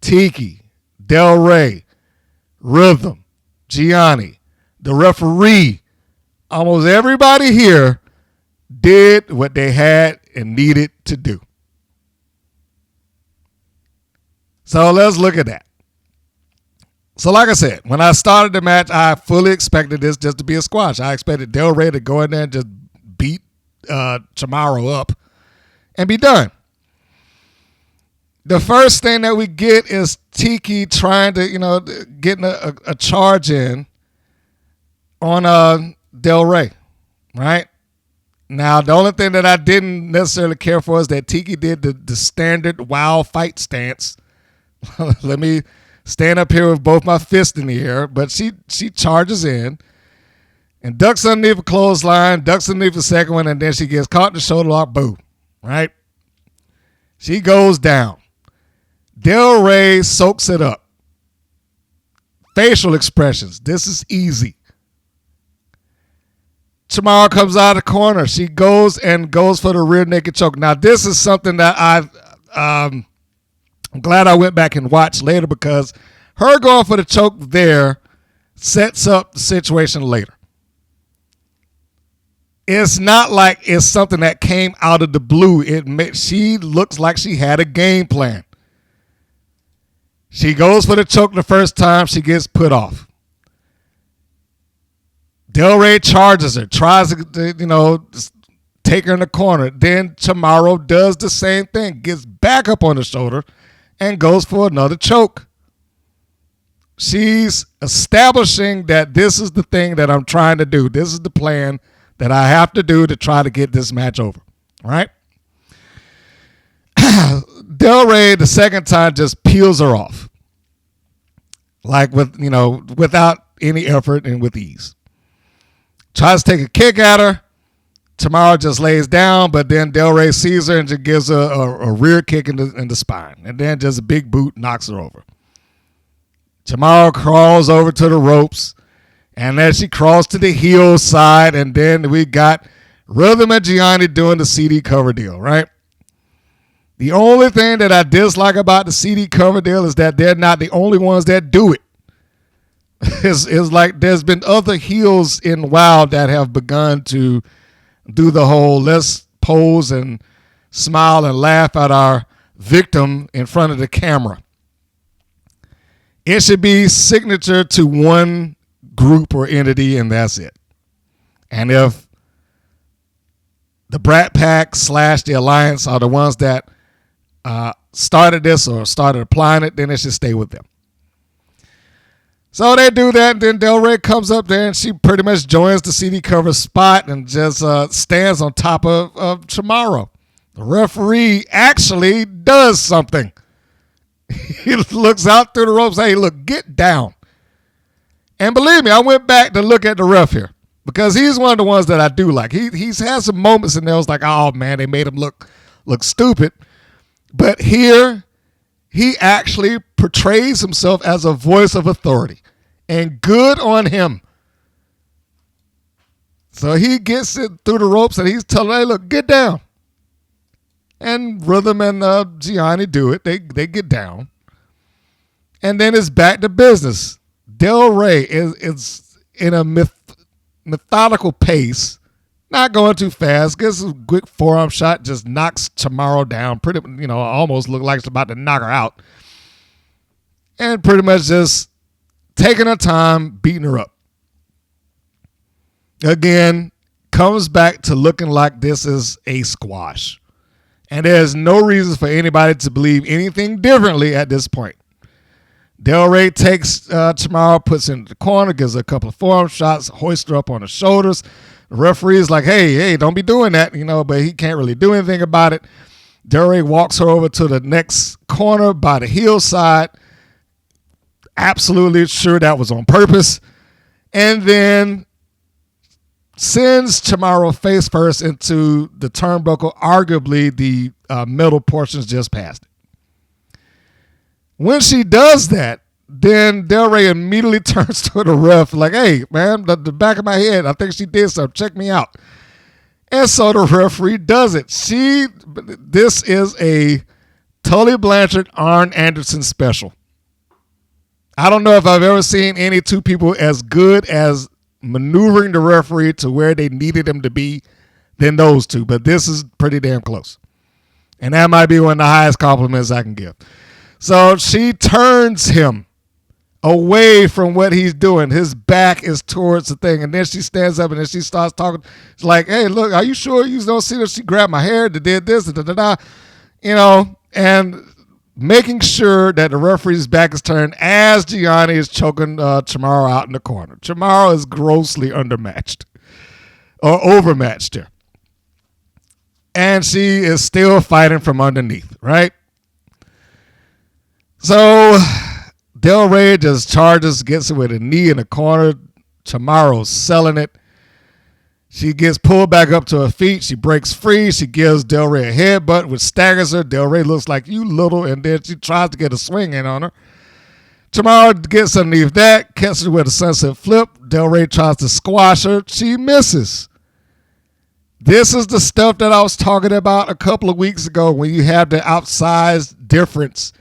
Tiki, Del Rey, Rhythm, Gianni, the referee, almost everybody here did what they had and needed to do. So let's look at that. So like I said, when I started the match, I fully expected this just to be a squash. I expected Del Rey to go in there and just beat Charmorro up and be done. The first thing that we get is Tiki trying to, getting a charge in on Del Rey, right? Now, the only thing that I didn't necessarily care for is that Tiki did the standard WoW fight stance. Let me stand up here with both my fists in the air, but she charges in and ducks underneath a clothesline, ducks underneath a second one, and then she gets caught in the shoulder lock, boom, right? She goes down. Del Rey soaks it up. Facial expressions. This is easy. Charmorro comes out of the corner. She goes for the rear naked choke. Now, this is something that I'm glad I went back and watched later because her going for the choke there sets up the situation later. it's not like it's something that came out of the blue. She looks like she had a game plan. She goes for the choke the first time. She gets put off. Del Rey charges her, tries to, take her in the corner. Then Charmorro does the same thing, gets back up on the shoulder, and goes for another choke. She's establishing that this is the thing that I'm trying to do. This is the plan that I have to do to try to get this match over. All right? Del Rey, the second time, just peels her off. Like without any effort and with ease. Tries to take a kick at her. Charmorro just lays down, but then Del Rey sees her and just gives her a rear kick in the spine. And then just a big boot knocks her over. Charmorro crawls over to the ropes. And then she crawls to the heel side. And then we got Rhythm and Gianni doing the CD cover deal, right? The only thing that I dislike about the CD cover deal is that they're not the only ones that do it. It's like there's been other heels in WoW that have begun to do the whole let's pose and smile and laugh at our victim in front of the camera. It should be signature to one group or entity, and that's it. And if the Brat Pack / the Alliance are the ones that started this or started applying it, then it should stay with them. So they do that, and then Del Rey comes up there, and she pretty much joins the CD cover spot and just stands on top of Charmorro. The referee actually does something. He looks out through the ropes, hey, look, get down. And believe me, I went back to look at the ref here because he's one of the ones that I do like. He's had some moments in there. I was like, oh, man, they made him look stupid. But here, he actually portrays himself as a voice of authority. And good on him. So he gets it through the ropes and he's telling, hey, look, get down. And Rhythm and Gianni do it. They get down. And then it's back to business. Del Rey is in a methodical pace. Not going too fast. Gets a quick forearm shot. Just knocks Charmorro down. Pretty, almost look like it's about to knock her out. And pretty much just taking her time, beating her up. Again, comes back to looking like this is a squash. And there's no reason for anybody to believe anything differently at this point. Del Rey takes Charmorro, puts her in the corner, gives her a couple of forearm shots, hoists her up on her shoulders. The referee's like, hey, don't be doing that, but he can't really do anything about it. Del Rey walks her over to the next corner by the heel side. Absolutely sure that was on purpose. And then sends Charmorro face first into the turnbuckle, arguably the middle portions just past it. When she does that, then Del Rey immediately turns to the ref like, hey, man, the back of my head, I think she did something. Check me out. And so the referee does it. This is a Tully Blanchard, Arn Anderson special. I don't know if I've ever seen any two people as good as maneuvering the referee to where they needed him to be than those two. But this is pretty damn close. And that might be one of the highest compliments I can give. So she turns him away from what he's doing. His back is towards the thing. And then she stands up and then she starts talking. She's like, hey, look, are you sure you don't see that she grabbed my hair, did this, and making sure that the referee's back is turned as Gianni is choking Charmorro out in the corner. Charmorro is grossly undermatched or overmatched here. And she is still fighting from underneath, right? So Del Rey just charges, gets it with a knee in the corner. Charmorro's selling it. She gets pulled back up to her feet. She breaks free. She gives Del Rey a headbutt, which staggers her. Del Rey looks like you little, and then she tries to get a swing in on her. Charmorro gets underneath that, catches her with a sunset flip. Del Rey tries to squash her. She misses. This is the stuff that I was talking about a couple of weeks ago when you have the outsized difference.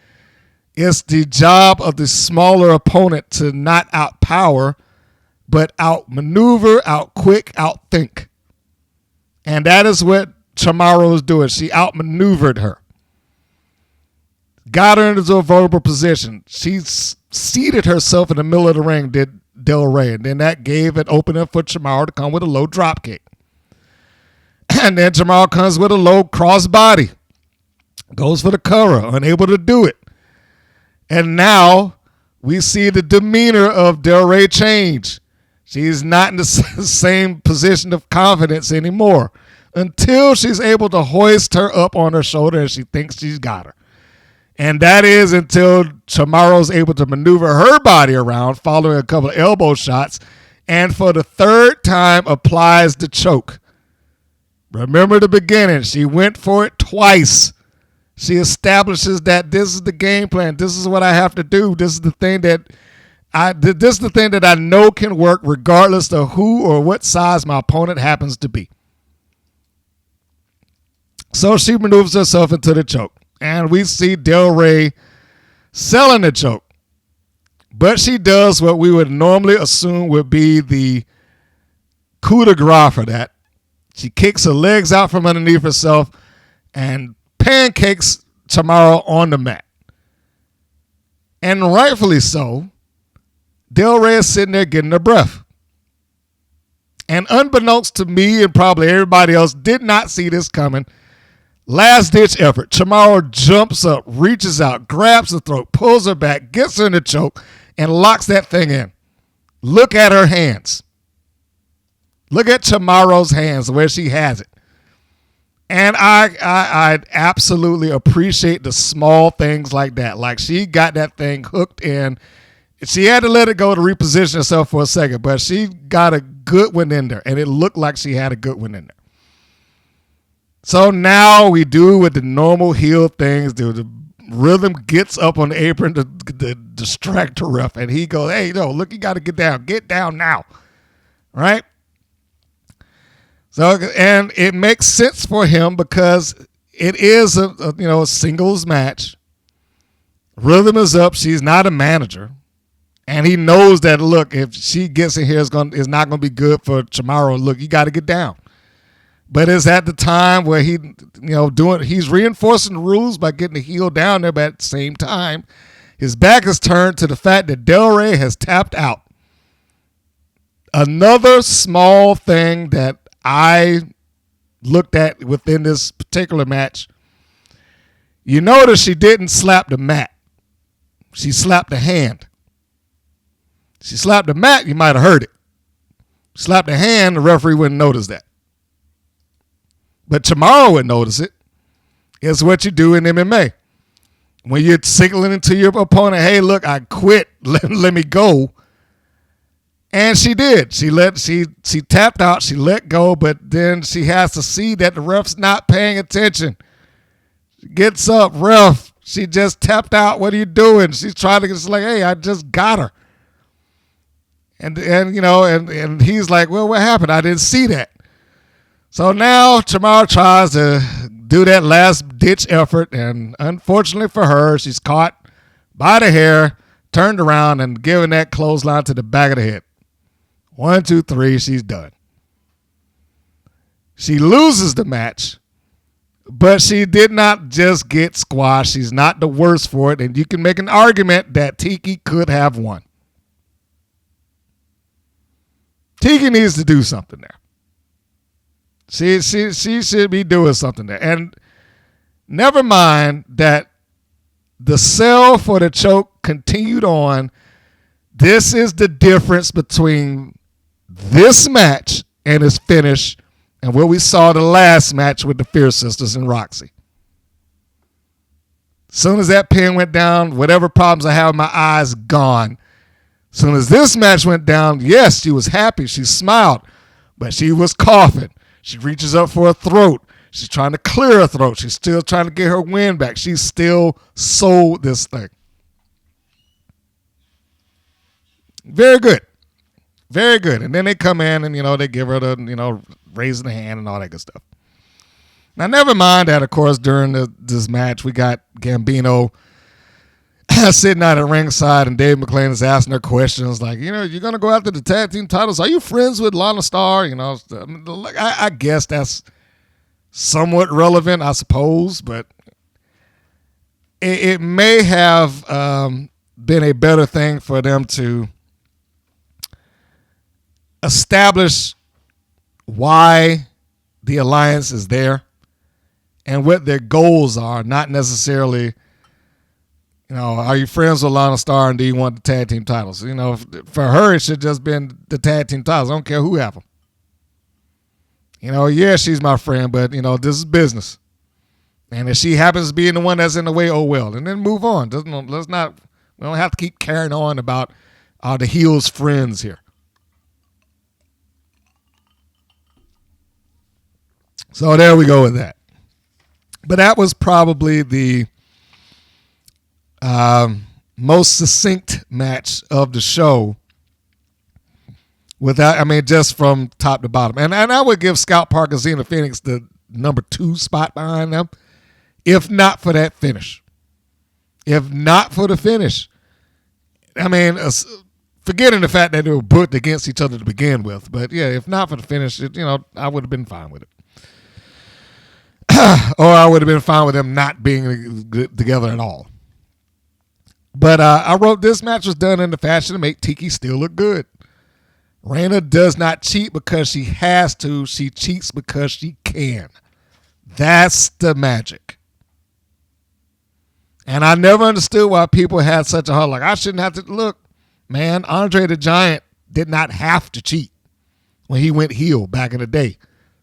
It's the job of the smaller opponent to not outpower, but outmaneuver, outquick, outthink. And that is what Charmorro was doing. She outmaneuvered her. Got her into a vulnerable position. She seated herself in the middle of the ring, did Del Rey. And then that gave an opening for Charmorro to come with a low drop kick. And then Charmorro comes with a low crossbody. Goes for the cover, unable to do it. And now we see the demeanor of Del Rey change. She's not in the same position of confidence anymore until she's able to hoist her up on her shoulder and she thinks she's got her. And that is until Charmorro's able to maneuver her body around following a couple of elbow shots and for the third time applies the choke. Remember the beginning. She went for it twice. She establishes that this is the game plan. This is what I have to do. This is the thing that I know can work regardless of who or what size my opponent happens to be. So she maneuvers herself into the choke. And we see Del Rey selling the choke. But she does what we would normally assume would be the coup de grace for that. She kicks her legs out from underneath herself and pancakes Charmorro on the mat. And rightfully so, Del Rey is sitting there getting her breath. And unbeknownst to me and probably everybody else, did not see this coming. Last ditch effort. Charmorro jumps up, reaches out, grabs the throat, pulls her back, gets her in the choke, and locks that thing in. Look at her hands. Look at Charmorro's hands where she has it. And I absolutely appreciate the small things like that. Like she got that thing hooked in. She had to let it go to reposition herself for a second, but she got a good one in there, and it looked like she had a good one in there. So now we do what the normal heel things do. The Rhythm gets up on the apron to distract the ref, and he goes, hey, no, look, you got to get down. Get down now. Right? So, and it makes sense for him because it is a singles match. Rhythm is up. She's not a manager. And he knows that, look, if she gets in here, it's not going to be good for Charmorro. Look, you got to get down. But it's at the time where he's reinforcing the rules by getting the heel down there, but at the same time, his back is turned to the fact that Del Rey has tapped out. Another small thing that I looked at within this particular match, you notice she didn't slap the mat. She slapped the hand. She slapped the mat, you might have heard it. Slapped the hand, the referee wouldn't notice that. But Charmorro would notice it. It's what you do in MMA. When you're signaling to your opponent, hey, look, I quit. Let me go. And she did. She tapped out. She let go, but then she has to see that the ref's not paying attention. She gets up, ref. She just tapped out. What are you doing? She's trying to get like, hey, I just got her. And he's like, well, what happened? I didn't see that. So now Charmorro tries to do that last ditch effort, and unfortunately for her, she's caught by the hair, turned around, and given that clothesline to the back of the head. 1, 2, 3, she's done. She loses the match, but she did not just get squashed. She's not the worst for it, and you can make an argument that Tiki could have won. Tiki needs to do something there. She should be doing something there. And never mind that the sell for the choke continued on. This is the difference between this match and its finish and what we saw the last match with the Fierce Sisters and Roxy. As soon as that pin went down, whatever problems I have with my eyes, gone. As soon as this match went down, yes, she was happy. She smiled, but she was coughing. She reaches up for her throat. She's trying to clear her throat. She's still trying to get her wind back. She still sold this thing. Very good. Very good. And then they come in and, they give her the, raising the hand and all that good stuff. Now, never mind that, of course, during this match, we got Gambino sitting out at ringside, and Dave McClain is asking her questions like, you're going to go after the tag team titles. Are you friends with Lana Star? I guess that's somewhat relevant, I suppose, but it may have been a better thing for them to establish why the alliance is there and what their goals are, not necessarily, are you friends with Lana Star and do you want the tag team titles? For her, it should just been the tag team titles. I don't care who have them. Yeah, she's my friend, but, this is business. And if she happens to be the one that's in the way, oh well. And then move on. We don't have to keep carrying on about the heels friends here. So there we go with that. But that was probably the most succinct match of the show. Just from top to bottom. And I would give Scout Park and Xena Phoenix the number 2 spot behind them, if not for that finish. If not for the finish. Forgetting the fact that they were booked against each other to begin with. But, yeah, if not for the finish, I would have been fine with it. Or I would have been fine with them not being together at all. But I wrote this match was done in the fashion to make Tiki still look good. Reina does not cheat because she has to. She cheats because she can. That's the magic. And I never understood why people had such a hard, I shouldn't have to. Look, man, Andre the Giant did not have to cheat when he went heel back in the day.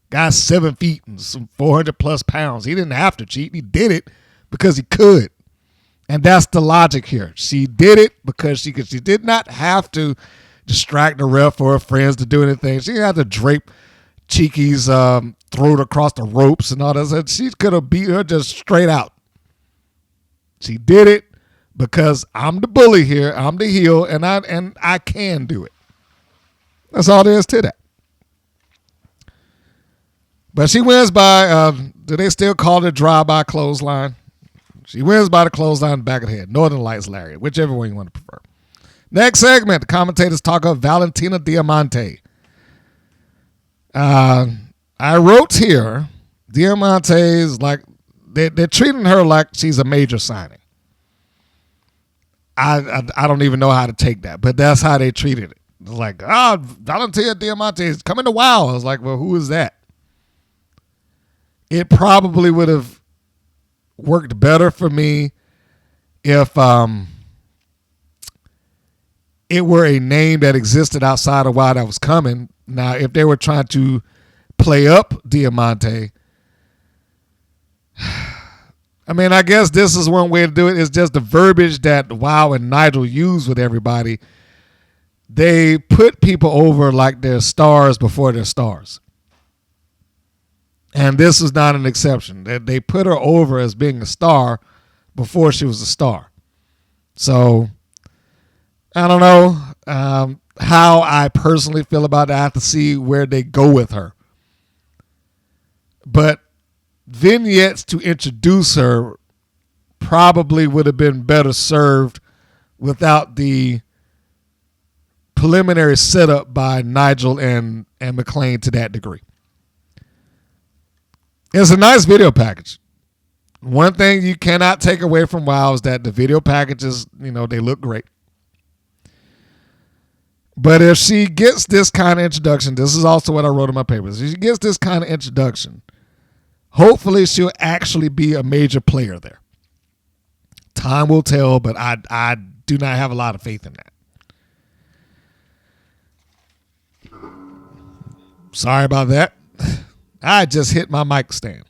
Guy's 7 feet and some 400 plus pounds. He didn't have to cheat. He did it because he could. And that's the logic here. She did it because she could. She did not have to distract the ref or her friends to do anything. She didn't have to drape Cheeky's throat across the ropes and all that. She could have beat her just straight out. She did it because I'm the bully here. I'm the heel, and I can do it. That's all there is to that. But she wins by, do they still call it a drive-by clothesline? She wins by the clothesline in the back of the head. Northern Lights Lariat, whichever one you want to prefer. Next segment, the commentators talk of Valentina Diamante. I wrote here, Diamante is like, they're treating her like she's a major signing. I don't even know how to take that, but that's how they treated it. It's like, Valentina Diamante is coming to WoW. I was like, well, who is that? It probably would have worked better for me if it were a name that existed outside of WoW that was coming. Now, if they were trying to play up Diamante, I guess this is one way to do it. It's just the verbiage that WoW and Nigel use with everybody. They put people over like they're stars before they're stars. And this is not an exception. They put her over as being a star before she was a star. So, I don't know how I personally feel about it. I have to see where they go with her. But vignettes to introduce her probably would have been better served without the preliminary setup by Nigel and McLean to that degree. It's a nice video package. One thing you cannot take away from WoW is that the video packages, they look great. But if she gets this kind of introduction, this is also what I wrote in my papers. If she gets this kind of introduction, hopefully she'll actually be a major player there. Time will tell, but I do not have a lot of faith in that. Sorry about that. I just hit my mic stand.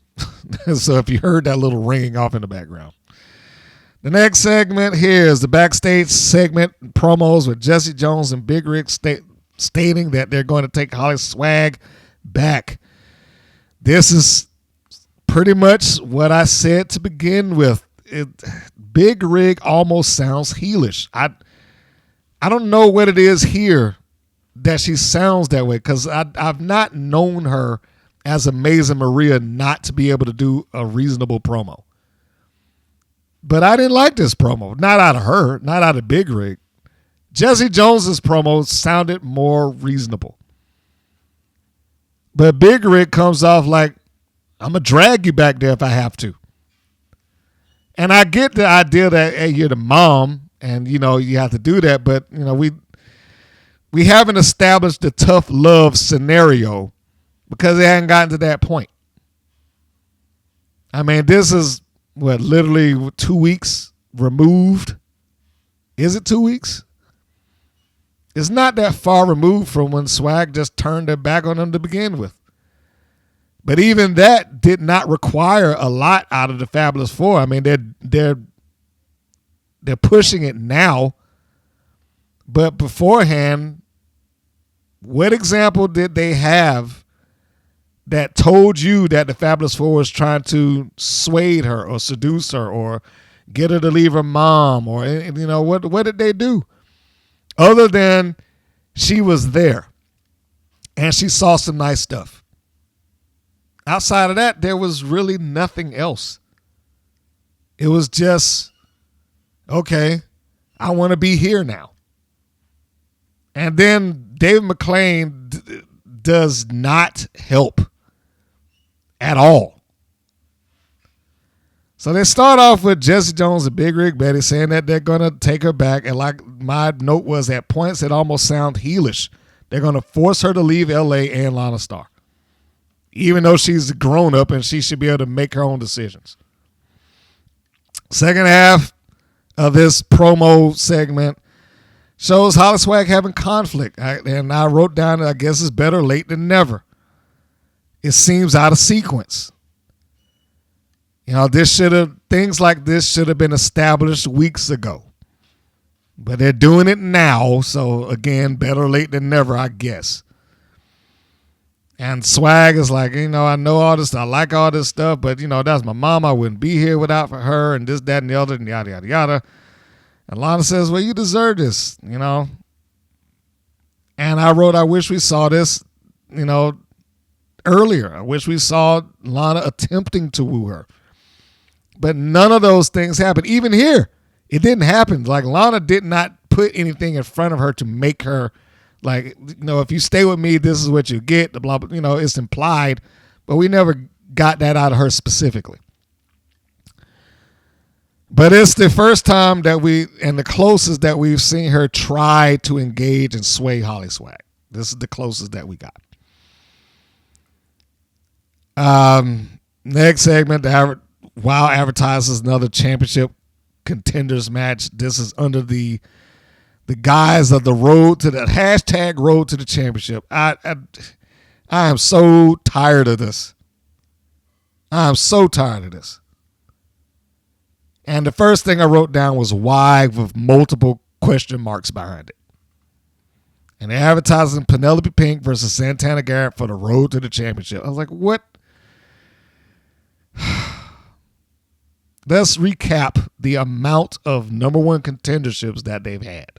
So if you heard that little ringing off in the background. The next segment here is the backstage segment promos with Jessie Jones and Big Rig stating that they're going to take HollySwag back. This is pretty much what I said to begin with. Big Rig almost sounds heelish. I don't know what it is here that she sounds that way, because I've not known her as Amazing Maria not to be able to do a reasonable promo. But I didn't like this promo. Not out of her, not out of Big Rig. Jessie Jones's promo sounded more reasonable. But Big Rig comes off like I'm going to drag you back there if I have to. And I get the idea that, hey, you're the mom and, you have to do that. But, we haven't established the tough love scenario because it hadn't gotten to that point. I mean, this is, literally 2 weeks removed. Is it 2 weeks? It's not that far removed from when Swag just turned their back on them to begin with. But even that did not require a lot out of the Fabulous Four. I mean, they're pushing it now. But beforehand, what example did they have that told you that the Fabulous Four was trying to sway her or seduce her or get her to leave her mom? Or, what did they do? Other than she was there and she saw some nice stuff. Outside of that, there was really nothing else. It was just, okay, I want to be here now. And then David McClain does not help at all. So they start off with Jessie Jones and Big Rig Betty saying that they're going to take her back. And like my note was, at points it almost sounds heelish. They're going to force her to leave L.A. and Lana Star. Even though she's a grown-up and she should be able to make her own decisions. Second half of this promo segment shows HollySwag having conflict. And I wrote down, I guess it's better late than never. It seems out of sequence. Things like this should have been established weeks ago. But they're doing it now. So again, better late than never, I guess. And Swag is like, I know all this, I like all this stuff, but that's my mom. I wouldn't be here without for her and this, that, and the other, and yada, yada, yada. And Lana says, well, you deserve this, And I wrote, I wish we saw this, earlier. I wish we saw Lana attempting to woo her. But none of those things happened. Even here, it didn't happen. Like, Lana did not put anything in front of her to make her, like, if you stay with me, this is what you get. The blah, blah, it's implied. But we never got that out of her specifically. But it's the first time that and the closest that we've seen her try to engage and sway HollySwag. This is the closest that we got. Next segment, WoW advertises another championship contenders match. This is under the guise of the road to the hashtag road to the championship. I am so tired of this. I am so tired of this. And the first thing I wrote down was why, with multiple question marks behind it. And they're advertising Penelope Pink versus Santana Garrett for the road to the championship. I was like, what? Let's recap the amount of number one contenderships that they've had.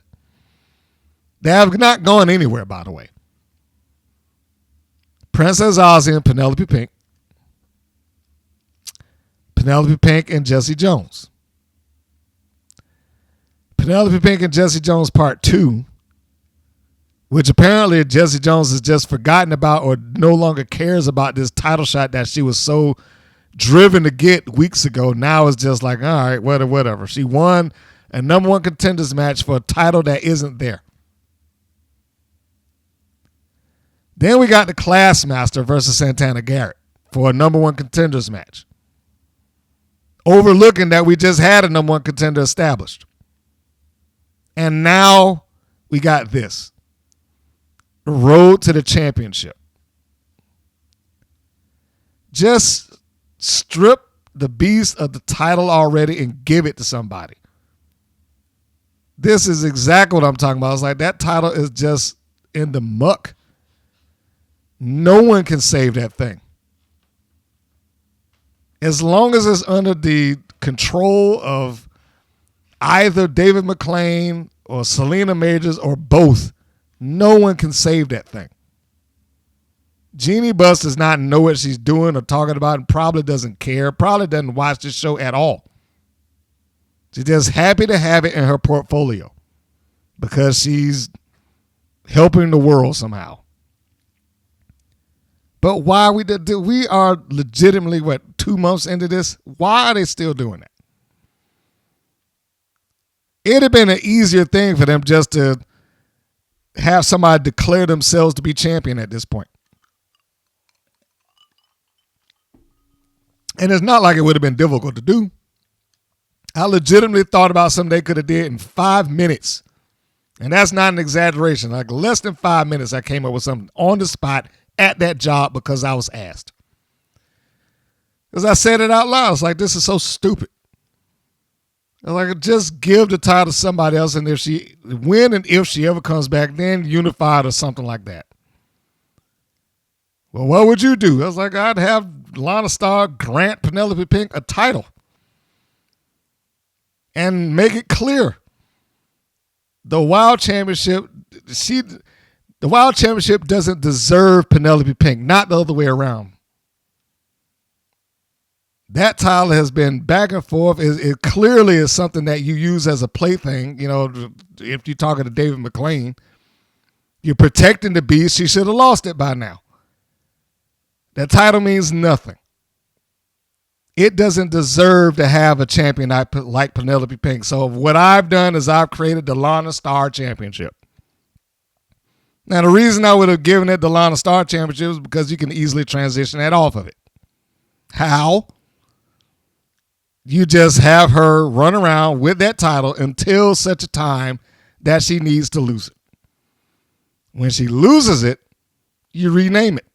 They have not gone anywhere, by the way. Princess Ozzy and Penelope Pink. Penelope Pink and Jessie Jones. Penelope Pink and Jessie Jones Part 2, which apparently Jessie Jones has just forgotten about or no longer cares about this title shot that she was so driven to get weeks ago. Now it's just like, all right, whatever. She won a number one contenders match for a title that isn't there. Then we got the Classmaster versus Santana Garrett for a number one contenders match. Overlooking that we just had a number one contender established. And now we got this. Road to the championship. Just strip the beast of the title already and give it to somebody. This is exactly what I'm talking about. It's like that title is just in the muck. No one can save that thing. As long as it's under the control of either David McClain or Selena Majors or both, no one can save that thing. Jeannie Buss does not know what she's doing or talking about and probably doesn't care, probably doesn't watch this show at all. She's just happy to have it in her portfolio because she's helping the world somehow. But why we are legitimately, 2 months into this? Why are they still doing that? It'd have been an easier thing for them just to have somebody declare themselves to be champion at this point. And it's not like it would have been difficult to do. I legitimately thought about something they could have did in 5 minutes. And that's not an exaggeration. Like less than 5 minutes, I came up with something on the spot at that job because I was asked. Because I said it out loud. It's like, this is so stupid. I was like, just give the title to somebody else, and if she ever comes back, then unify it or something like that. Well, what would you do? I was like, I'd have Lana Star grant Penelope Pink a title and make it clear. The Wild Championship, the Wild Championship doesn't deserve Penelope Pink, not the other way around. That title has been back and forth. It clearly is something that you use as a plaything. You know, if you're talking to David McLean, you're protecting the beast. She should have lost it by now. That title means nothing. It doesn't deserve to have a champion like Penelope Pink. So what I've done is I've created the Lana Star Championship. Now, the reason I would have given it the Lana Star Championship is because you can easily transition that off of it. How? You just have her run around with that title until such a time that she needs to lose it. When she loses it, you rename it.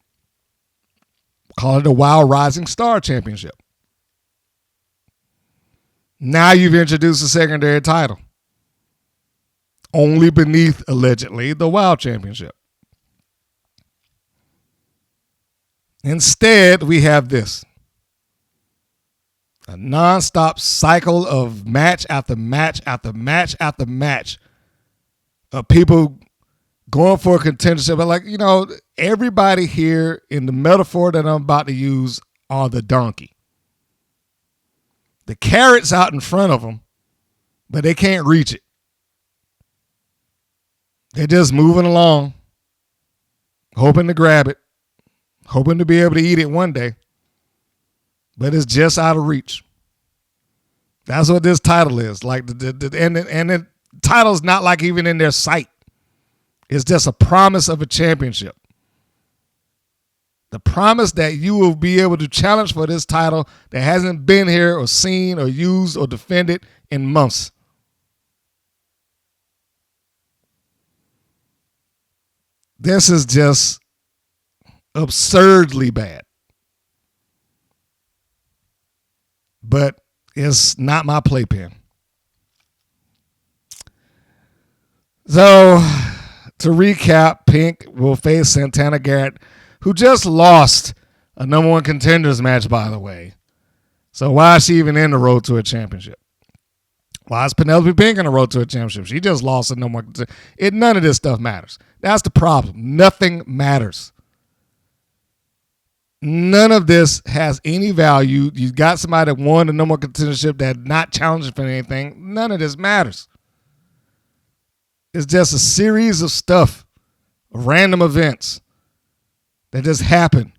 Call it the Wild Rising Star Championship. Now you've introduced a secondary title. Only beneath, allegedly, the Wild Championship. Instead, we have this. A nonstop cycle of match after match after match after match of people going for a contendership. But like, you know, everybody here in the metaphor that I'm about to use are the donkey. The carrot's out in front of them, but they can't reach it. They're just moving along, hoping to grab it, hoping to be able to eat it one day, but it's just out of reach. That's what this title is. Like the title's not like even in their sight. It's just a promise of a championship. The promise that you will be able to challenge for this title that hasn't been here or seen or used or defended in months. This is just absurdly bad. But it's not my playpen. So, to recap, Pink will face Santana Garrett, who just lost a number one contenders match, by the way. So why is she even in the road to a championship? Why is Penelope Pink in the road to a championship? She just lost a number one. None of this stuff matters. That's the problem. Nothing matters. None of this has any value. You got somebody that won the number one contendership that not challenging for anything. None of this matters. It's just a series of stuff, random events that just happen.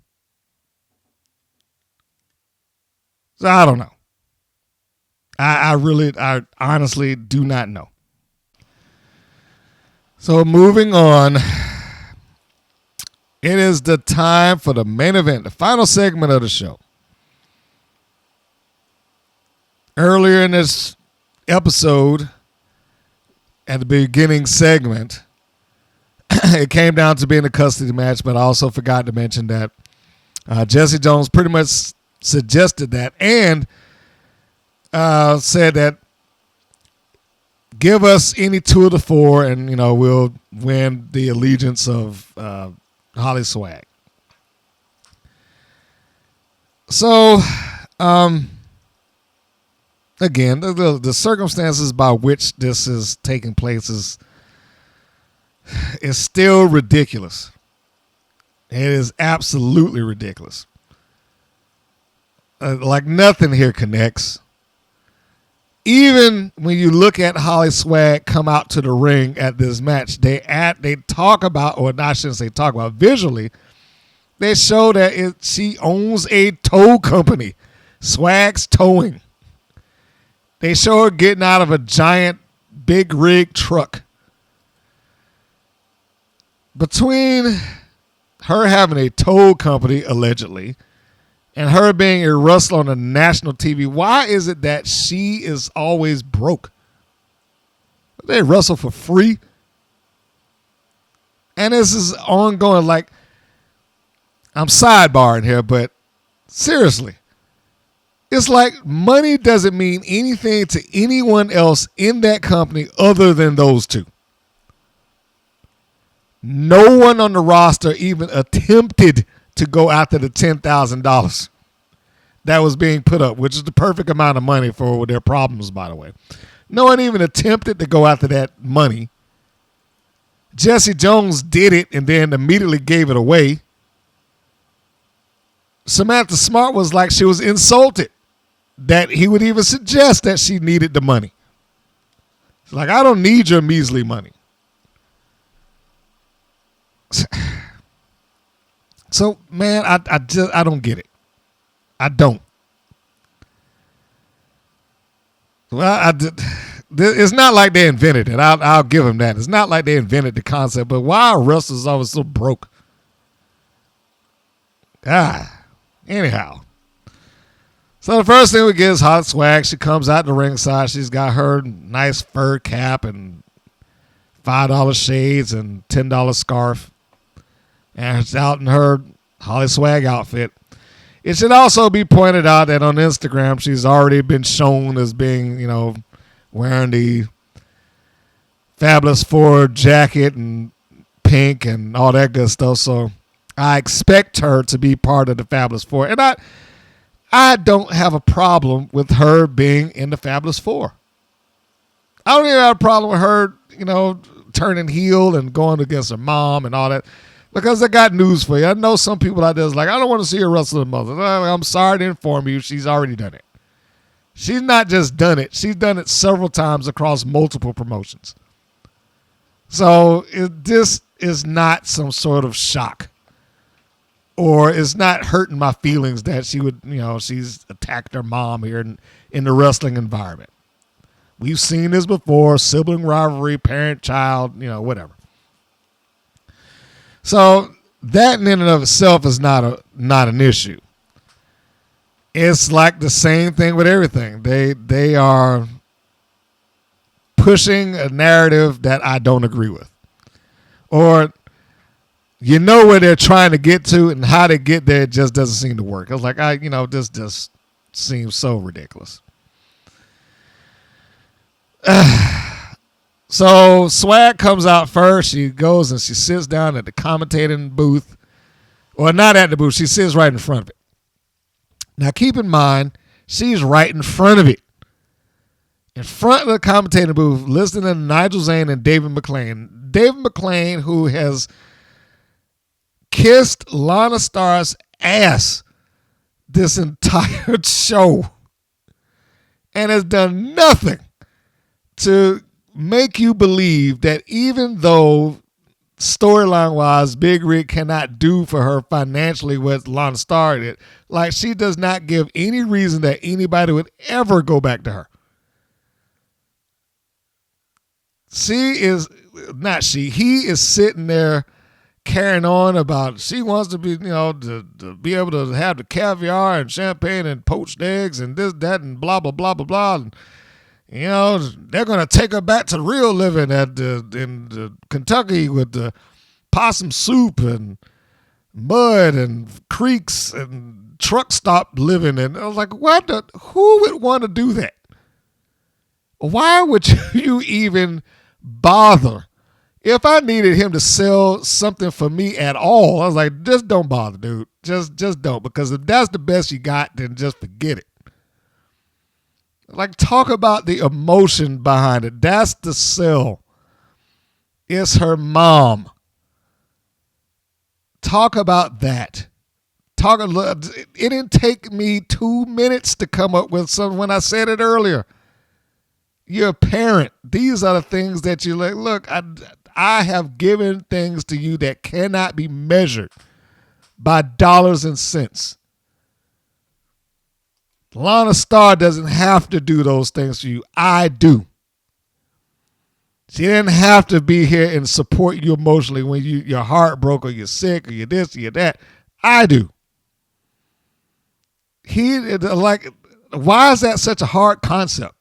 So I don't know. I honestly do not know. So moving on, it is the time for the main event, the final segment of the show. Earlier in this episode, at the beginning segment, it came down to being a custody match, but I also forgot to mention that Jessie Jones pretty much suggested that and said that give us any two of the four and, you know, we'll win the allegiance of HollySwag. So, again, the circumstances by which this is taking place is still ridiculous. It is absolutely ridiculous. Like nothing here connects. Even when you look at HollySwag come out to the ring at this match, they talk about, or I shouldn't say talk about, visually, They show that she owns a tow company, Swag's Towing. They show her getting out of a giant big rig truck. Between her having a tow company, allegedly, and her being a wrestler on a national TV, why is it that she is always broke? They wrestle for free. And this is ongoing. Like, I'm sidebarring here, but seriously, it's like money doesn't mean anything to anyone else in that company other than those two. No one on the roster even attempted to go after the $10,000 that was being put up, which is the perfect amount of money for their problems, by the way. No one even attempted to go after that money. Jessie Jones did it and then immediately gave it away. Samantha Smart was like, she was insulted that he would even suggest that she needed the money. She's like, I don't need your measly money. So, man, I don't get it. I don't. Well, it's not like they invented it. I'll give them that. It's not like they invented the concept, but why are wrestlers always so broke? Anyhow. So the first thing we get is HollySwag. She comes out the ringside. She's got her nice fur cap and $5 shades and $10 scarf. And she's out in her HollySwag outfit. It should also be pointed out that on Instagram, she's already been shown as being, wearing the Fabulous Four jacket and pink and all that good stuff. So I expect her to be part of the Fabulous Four. And I don't have a problem with her being in the Fabulous Four. I don't even have a problem with her, turning heel and going against her mom and all that. Because I got news for you. I know some people out there is like, I don't want to see her wrestle her mother. I'm sorry to inform you, she's already done it. She's not just done it. She's done it several times across multiple promotions. So this is not some sort of shock. Or it's not hurting my feelings that she would, she's attacked her mom here in the wrestling environment. We've seen this before, sibling rivalry, parent-child, whatever. So that in and of itself is not an issue. It's like the same thing with everything. They are pushing a narrative that I don't agree with. Or where they're trying to get to and how they get there, it just doesn't seem to work. I was like, this just seems so ridiculous. So Swag comes out first. She goes and she sits down at the commentating booth. Or not at the booth. She sits right in front of it. Now keep in mind, she's right in front of it. In front of the commentating booth, listening to Nigel Zane and David McLean. David McLean, who has kissed Lana Star's ass this entire show and has done nothing to make you believe that even though storyline-wise Big Rig cannot do for her financially what Lana Star did, like she does not give any reason that anybody would ever go back to her. He is sitting there carrying on about she wants to be, to be able to have the caviar and champagne and poached eggs and this, that, and blah, blah, blah, blah, blah. And, they're going to take her back to real living in Kentucky with the possum soup and mud and creeks and truck stop living. And I was like, who would want to do that? Why would you even bother? If I needed him to sell something for me at all, I was like, just don't bother, dude. Just don't. Because if that's the best you got, then just forget it. Like, talk about the emotion behind it. That's the sell. It's her mom. Talk about that. It didn't take me 2 minutes to come up with something when I said it earlier. You're a parent. These are the things that you like. Look, I have given things to you that cannot be measured by dollars and cents. Lana Star doesn't have to do those things for you. I do. She didn't have to be here and support you emotionally when your heart broke or you're sick or you're this or you're that. I do. Why is that such a hard concept?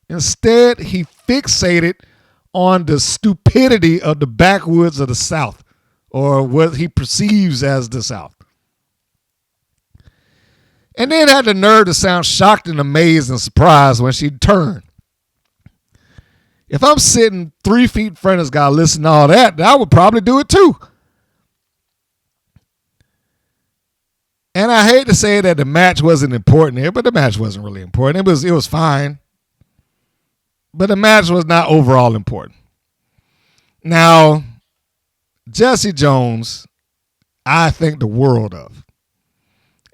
Instead, he fixated on the stupidity of the backwoods of the South, or what he perceives as the South. And then had the nerve to sound shocked and amazed and surprised when she turned. If I'm sitting 3 feet in front of this guy listening to all that, I would probably do it too. And I hate to say that the match wasn't important here, but the match wasn't really important. It was fine. But the match was not overall important. Now, Jessie Jones, I think the world of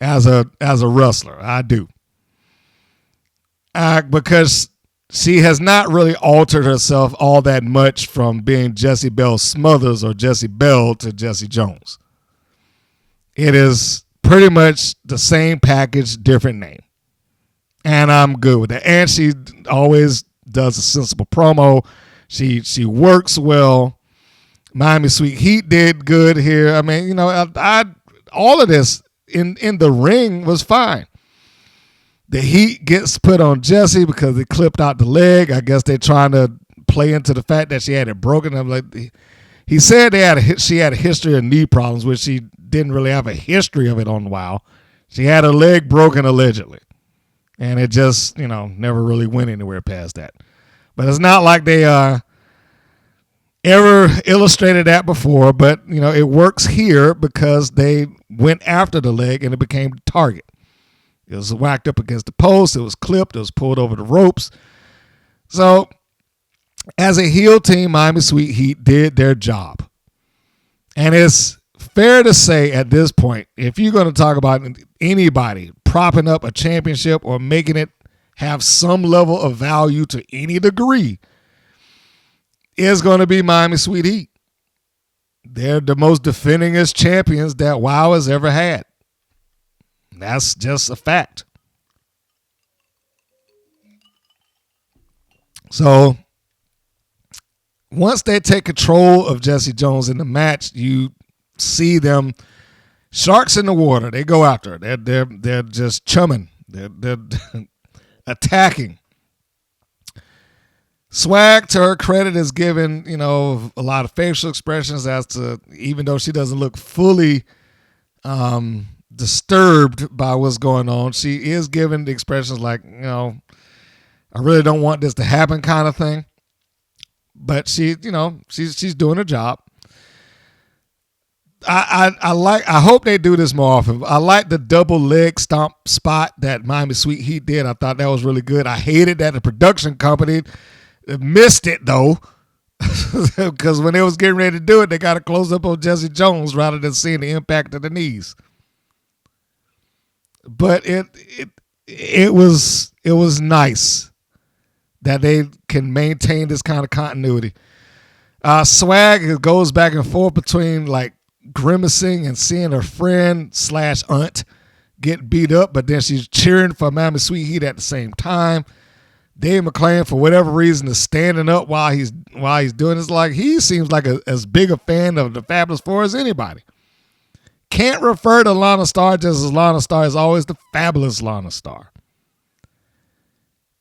as a wrestler. I do. Because she has not really altered herself all that much from being Jessie Belle Smothers or Jessie Belle to Jessie Jones. It is pretty much the same package, different name. And I'm good with that. And she always does a sensible promo. She works well. Miami Sweet Heat did good here. I mean, all of this in the ring was fine. The heat gets put on Jessie because they clipped out the leg. I guess they're trying to play into the fact that she had it broken. I'm like, he said she had a history of knee problems, which she didn't really have a history of it on a while. She had her leg broken allegedly, and it just never really went anywhere past that. But it's not like they ever illustrated that before. But it works here because they went after the leg and it became the target. It was whacked up against the post. It was clipped. It was pulled over the ropes. So, as a heel team, Miami Sweet Heat did their job. And it's fair to say at this point, if you're going to talk about anybody propping up a championship or making it have some level of value to any degree, it's going to be Miami Sweet Heat. They're the most defendingest champions that WoW has ever had. That's just a fact. So once they take control of Jessie Jones in the match, you see them sharks in the water. They go after her. They're just chumming. They're attacking. Swag, to her credit, is given a lot of facial expressions as to, even though she doesn't look fully disturbed by what's going on, she is given the expressions like, I really don't want this to happen kind of thing. But she's doing her job. I hope they do this more often. I like the double leg stomp spot that Miami Sweet Heat did. I thought that was really good. I hated that the production company missed it though, because when they was getting ready to do it, they got a close up on Jessie Jones rather than seeing the impact of the knees. But it was nice that they can maintain this kind of continuity. Swag goes back and forth between like grimacing and seeing her friend / aunt get beat up, but then she's cheering for Miami Sweet Heat at the same time. Dave McClain, for whatever reason, is standing up while he's doing this. Like, he seems like as big a fan of the Fabulous Four as anybody. Can't refer to Lana Star just as Lana Star is always the Fabulous Lana Star.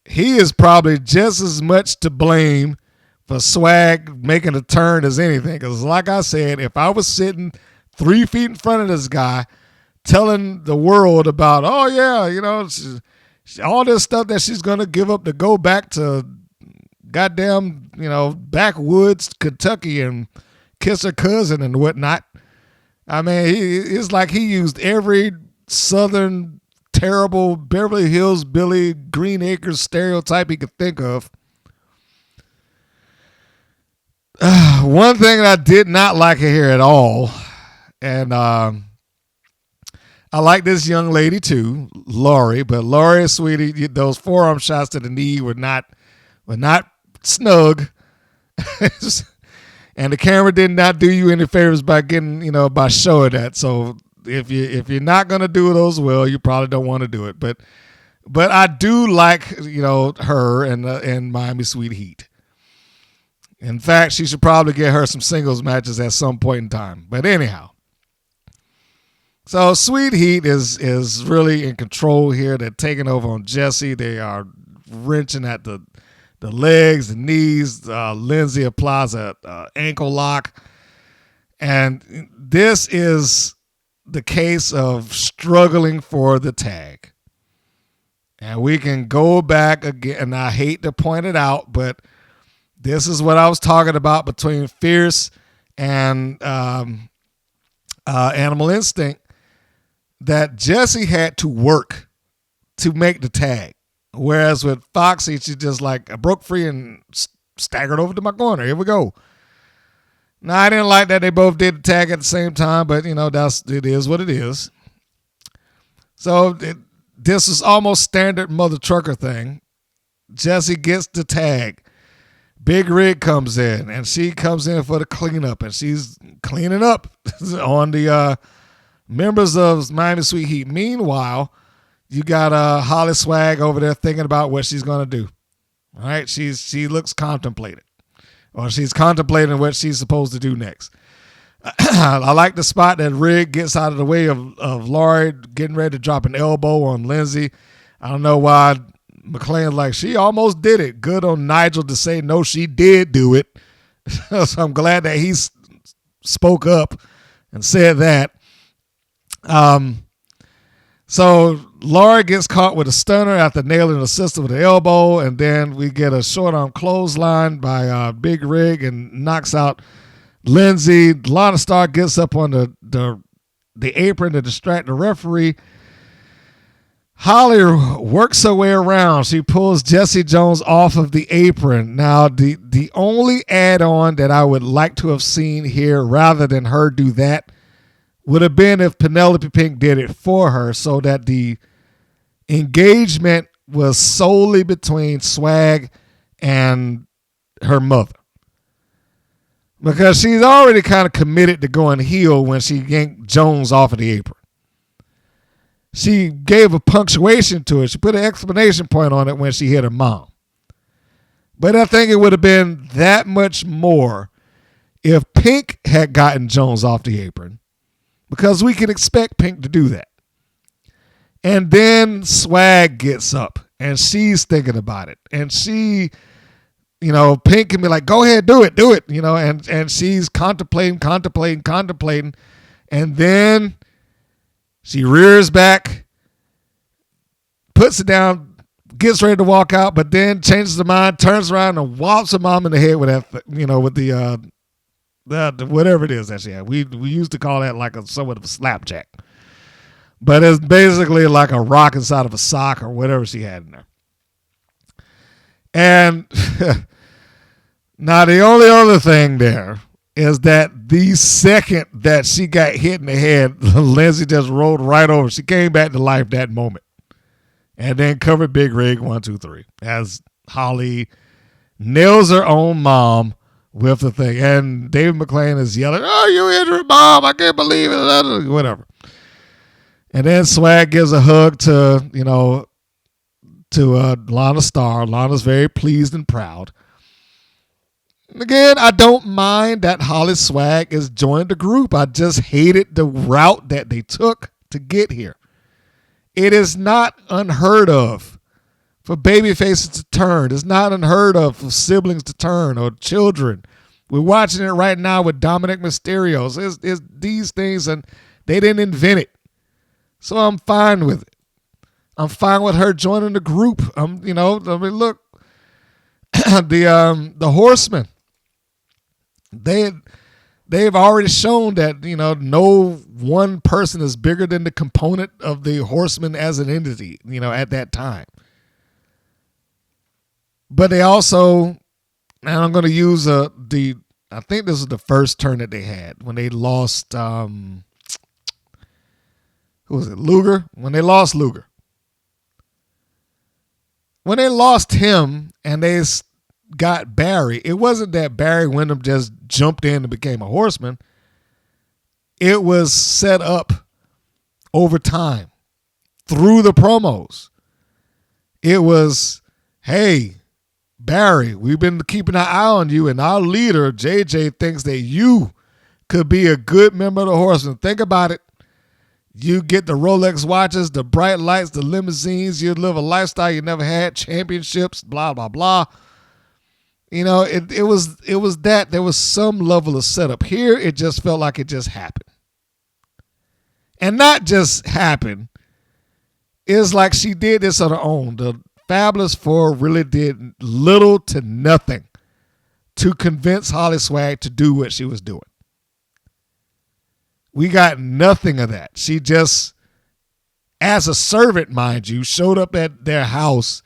He is probably just as much to blame for Swag making a turn as anything. Because like I said, if I was sitting 3 feet in front of this guy telling the world about, oh yeah, all this stuff that she's going to give up to go back to goddamn, backwoods Kentucky and kiss her cousin and whatnot. I mean, it's like he used every Southern terrible Beverly Hills Billy Green Acres stereotype he could think of. One thing that I did not like here at all, and I like this young lady too, Laurie, but Laurie, sweetie, those forearm shots to the knee were not snug. And the camera did not do you any favors by by showing that. So if you're not gonna do those, well, you probably don't want to do it. But I do like her and Miami Sweet Heat. In fact, she should probably get her some singles matches at some point in time. But anyhow, so Sweet Heat is really in control here. They're taking over on Jessie. They are wrenching at the legs, the knees. Lindsay applies a ankle lock. And this is the case of struggling for the tag. And we can go back again, and I hate to point it out, but this is what I was talking about between Fierce and Animal Instinct, that Jessie had to work to make the tag. Whereas with Foxy, she just like, I broke free and staggered over to my corner. Here we go. Now, I didn't like that they both did the tag at the same time, but, it is what it is. So this is almost standard mother trucker thing. Jessie gets the tag. Big Rig comes in, and she comes in for the cleanup, and she's cleaning up on the members of Miami Sweet Heat. Meanwhile, you got HollySwag over there thinking about what she's going to do. All right, she looks contemplated, or she's contemplating what she's supposed to do next. I like the spot that Rig gets out of the way of Laurie getting ready to drop an elbow on Lindsay. I don't know why McLean's like, she almost did it. Good on Nigel to say, no, she did do it. So I'm glad that he spoke up and said that. So Laurie gets caught with a stunner after nailing her sister with an elbow, and then we get a short arm clothesline by Big Rig and knocks out Lindsay. Lana Star gets up on the apron to distract the referee. Holly works her way around. She pulls Jessie Jones off of the apron. Now, the only add-on that I would like to have seen here, rather than her do that, would have been if Penelope Pink did it for her, so that the engagement was solely between Swag and her mother. Because she's already kind of committed to going heel when she yanked Jones off of the apron. She gave a punctuation to it. She put an exclamation point on it when she hit her mom. But I think it would have been that much more if Pink had gotten Jones off the apron, because we can expect Pink to do that. And then Swag gets up and she's thinking about it. And she, Pink can be like, go ahead, do it, and she's contemplating. And then she rears back, puts it down, gets ready to walk out, but then changes her mind, turns around and whops her mom in the head with that, with the whatever it is that she had. We used to call that like somewhat of a slapjack, but it's basically like a rock inside of a sock or whatever she had in there. And now the only other thing there is that the second that she got hit in the head, Lindsay just rolled right over. She came back to life that moment. And then covered Big Rig 1, 2, 3 as Holly nails her own mom with the thing. And David McLean is yelling, oh, you injured Mom. I can't believe it. Whatever. And then Swag gives a hug to Lana Star. Lana's very pleased and proud. Again, I don't mind that HollySwag is joined the group. I just hated the route that they took to get here. It is not unheard of for baby faces to turn. It's not unheard of for siblings to turn or children. We're watching it right now with Dominic Mysterio. It's these things, and they didn't invent it. So I'm fine with it. I'm fine with her joining the group. Look, the Horsemen. They've already shown that, no one person is bigger than the component of the Horsemen as an entity, at that time. But they also, and I'm going to use I think this was the first turn that they had when they lost, who was it, Luger? When they lost Luger. When they lost him and they, got Barry, it wasn't that Barry Windham just jumped in and became a horseman. It was set up over time through the promos. It was, hey, Barry, we've been keeping an eye on you, and our leader, JJ, thinks that you could be a good member of the Horsemen. Think about it. You get the Rolex watches, the bright lights, the limousines. You live a lifestyle you never had, championships, blah, blah, blah. You know, it was that. There was some level of setup. Here, it just felt like it just happened. And not just happened. It's like she did this on her own. The Fabulous Four really did little to nothing to convince HollySwag to do what she was doing. We got nothing of that. She just, as a servant, mind you, showed up at their house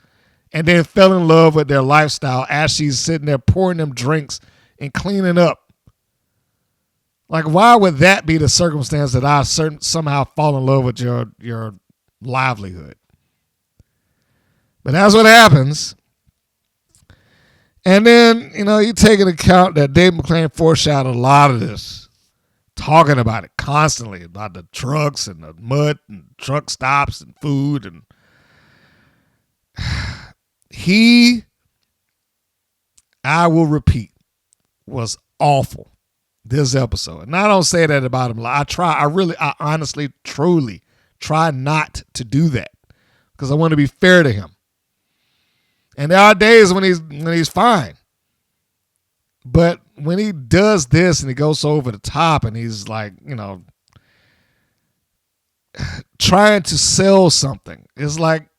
and then fell in love with their lifestyle as she's sitting there pouring them drinks and cleaning up. Like, why would that be the circumstance that I somehow fall in love with your livelihood? But that's what happens. And then, you know, you take into account that Dave McClain foreshadowed a lot of this, talking about it constantly, about the trucks and the mud and truck stops and food. And I will repeat, was awful this episode. And I don't say that about him. I honestly, truly try not to do that because I want to be fair to him. And there are days when he's fine. But when he does this and he goes over the top and he's like, you know, trying to sell something, it's like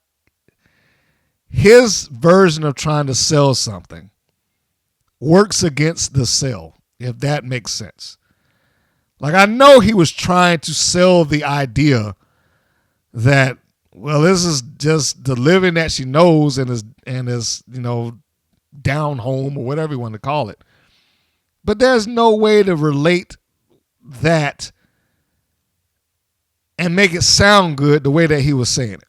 his version of trying to sell something works against the sell, if that makes sense. Like, I know he was trying to sell the idea that, well, this is just the living that she knows and is, you know, down home or whatever you want to call it. But there's no way to relate that and make it sound good the way that he was saying it.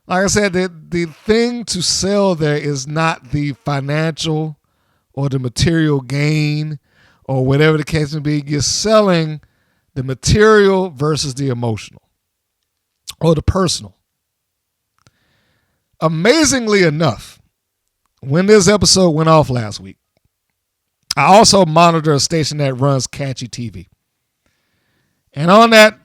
Like I said, the thing to sell there is not the financial or the material gain or whatever the case may be. You're selling the material versus the emotional or the personal. Amazingly enough, when this episode went off last week, I also monitor a station that runs catchy TV. And on that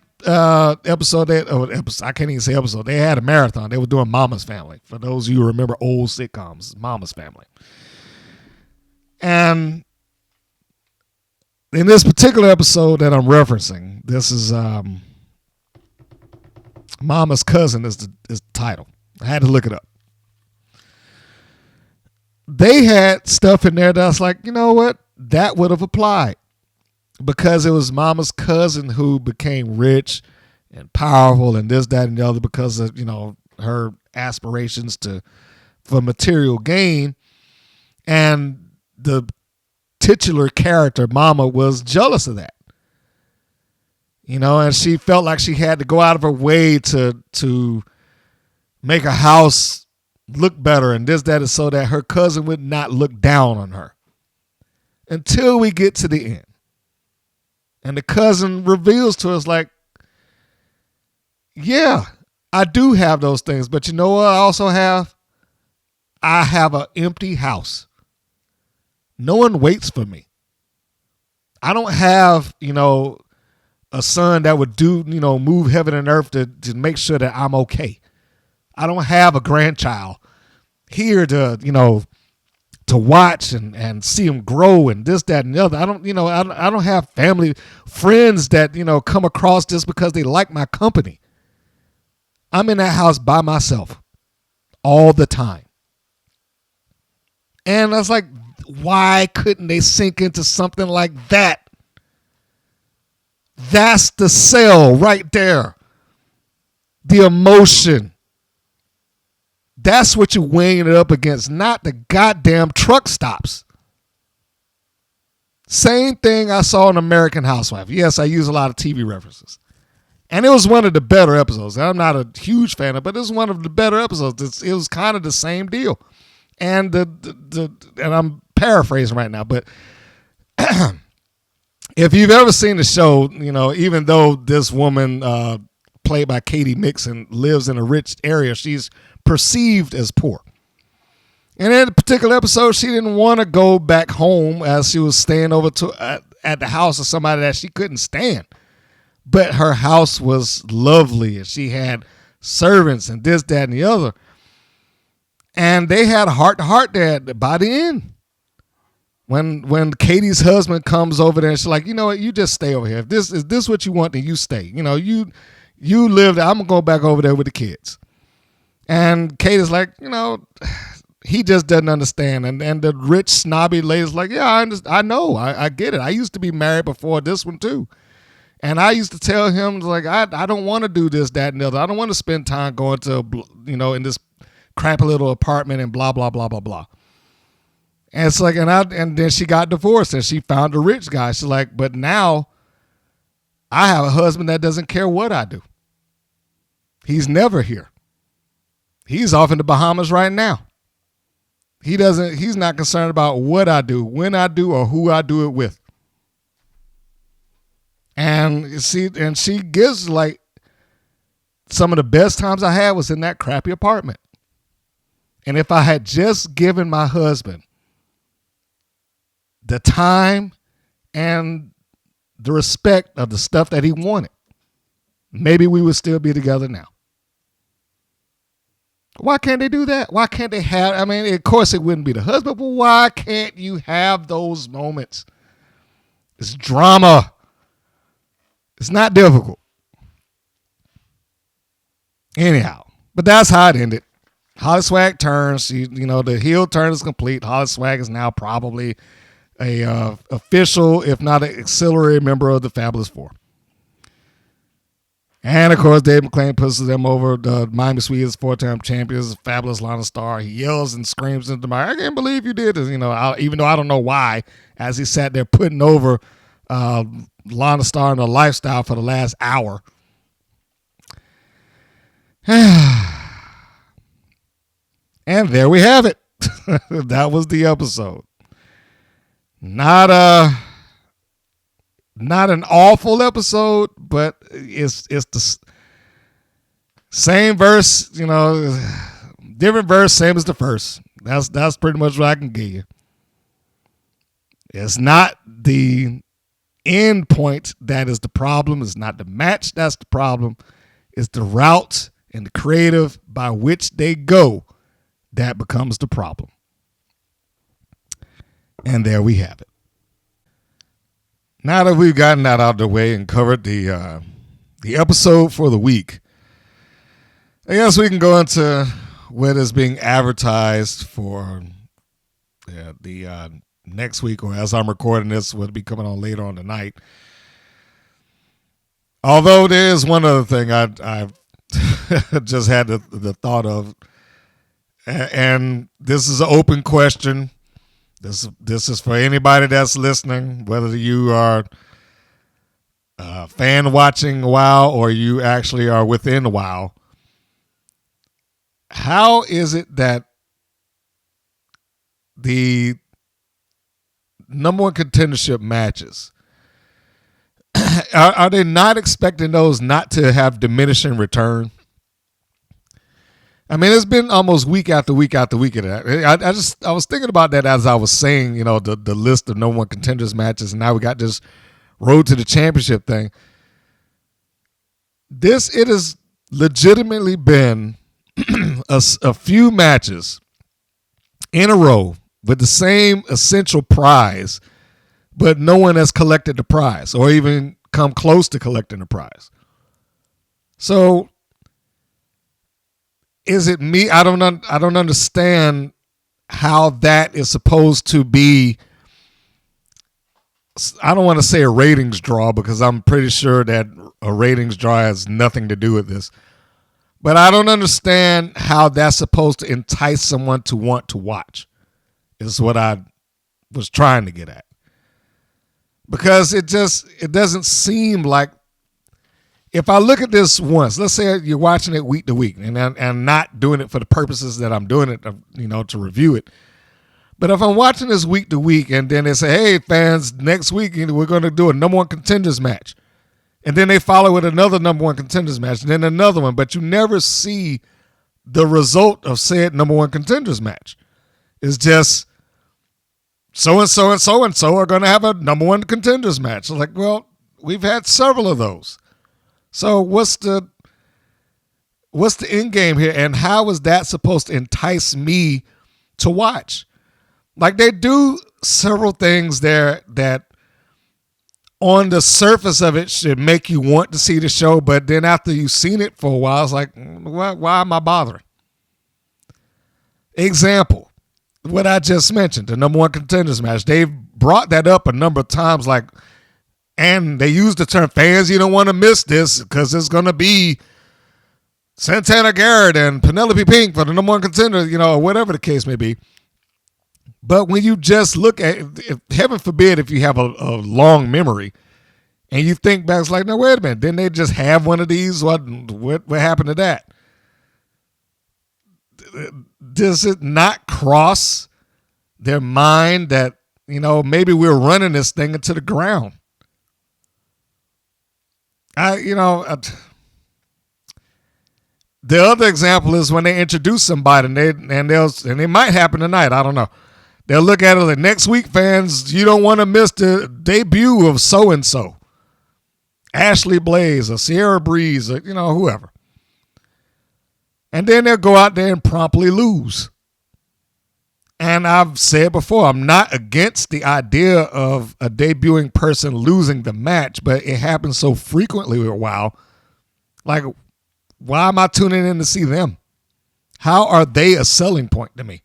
episode, I can't even say episode, they had a marathon. They were doing Mama's Family. For those of you who remember old sitcoms, Mama's Family. And in this particular episode that I'm referencing, this is Mama's Cousin is the title. I had to look it up. They had stuff in there that's like, you know what? That would have applied because it was Mama's cousin who became rich and powerful and this, that, and the other because of, you know, her aspirations for material gain. And the titular character, Mama, was jealous of that. You know, and she felt like she had to go out of her way to make a house look better and this, that, is so that her cousin would not look down on her. Until we get to the end. And the cousin reveals to us like, yeah, I do have those things. But you know what I also have? I have an empty house. No one waits for me. I don't have, you know, a son that would do, you know, move heaven and earth to make sure that I'm okay. I don't have a grandchild here to, you know, to watch and see them grow and this, that, and the other. I don't have family, friends that, you know, come across just because they like my company. I'm in that house by myself all the time. And I was like, why couldn't they sink into something like that? That's the sell right there. The emotion. That's what you're weighing it up against, not the goddamn truck stops. Same thing I saw in American Housewife. Yes, I use a lot of TV references. And it was one of the better episodes. I'm not a huge fan of it, but it was one of the better episodes. It was kind of the same deal. And and I'm paraphrasing right now, but if you've ever seen the show, even though this woman played by Katie Mixon lives in a rich area, she's perceived as poor. And in a particular episode, she didn't want to go back home as she was staying over at the house of somebody that she couldn't stand. But her house was lovely, and she had servants and this, that, and the other. And they had a heart-to-heart there by the end. When Katie's husband comes over there, and she's like, you know what, you just stay over here. If this is this what you want, then you stay. You live there. I'm going to go back over there with the kids. And Katie's like, he just doesn't understand. And the rich, snobby lady's like, yeah, I know. I get it. I used to be married before this one, too. And I used to tell him, like, I don't want to do this, that, and the other. I don't want to spend time going to, in this crappy little apartment and blah, blah, blah, blah, blah. And it's like, and then she got divorced and she found a rich guy. She's like, but now I have a husband that doesn't care what I do. He's never here. He's off in the Bahamas right now. He's not concerned about what I do, when I do, or who I do it with. And she gives, like, some of the best times I had was in that crappy apartment. And if I had just given my husband the time and the respect of the stuff that he wanted, maybe we would still be together now. Why can't they do that? Why can't they have, of course it wouldn't be the husband, but why can't you have those moments? It's drama. It's not difficult. Anyhow, but that's how it ended. HollySwag turns. The heel turn is complete. HollySwag is now probably a official, if not an auxiliary member of the Fabulous Four. And, of course, Dave McClain pushes them over. The Miami Sweetest 4-time champions, Fabulous Lana Star. He yells and screams into the mic, I can't believe you did this. Even though I don't know why, as he sat there putting over Lana Star and her lifestyle for the last hour. And there we have it. That was the episode. Not an awful episode, but it's the same verse, different verse, same as the first. That's pretty much what I can give you. It's not the end point that is the problem. It's not the match that's the problem. It's the route and the creative by which they go that becomes the problem. And there we have it. Now that we've gotten that out of the way and covered the episode for the week, I guess we can go into what is being advertised for the next week, or as I'm recording this, will be coming on later on tonight. Although there is one other thing I've just had the thought of, and this is an open question. This is for anybody that's listening, whether you are fan watching WoW or you actually are within WoW. How is it that the number one contendership matches, are they not expecting those not to have diminishing return? It's been almost week after week after week of that. I was thinking about that as I was saying, the list of number one contenders matches, and now we got this road to the championship thing. It has legitimately been a few matches in a row with the same essential prize, but no one has collected the prize or even come close to collecting the prize. So is it me? I don't understand how that is supposed to be. I don't want to say a ratings draw, because I'm pretty sure that a ratings draw has nothing to do with this. But I don't understand how that's supposed to entice someone to want to watch, is what I was trying to get at. Because it doesn't seem like if I look at this once, let's say you're watching it week to week, and not doing it for the purposes that I'm doing it, to review it. But if I'm watching this week to week, and then they say, "Hey, fans, next week we're going to do a number one contenders match," and then they follow with another number one contenders match, and then another one, but you never see the result of said number one contenders match. It's just so and so and so and so are going to have a number one contenders match. It's like, well, we've had several of those. So what's the end game here, and how is that supposed to entice me to watch? Like, they do several things there that on the surface of it should make you want to see the show, but then after you've seen it for a while, it's like, why am I bothering? Example, what I just mentioned, the number one contenders match. They've brought that up a number of times, and they use the term, fans, you don't want to miss this because it's going to be Santana Garrett and Penelope Pink for the number one contender, or whatever the case may be. But when you just look at, heaven forbid, if you have a long memory and you think back, it's like, no, wait a minute, didn't they just have one of these? What happened to that? Does it not cross their mind that, maybe we're running this thing into the ground? The other example is when they introduce somebody and it might happen tonight. I don't know. They'll look at it like, next week, fans, you don't want to miss the debut of so-and-so. Ashley Blaze or Sierra Breeze or, whoever. And then they'll go out there and promptly lose. And I've said before, I'm not against the idea of a debuting person losing the match, but it happens so frequently for a while. Like, why am I tuning in to see them? How are they a selling point to me?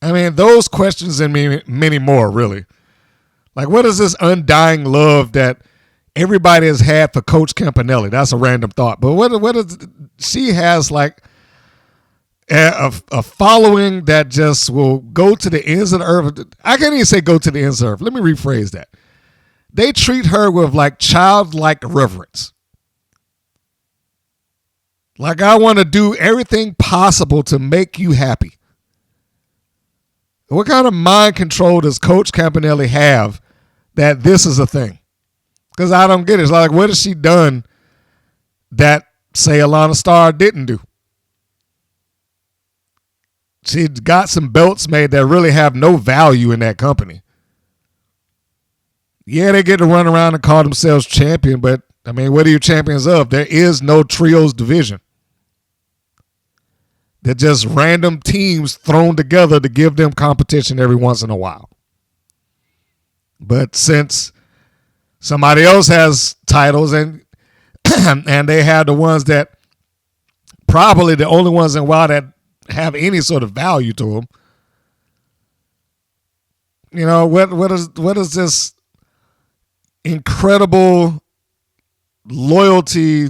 Those questions and many more, really. Like, what is this undying love that everybody has had for Coach Campanelli? That's a random thought. But what is she has like a following that just will go to the ends of the earth. I can't even say go to the ends of the earth. Let me rephrase that. They treat her with like childlike reverence. Like, I want to do everything possible to make you happy. What kind of mind control does Coach Campanelli have that this is a thing? Because I don't get it. It's like, what has she done that, say, Lana Star didn't do? She got some belts made that really have no value in that company. Yeah, they get to run around and call themselves champion, but, what are you champions of? There is no trios division. They're just random teams thrown together to give them competition every once in a while. But since somebody else has titles and they have the ones that probably the only ones in a while that have any sort of value to them, what is this incredible loyalty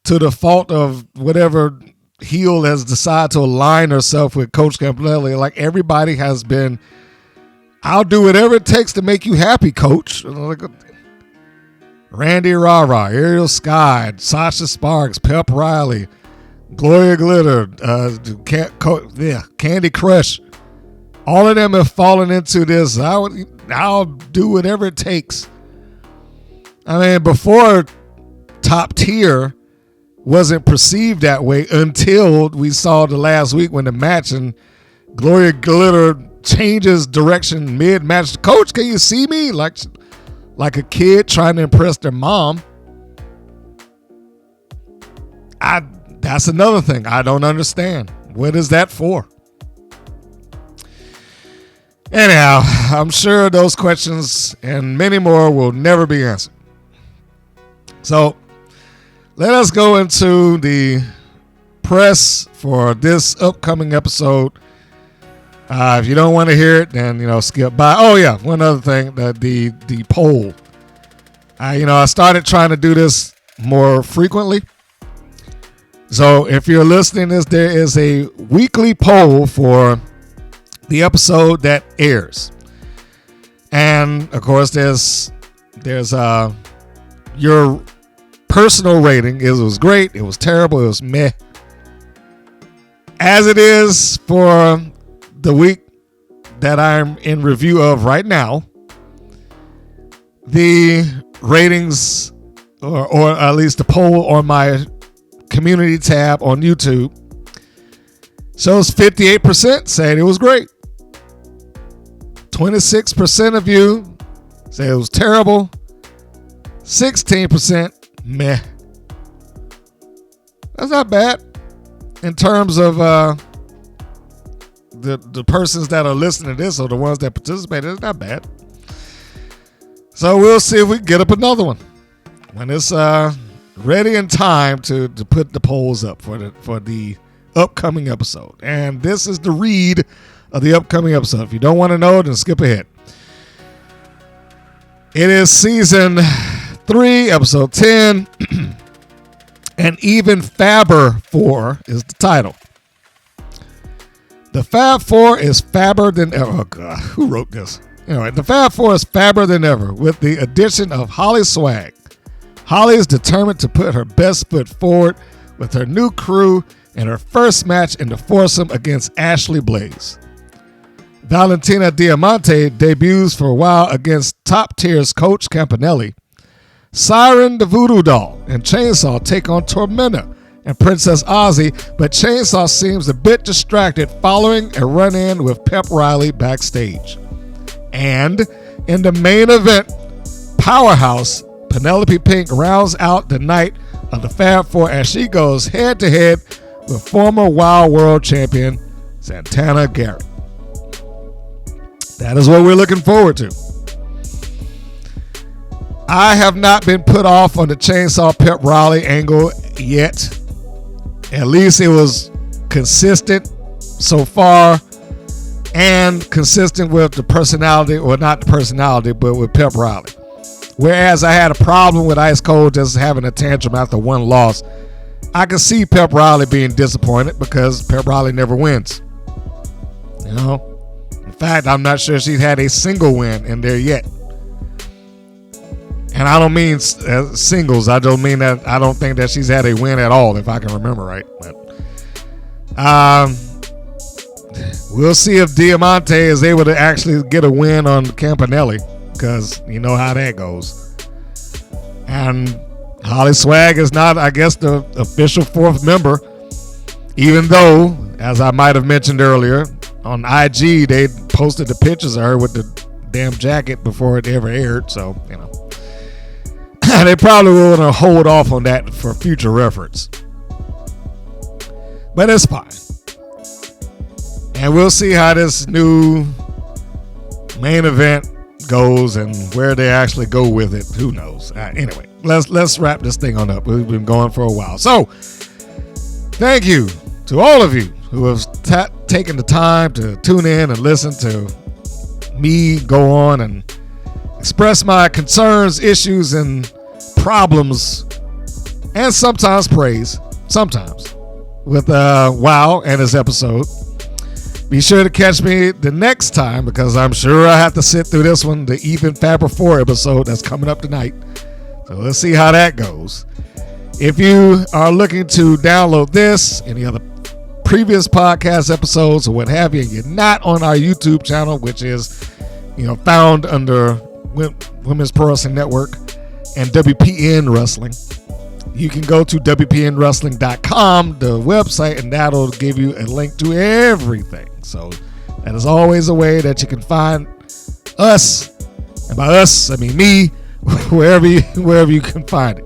to the fault of whatever heel has decided to align herself with Coach Campanelli? Like, everybody has been, I'll do whatever it takes to make you happy, Coach. Like, Randy Rara, Ariel Sky, Sasha Sparks, Pep Riley, Gloria Glitter, Candy Crush. All of them have fallen into this. I'll do whatever it takes. Before Top Tier wasn't perceived that way until we saw the last week when the match and Gloria Glitter changes direction mid-match. Coach, can you see me? Like a kid trying to impress their mom. That's another thing I don't understand. What is that for? Anyhow, I'm sure those questions and many more will never be answered. So let us go into the press for this upcoming episode. If you don't want to hear it, then, skip by. Oh, yeah, one other thing, the poll. I started trying to do this more frequently. So if you're listening to this, there is a weekly poll for the episode that airs. And of course, there's your personal rating. It was great. It was terrible. It was meh. As it is for the week that I'm in review of right now, the ratings, or at least the poll on my community tab on YouTube, shows 58% saying it was great. 26% of you say it was terrible. 16% meh. That's not bad in terms of the persons that are listening to this, or the ones that participated. It's not bad. So we'll see if we can get up another one when it's ready in time to put the polls up for the upcoming episode. And this is the read of the upcoming episode. If you don't want to know, then skip ahead. It is season 3, episode 10, and Even Fabber 4 is the title. The Fab 4 is fabber than ever. Oh God, who wrote this? Anyway, the Fab 4 is fabber than ever with the addition of HollySwag. Holly is determined to put her best foot forward with her new crew in her first match in the foursome against Ashley Blaze. Valentina Diamante debuts for a while against top tiers Coach Campanelli. Siren the Voodoo Doll and Chainsaw take on Tormenta and Princess Ozzy, but Chainsaw seems a bit distracted following a run-in with Pep Riley backstage. And in the main event, Powerhouse, Penelope Pink rounds out the night of the Fab Four as she goes head-to-head with former Wild World Champion Santana Garrett. That is what we're looking forward to. I have not been put off on the Chainsaw Pep Riley angle yet. At least it was consistent so far, and consistent with the personality, or not the personality, but with Pep Riley. Whereas I had a problem with Ice Cold just having a tantrum after one loss, I can see Pep Riley being disappointed because Pep Riley never wins. You know? In fact, I'm not sure she's had a single win in there yet. And I don't mean singles. I don't mean that. I don't think that she's had a win at all, if I can remember right. But we'll see if Diamante is able to actually get a win on Campanelli, because you know how that goes. And HollySwag is not, I guess, the official fourth member, even though, as I might have mentioned earlier, on IG they posted the pictures of her with the damn jacket before it ever aired. So, you know. They probably will want to hold off on that for future reference. But it's fine. And we'll see how this new main event goes and where they actually go with it. Who knows? Anyway, let's wrap this thing on up. We've been going for a while. So, thank you to all of you who have taken the time to tune in and listen to me go on and express my concerns, issues, and problems, and sometimes praise, sometimes, with WoW and his episode. Be sure to catch me the next time, because I'm sure I have to sit through this one, the Even Fabber 4 episode that's coming up tonight. So let's see how that goes. If you are looking to download this, any other previous podcast episodes or what have you, and you're not on our YouTube channel, which is, found under Women's Pro Wrestling Network and WPN Wrestling, you can go to WPNWrestling.com, the website, and that'll give you a link to everything. So that is always a way that you can find us, and by us I mean me, wherever you can find it.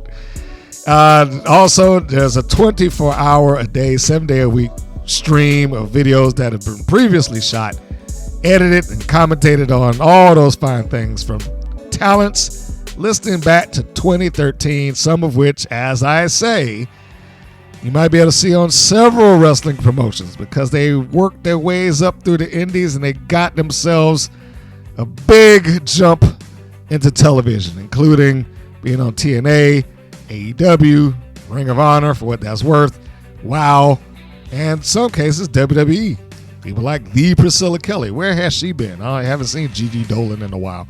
Also, there's a 24-hour-a-day, 7-day-a-week stream of videos that have been previously shot, edited, and commentated on, all those fine things from talents listening back to 2013, some of which, as I say, you might be able to see on several wrestling promotions, because they worked their ways up through the indies and they got themselves a big jump into television, including being on TNA, AEW, Ring of Honor for what that's worth, WoW, and in some cases WWE. People like the Priscilla Kelly. Where has she been? I haven't seen Gigi Dolan in a while.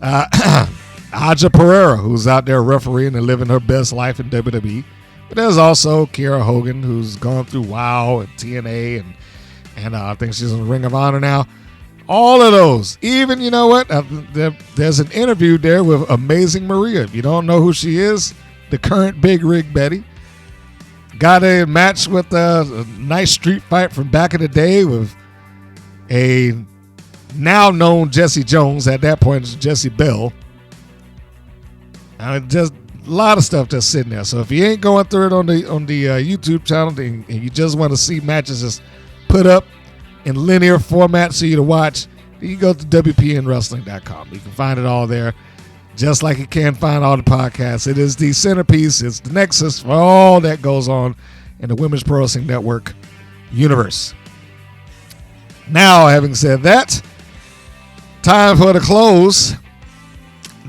Aja Pereira, who's out there refereeing and living her best life in WWE. But there's also Kiera Hogan, who's gone through WOW and TNA, and I think she's in the Ring of Honor now. All of those. Even, you know what? There's an interview there with Amazing Maria. If you don't know who she is, the current Big Rig Betty. Got a match with a nice street fight from back in the day with a now known Jessie Jones. At that point, it's Jessie Bell. Just a lot of stuff just sitting there. So if you ain't going through it on the YouTube channel and you just want to see matches just put up in linear format so you to watch, you can go to WPNWrestling.com. You can find it all there. Just like you can find all the podcasts. It is the centerpiece. It's the nexus for all that goes on in the Women's Pro Wrestling Network universe. Now, having said that, time for the close.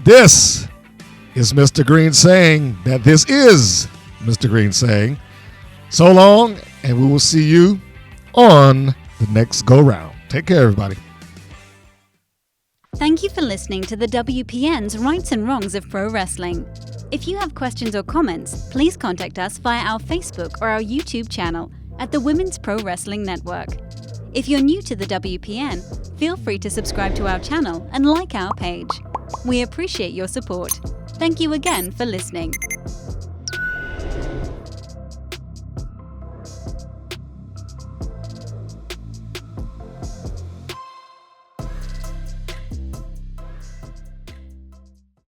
This is Mr. Green saying that this is Mr. Green saying so long, and we will see you on the next go-round. Take care, everybody. Thank you for listening to the WPN's Rights and Wrongs of Pro Wrestling. If you have questions or comments, please contact us via our Facebook or our YouTube channel at the Women's Pro Wrestling Network. If you're new to the WPN, feel free to subscribe to our channel and like our page. We appreciate your support. Thank you again for listening.